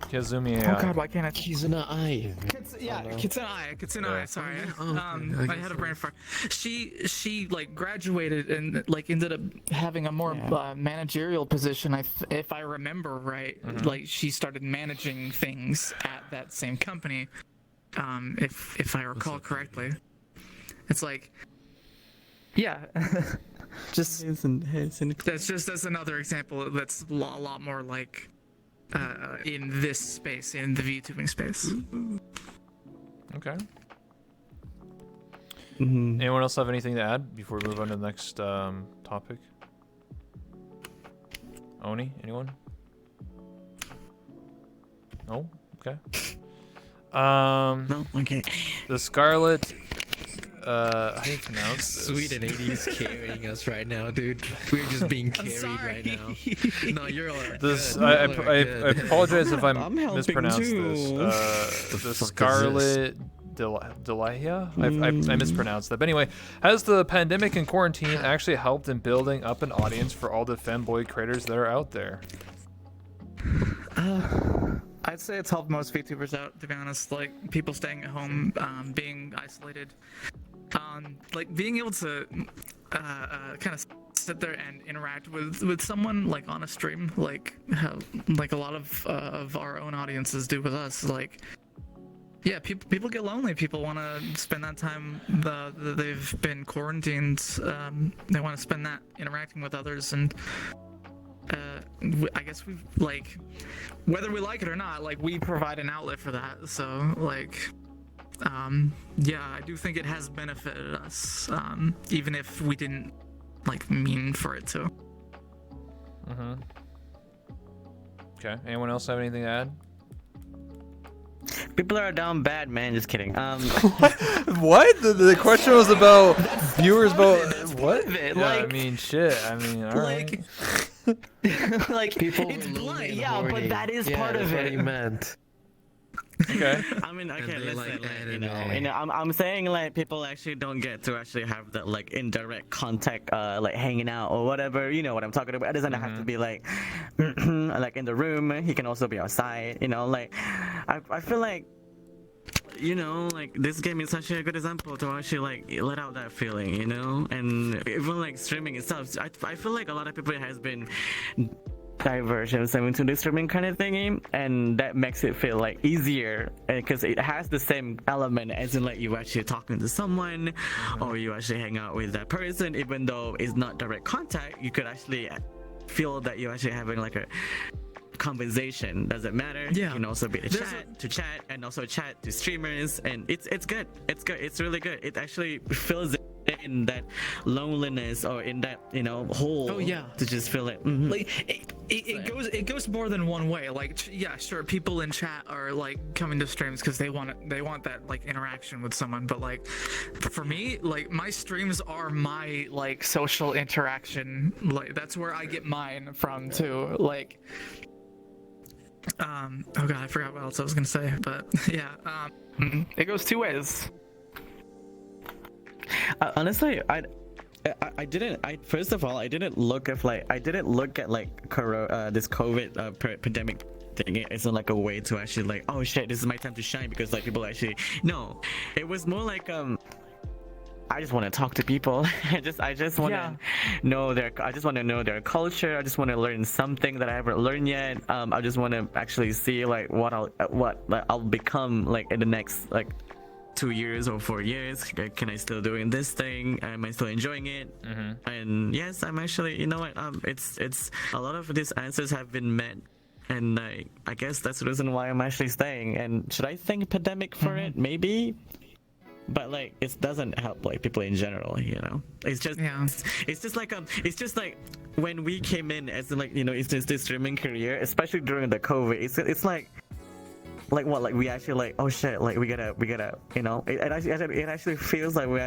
Kazumi oh AI. god, why can't I? Kizuna Ai. Kitsune Ai, sorry. I had a brain fart. She like graduated and like ended up having a more managerial position. If I remember right, like she started managing things at that same company. If I recall correctly, it's like, yeah. Just that's another example that's a lot more like in this space, in the VTubing space. Okay. Anyone else have anything to add before we move on to the next topic? Oni, anyone? No? Okay. No, okay. The Scarlet. How do you pronounce this? Sweet and 80s carrying us right now, dude. We're just being carried right now. No, you're alright. This I apologize if I mispronounce this. The Scarlet Delia? I mispronounced that. But anyway, has the pandemic and quarantine actually helped in building up an audience for all the femboy creators that are out there? I'd say it's helped most VTubers out, to be honest. Like people staying at home, being isolated, like being able to kind of sit there and interact with someone like on a stream, like how like a lot of our own audiences do with us. Like, yeah, people get lonely. People want to spend that time that they've been quarantined. They want to spend that interacting with others, and I guess we've like, whether we like it or not, like we provide an outlet for that. So like, yeah, I do think it has benefited us, even if we didn't like mean for it to. Okay. Anyone else have anything to add? People are down bad, man. Just kidding. What? The question was about viewers, about what? it, Yeah, like- I mean, shit. I mean, all right. Like People it's were lonely blunt, and yeah, but horny. that is Yeah, part that's of what it. he meant. Okay. I mean, okay, they listen, like like, anime. I'm saying like people actually don't get to actually have that like indirect contact, like hanging out or whatever. You know what I'm talking about. It doesn't have to be like, like in the room. He can also be outside. You know, like I feel like, you know, like this game is actually a good example to actually like let out that feeling, you know. And even like streaming itself, I feel like a lot of people has been diversions into the streaming kind of thingy, and that makes it feel like easier because it has the same element as in like you actually talking to someone or you actually hang out with that person, even though it's not direct contact. You could actually feel that you're actually having like a conversation. Doesn't matter. Yeah. You can also be to chat and also chat to streamers, and it's good. It's good. It's really good. It actually fills it in that loneliness or in that hole. Oh, yeah. To just feel like Like it goes more than one way. Like yeah, sure, people in chat are like coming to streams because they want that like interaction with someone. But like for me, like my streams are my like social interaction. Like that's where I get mine from too. Like oh god, I forgot what else I was gonna say. But yeah, it goes two ways. honestly, I didn't. First of all, I didn't look at like this COVID pandemic thing. It's not like a way to actually like, oh shit, this is my time to shine, because like people actually no. It was more like I just want to talk to people. I just want to know their. I just want to know their culture. I just want to learn something that I haven't learned yet. I just want to actually see like what I'll become like in the next like 2 years or 4 years. Can I still doing this thing? Am I still enjoying it? And yes, I'm actually, you know what, it's a lot of these answers have been met, and I guess that's the reason why I'm actually staying. And should I thank pandemic for it? Maybe, but like it doesn't help like people in general, it's just it's just like when we came in as like it's just this streaming career, especially during the COVID, it's like what, like we actually like, oh shit, like we gotta it actually feels like we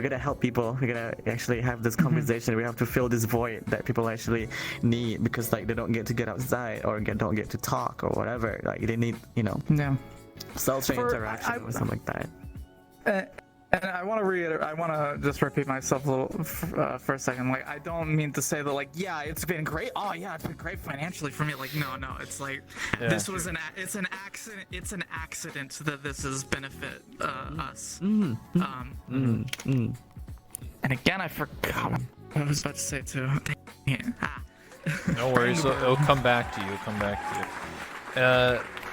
gotta help people. We gotta actually have this conversation. We have to fill this void that people actually need, because like they don't get to get outside or don't get to talk or whatever. Like they need social interaction or something like that. And I want to reiterate, I want to just repeat myself a little for a second. Like, I don't mean to say that, like, yeah, it's been great. Oh, yeah, it's been great financially for me. Like, no, it's like, this was it's an accident. It's an accident that this has benefit us. And again, I forgot what I was about to say too. No worries, it'll come back to you.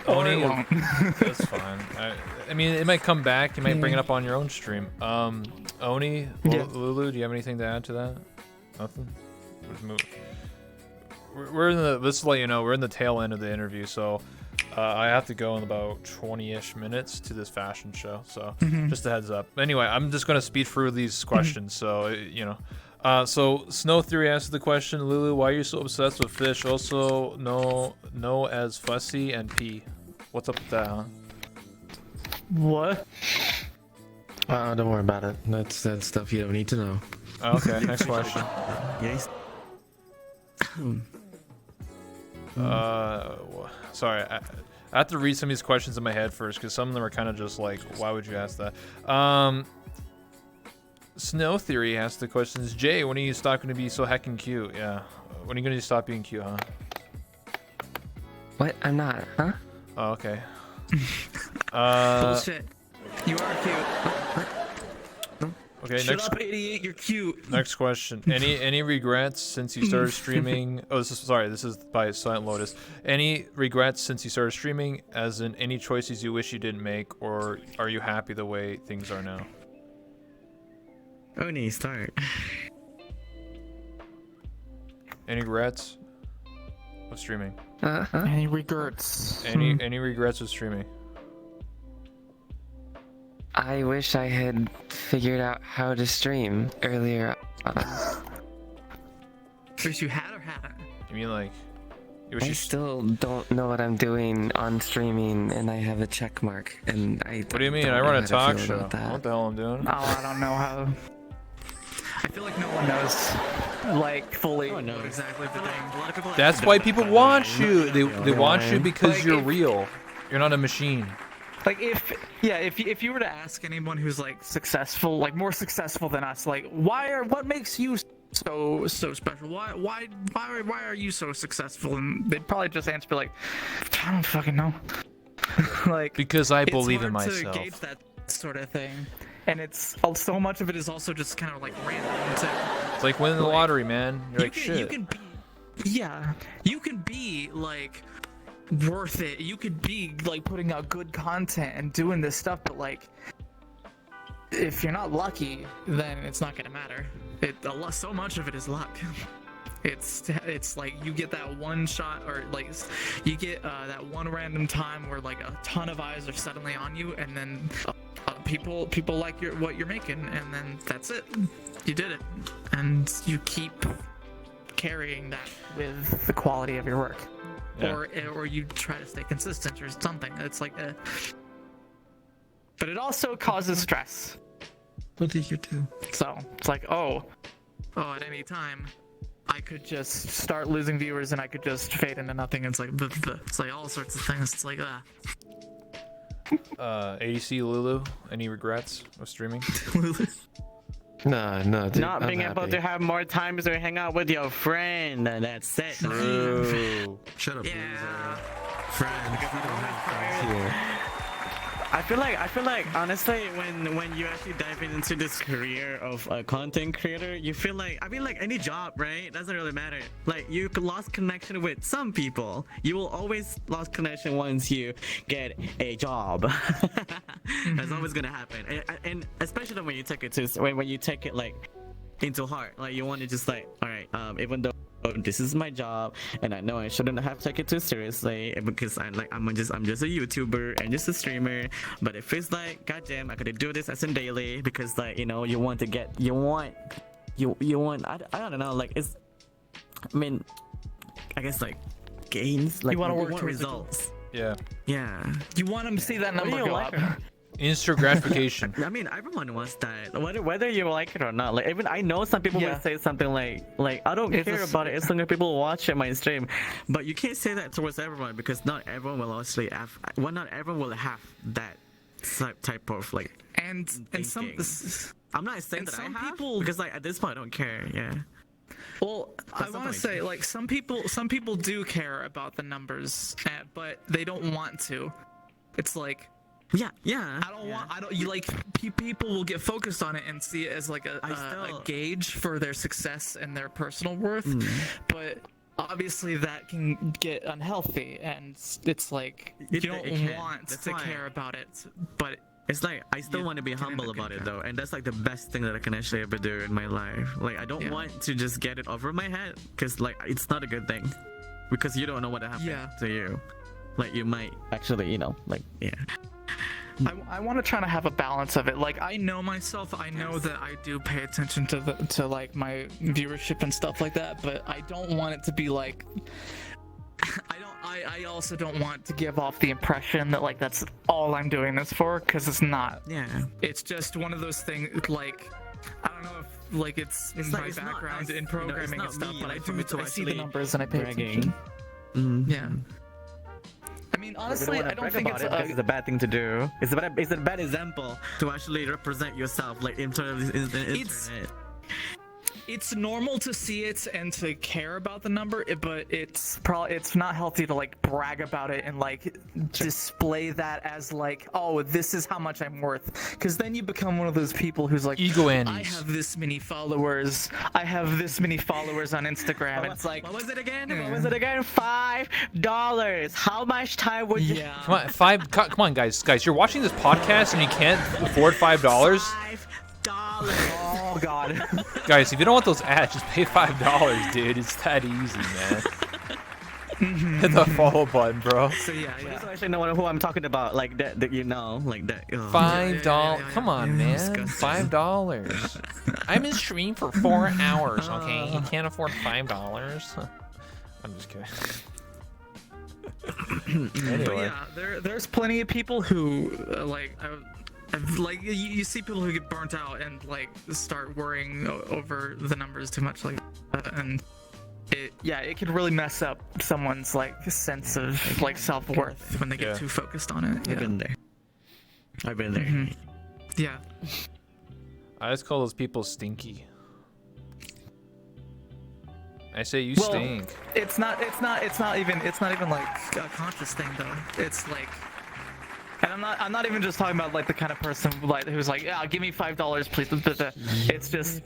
Oni, that's fine. I mean, it might come back. You might bring it up on your own stream. Oni, Lulu, do you have anything to add to that? Nothing. We're in the. Let's let you know, we're in the tail end of the interview, so I have to go in about 20-ish minutes to this fashion show. So just a heads up. Anyway, I'm just gonna speed through these questions. So so Snow Theory asked the question, Lulu, why are you so obsessed with fish? Also know as Fussy and P. What's up with that, huh? What? Don't worry about it. That's stuff you don't need to know. Okay, next question. Yes. Sorry, I have to read some of these questions in my head first, because some of them are kind of just like, why would you ask that? Snow Theory asked the questions, Jay, when are you stop going to be so heckin' cute? Yeah, when are you going to stop being cute, huh? What? I'm not, huh? Oh, okay. Bullshit. You are cute. Okay, Shut up, 88. You're cute. Next question. Any regrets since you started streaming? Oh, this is by Silent Lotus. Any regrets since you started streaming, as in any choices you wish you didn't make, or are you happy the way things are now? Oni, start. Any regrets of streaming? Any regrets? Any regrets of streaming? I wish I had figured out how to stream earlier. Wish you had or hadn't? You mean like? You wish I you still don't know what I'm doing on streaming, and I have a check mark, and I. What do you mean? I run a talk show. What the hell I'm doing? Oh, I don't know how. I feel like no one knows, like fully exactly the thing. A lot of people. That's why people want you. They want you because like you're real. You're not a machine. Like if you were to ask anyone who's like successful, like more successful than us, like what makes you so special? Why are you so successful? And they'd probably just answer like, I don't fucking know. Like because I believe in hard myself. To gauge that sort of thing. And it's so much of it is also just kind of like random too. It's like winning the lottery, man. You're like shit. You can be like worth it. You could be like putting out good content and doing this stuff, but like if you're not lucky, then it's not gonna matter. So much of it is luck. It's like you get that one shot, or like you get that one random time where like a ton of eyes are suddenly on you, and then people like what you're making, and then that's it. You did it, and you keep carrying that with the quality of your work, or you try to stay consistent or something. It's like but it also causes stress. What did you do? So it's like, oh, at any time, I could just start losing viewers and I could just fade into nothing. It's like, it's like all sorts of things. It's like, ADC Lulu, any regrets of streaming? No, dude, Not I'm being able happy. to have more time to hang out with your friend. That's it. True. Shut up, yeah. friends. You don't have friends here. I feel like honestly, when you actually dive into this career of a content creator, you feel like, I mean, like any job, right? It doesn't really matter. Like you lost connection with some people. You will always lost connection once you get a job. That's always gonna happen, and especially when you take it to when you take it like into heart. Like you want to just like, all right, even though this is my job and I know I shouldn't have taken it too seriously because I'm just a YouTuber and just a streamer, but it feels like, goddamn, I gotta do this as in daily because, like, you know, you want I don't know, like, it's, I mean, I guess like gains, like You wanna work want towards the results. Yeah. Yeah. You want them to see that number go up. Instant gratification. I mean, everyone wants that, whether you like it or not. Like, even I know some people would say something like I don't care about it as long as people watch my stream, but you can't say that towards everyone because not everyone will actually have. Well, not everyone will have that type of like. And some. I'm not saying that some I have people, because like at this point I don't care. Yeah. Well, I want to say, like, some people do care about the numbers, but they don't want to. It's like. Yeah. You like people will get focused on it and see it as like a gauge for their success and their personal worth, but obviously that can get unhealthy, and it's like you don't want to care about it, but it's like I still want to be humble about it though, and that's like the best thing that I can actually ever do in my life. Like I don't want to just get it over my head because like it's not a good thing because you don't know what happened to you. Like you might actually, you know, like I want to try to have a balance of it. Like I know myself, I know that I do pay attention to like my viewership and stuff like that, but I don't want it to be like I also don't want to give off the impression that like that's all I'm doing this for, because it's not. Yeah. It's just one of those things, like I don't know if like it's in my background in programming and stuff, but I see the numbers and I pay attention. Yeah. I mean, honestly, I don't think it's a bad thing to do. It's a bad example to actually represent yourself, like in terms of the internet. It's normal to see it and to care about the number, but it's not healthy to like brag about it and like display that as like, oh, this is how much I'm worth, because then you become one of those people who's like, ego I Andes. have this many followers. I have this many followers on Instagram. It's like, what was it again? $5. How much time would you? Yeah. Come on, guys, you're watching this podcast and you can't afford $5. $5. Oh God. Guys, if you don't want those ads, just pay $5, dude. It's that easy, man. Hit the follow button, bro. So yeah. You don't actually know who I'm talking about, like that you know, like that. $5. Come on, man. Disgusting. $5. I'm in stream for 4 hours. Okay, you can't afford $5. I'm just kidding. Anyway. But yeah, there's plenty of people who you see people who get burnt out and like start worrying over the numbers too much, like that, and it could really mess up someone's like sense of like self-worth when they get too focused on it. I've been there. Mm-hmm. Yeah. I just call those people stinky. I say you stink. It's not even like a conscious thing though. It's like. And I'm not even just talking about like the kind of person like who's like, yeah, give me $5, please. It's just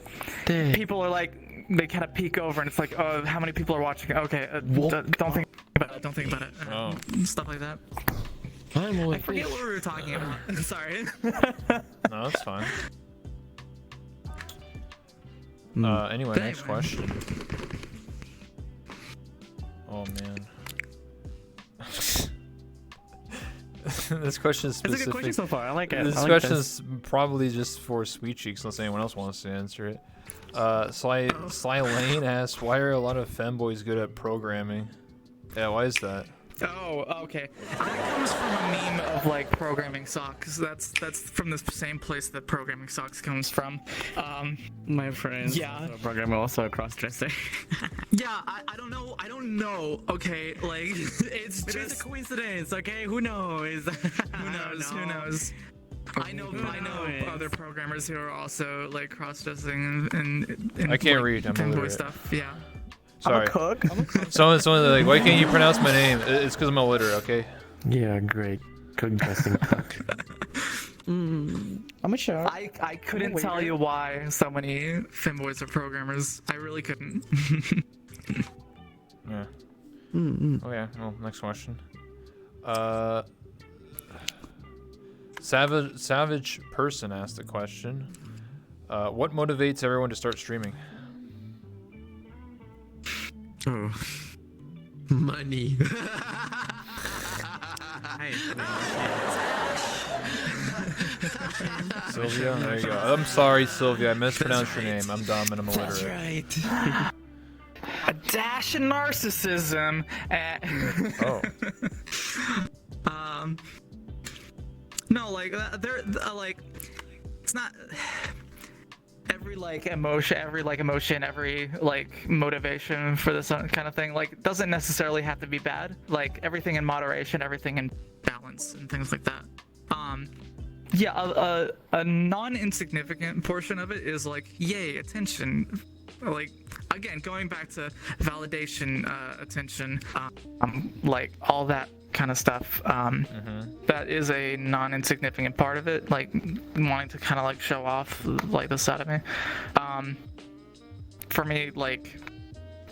people are like, they kind of peek over and it's like, oh, how many people are watching? Okay, don't think about it. Stuff like that. I forget what we were talking about. Sorry. No, that's fine. Anyway, next question. Oh man. This question is It's a specific. good question so far. I like it. This I like question this. is probably just for SweetCheeks, unless anyone else wants to answer it. Sly Lane asks, why are a lot of femboys good at programming? Yeah, why is that? Oh, okay. That comes from a meme of like programming socks. That's from the same place that programming socks comes from. My friend. Yeah. A programmer, also a cross-dresser. Yeah, I don't know. I don't know. Okay, like it's It is just a coincidence, okay? Who knows? who knows. I know knows? other programmers who are also like cross-dressing and I can't like, read, I'm femboy illiterate. stuff. Yeah. Sorry. Cook. Someone's like, why can't you pronounce my name? It's because I'm illiterate, okay? Yeah, great. Cook dressing cook. I'm a sure. I couldn't tell you why so many femboys are programmers. I really couldn't. Yeah. Okay, well, next question. Savage person asked a question. What motivates everyone to start streaming? Oh. Money. Sylvia? There you go. I'm sorry, Sylvia. I mispronounced your name. I'm dumb and I'm illiterate. A dash of narcissism. Oh. No, like they're like it's not every emotion, every motivation for this kind of thing. Like doesn't necessarily have to be bad. Like everything in moderation, everything in balance, and things like that. Yeah, a non-insignificant portion of it is like, yay, attention. Like again, going back to validation, attention, like all that kind of stuff. That is a non-insignificant part of it. Like wanting to kind of like show off like the side of me. For me, like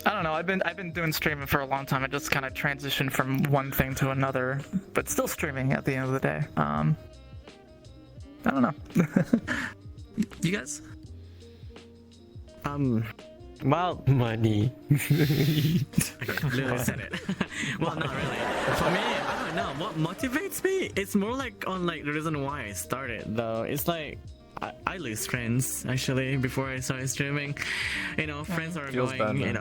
I don't know. I've been doing streaming for a long time. I just kind of transitioned from one thing to another, but still streaming at the end of the day. I don't know. You guys? Well, Money. Literally said it. Well, not really. For me, I don't know. What motivates me? It's more like on like the reason why I started though. It's like I lose friends actually before I started streaming. You know, friends are Feels going. bad, man.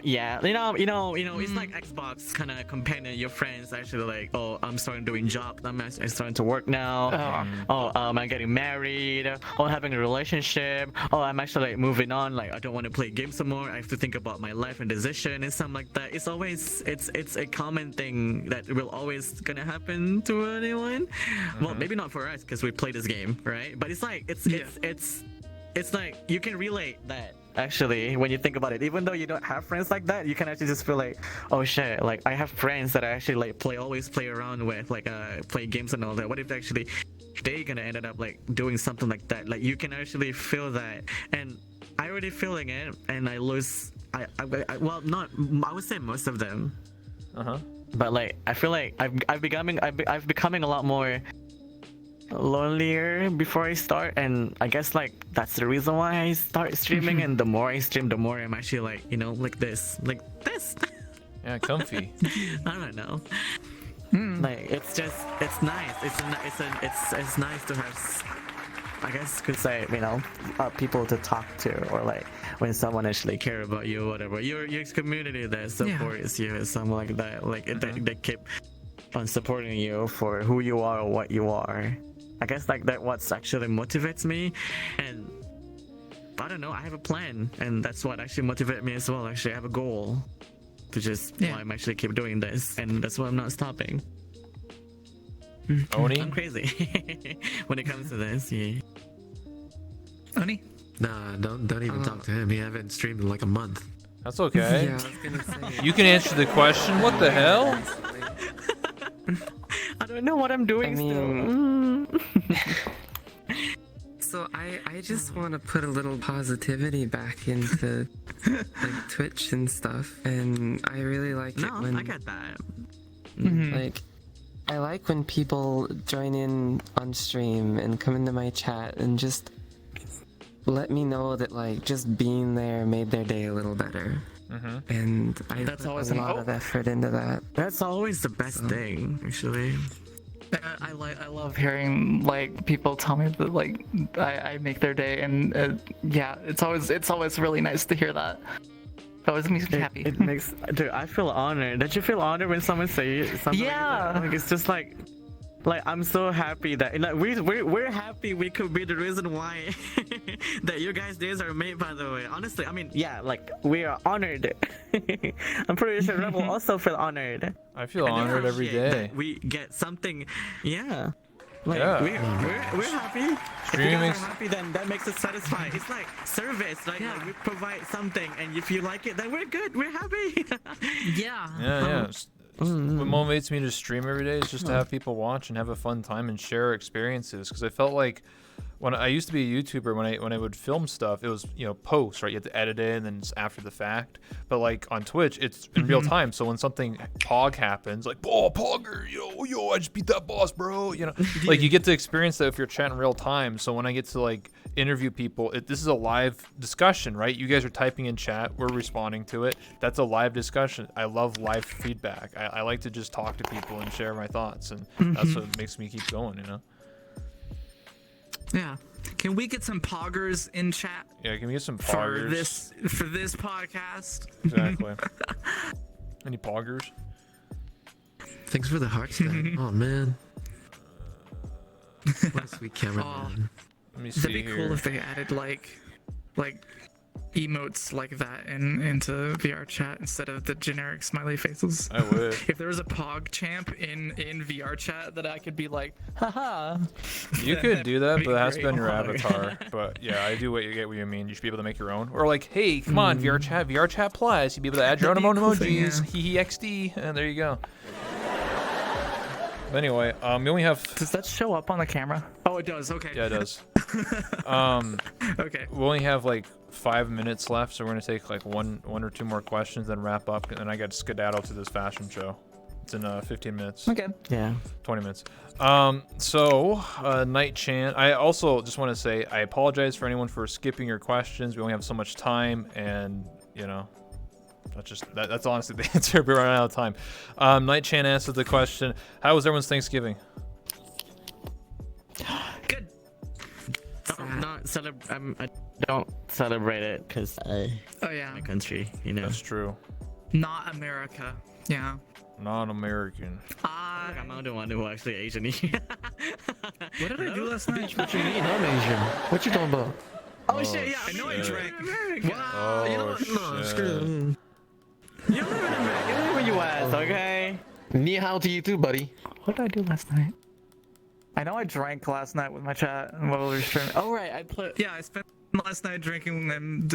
Yeah. It's like Xbox kind of comparing your friends actually like, oh, I'm starting doing job. I'm starting to work now. I'm getting married. Oh, having a relationship. Oh, I'm actually like moving on. Like I don't want to play games anymore. I have to think about my life and decision and something like that. It's always it's a common thing that will always gonna happen to anyone. Well, maybe not for us because we play this game, right? But it's like it's like you can relate that actually when you think about it. Even though you don't have friends like that, you can actually just feel like, oh shit, like I have friends that I actually like always play around with, like play games and all that. What if actually they gonna end up like doing something like that? Like you can actually feel that, and I already feeling it, and I lose. I well, not I would say most of them. But like I feel like I've becoming a lot more lonelier before I start, and I guess like that's the reason why I start streaming. And the more I stream, the more I'm actually like, you know, like this. Yeah, comfy. I don't know. Like it's nice. It's nice to have, I guess could say, you know, people to talk to, or like when someone actually care about you, whatever. Your community that supports you or something like that. Like they keep on supporting you for who you are or what you are. I guess like that what's actually motivates me, and I don't know, I have a plan, and that's what actually motivates me as well. Actually, I have a goal to just why I'm actually keep doing this, and that's why I'm not stopping. Oni? I'm crazy when it comes to this. Yeah. Oni? Nah, don't even talk to him. He haven't streamed in like a month. That's okay. Yeah, I was gonna say. You can answer the question. What the hell? I don't know what I'm doing So I just want to put a little positivity back into like Twitch and stuff, and I really like it when I get that. like I like when people join in on stream and come into my chat and just let me know that like just being there made their day a little better. and I That's put always a an lot of effort into that. That's always the best thing, actually. I love hearing like people tell me that like I make their day, and yeah, it's always really nice to hear that. It always makes me happy. It makes, dude, I feel honored. Don't you feel honored when someone say something? Yeah. Like it's just like I'm so happy that like we're happy we could be the reason why that you guys' days are made. By the way, honestly, I mean, yeah, like we are honored. I'm pretty sure Rebel also feel honored. I feel honored every Appreciate day. that we get something, yeah. Like Yeah. we're happy. If you Streaming guys makes- are happy, then that makes us satisfied. It's like service, like we provide something, and if you like it, then we're good. We're happy. Yeah. Yeah. What motivates me to stream every day is just to have people watch and have a fun time and share experiences. Because I felt like when I used to be a YouTuber, when I would film stuff, it was post, right? You have to edit it and then it's after the fact. But like on Twitch, it's in real time. So when something pog happens, like pogger, yo, I just beat that boss, bro. Like you get to experience that if you're chatting real time. So when I get to like interview people, this is a live discussion, right? You guys are typing in chat, we're responding to it. That's a live discussion. I love live feedback. I like to just talk to people and share my thoughts, and that's what makes me keep going. Yeah. Can we get some poggers in chat Yeah, can we get some for poggers? this podcast? Exactly. Any poggers? Thanks for the hearts, Dan. Oh man. What a sweet cameraman. Let me see That'd be here. cool if they added like emotes like that into VR chat instead of the generic smiley faces. I would. If there was a pog champ in VR chat that I could be like, haha. You could do that, That'd but be it has to be on great. your avatar. But yeah, I do get what you mean. You should be able to make your own. Or like, hey, come on, VR chat plus. You'd be able to add your own That'd be a cool thing, emojis. Hee XD. And there you go. But anyway, we only have. Does that show up on the camera? Oh, it does. Okay. Yeah, it does. Okay. We only have like 5 minutes left, so we're gonna take like one or two more questions, then wrap up, and then I got to skedaddle to this fashion show. It's in 15 minutes. Okay. Yeah. 20 minutes. So Night Chan, I also just want to say I apologize for anyone for skipping your questions. We only have so much time, and that's honestly the answer. We're running out of time. Night Chan answered the question: how was everyone's Thanksgiving? Good. I don't celebrate it because Oh yeah. my country, That's true. Not America. Yeah. Non-American. I'm not the one who actually Asian. What did I do last night? What you mean? I'm Asian. What you talking about? Oh shit! Yeah, I know I shit. drank. Oh, you know what? No, shit. screw them. You live in America. You live in the US, okay? Ni hao to you too, buddy. What did I do last night? I know I drank last night with my chat and while we were streaming. Oh right, I spent last night drinking and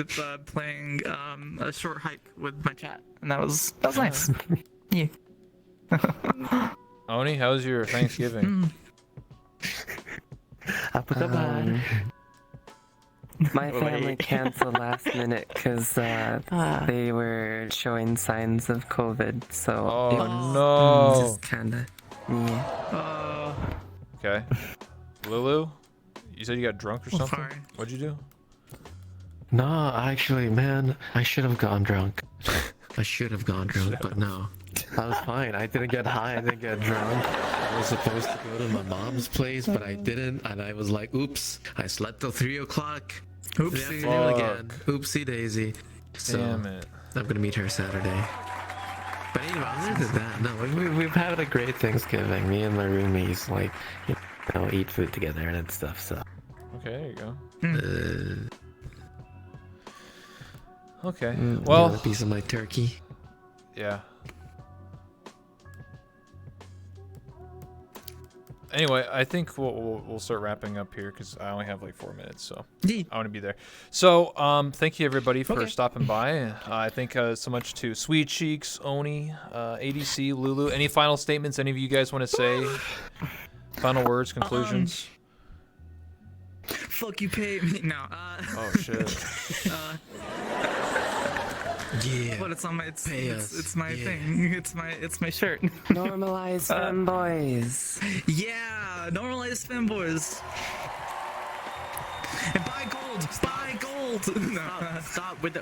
playing a short hike with my chat, and that was nice. Yeah. Oni, how was your Thanksgiving? My family canceled last minute because they were showing signs of COVID. So Oh it was no. just kinda, yeah. Okay. Lulu, you said you got drunk or something? sorry. What'd you do? No, actually, man, I should have gone drunk. I should have gone drunk, but no. I was fine. I didn't get high. I didn't get drunk. I was supposed to go to my mom's place, but I didn't, and I was like, oops, I slept till 3 o'clock. Oopsie. Again. Oopsie daisy. So Damn it. I'm gonna meet her Saturday. But anyway, other than that, no. We've had a great Thanksgiving. Me and my roomies, like, eat food together and stuff. So Okay, there you go. Okay. Well, Well, a piece of my turkey. yeah. Anyway, I think we'll start wrapping up here because I only have like 4 minutes, so I want to be there. So, thank you everybody for stopping by. I think so much to SweetCheeks, Oni, ADC, Lulu. Any final statements any of you guys want to say? Final words, conclusions? Fuck you, pay me. No. Oh shit. Yeah. But it's on my it's Pay us. it's my Yeah. thing. It's my shirt. Normalize femboys. Yeah, normalize femboys. And buy gold. gold. Buy gold. No. Stop with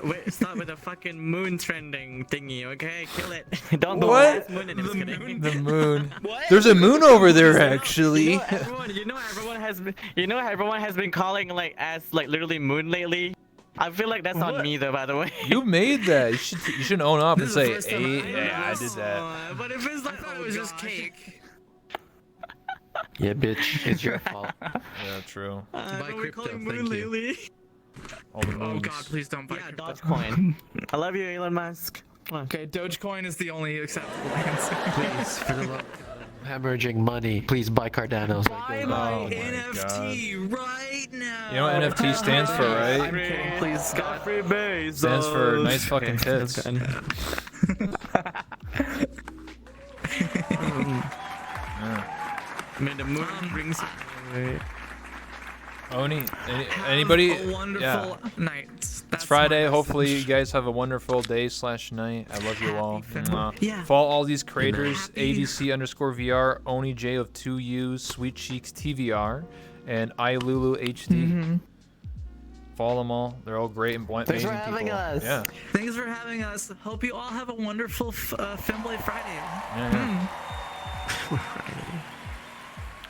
the fucking moon trending thingy, okay? Kill it. Don't go What? last moon in this kidding. The moon. What? There's a moon over there, actually. Everyone has been calling like as like literally moon lately. I feel like that's on me though, by the way. You made that. You should own up and This is the say, first time hey, I yeah, I did that. But if it's like, It was just cake. Yeah, bitch, it's your fault. Yeah, true. I've been crypto, calling thank moon you. lately. All the Oh moons. god, please don't buy Yeah, crypto. Dogecoin. I love you, Elon Musk. Okay, Dogecoin is the only acceptable answer. Please, for the love of hemorrhaging money, please buy Cardano's. Buy Oh my my NFT right now. You know what NFT stands for, I'm right? kidding, please, God. Free base. Stands for nice fucking tits. May the moon brings Oni, anybody? Have a wonderful Yeah. night. It's Friday. Hopefully, you guys have a wonderful day/night. I love you all. Mwah. Yeah. Follow all these creators: ADC_VR, OniJayuu of 2U's, SweetCheeks TVR, and iLulu HD. Follow them all. They're all great and Thanks for amazing having people. us. Yeah. Thanks for having us. Hope you all have a wonderful Femboy Friday. Yeah.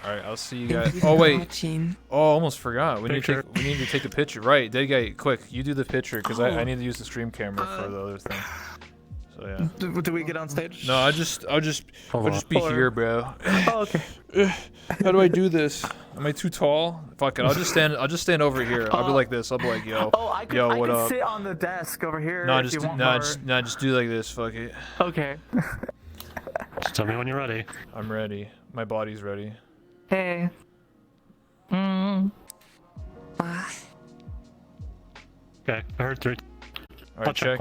All right, I'll see you guys. Oh wait. Watching. Oh, almost forgot. We need to take a picture. Right, Dead Guy, quick, you do the picture because I need to use the stream camera for the other thing. So yeah. Do we get on stage? No, I'll just be here, bro. Oh, okay. How do I do this? Am I too tall? Fuck it. I'll just stand over here. I'll be like this. I'll be like, yo, yo, what up? sit on the desk over here. No, just do like this. Fuck it. Okay. Just tell me when you're ready. I'm ready. My body's ready. Hey. Okay, I heard 3. All right, check.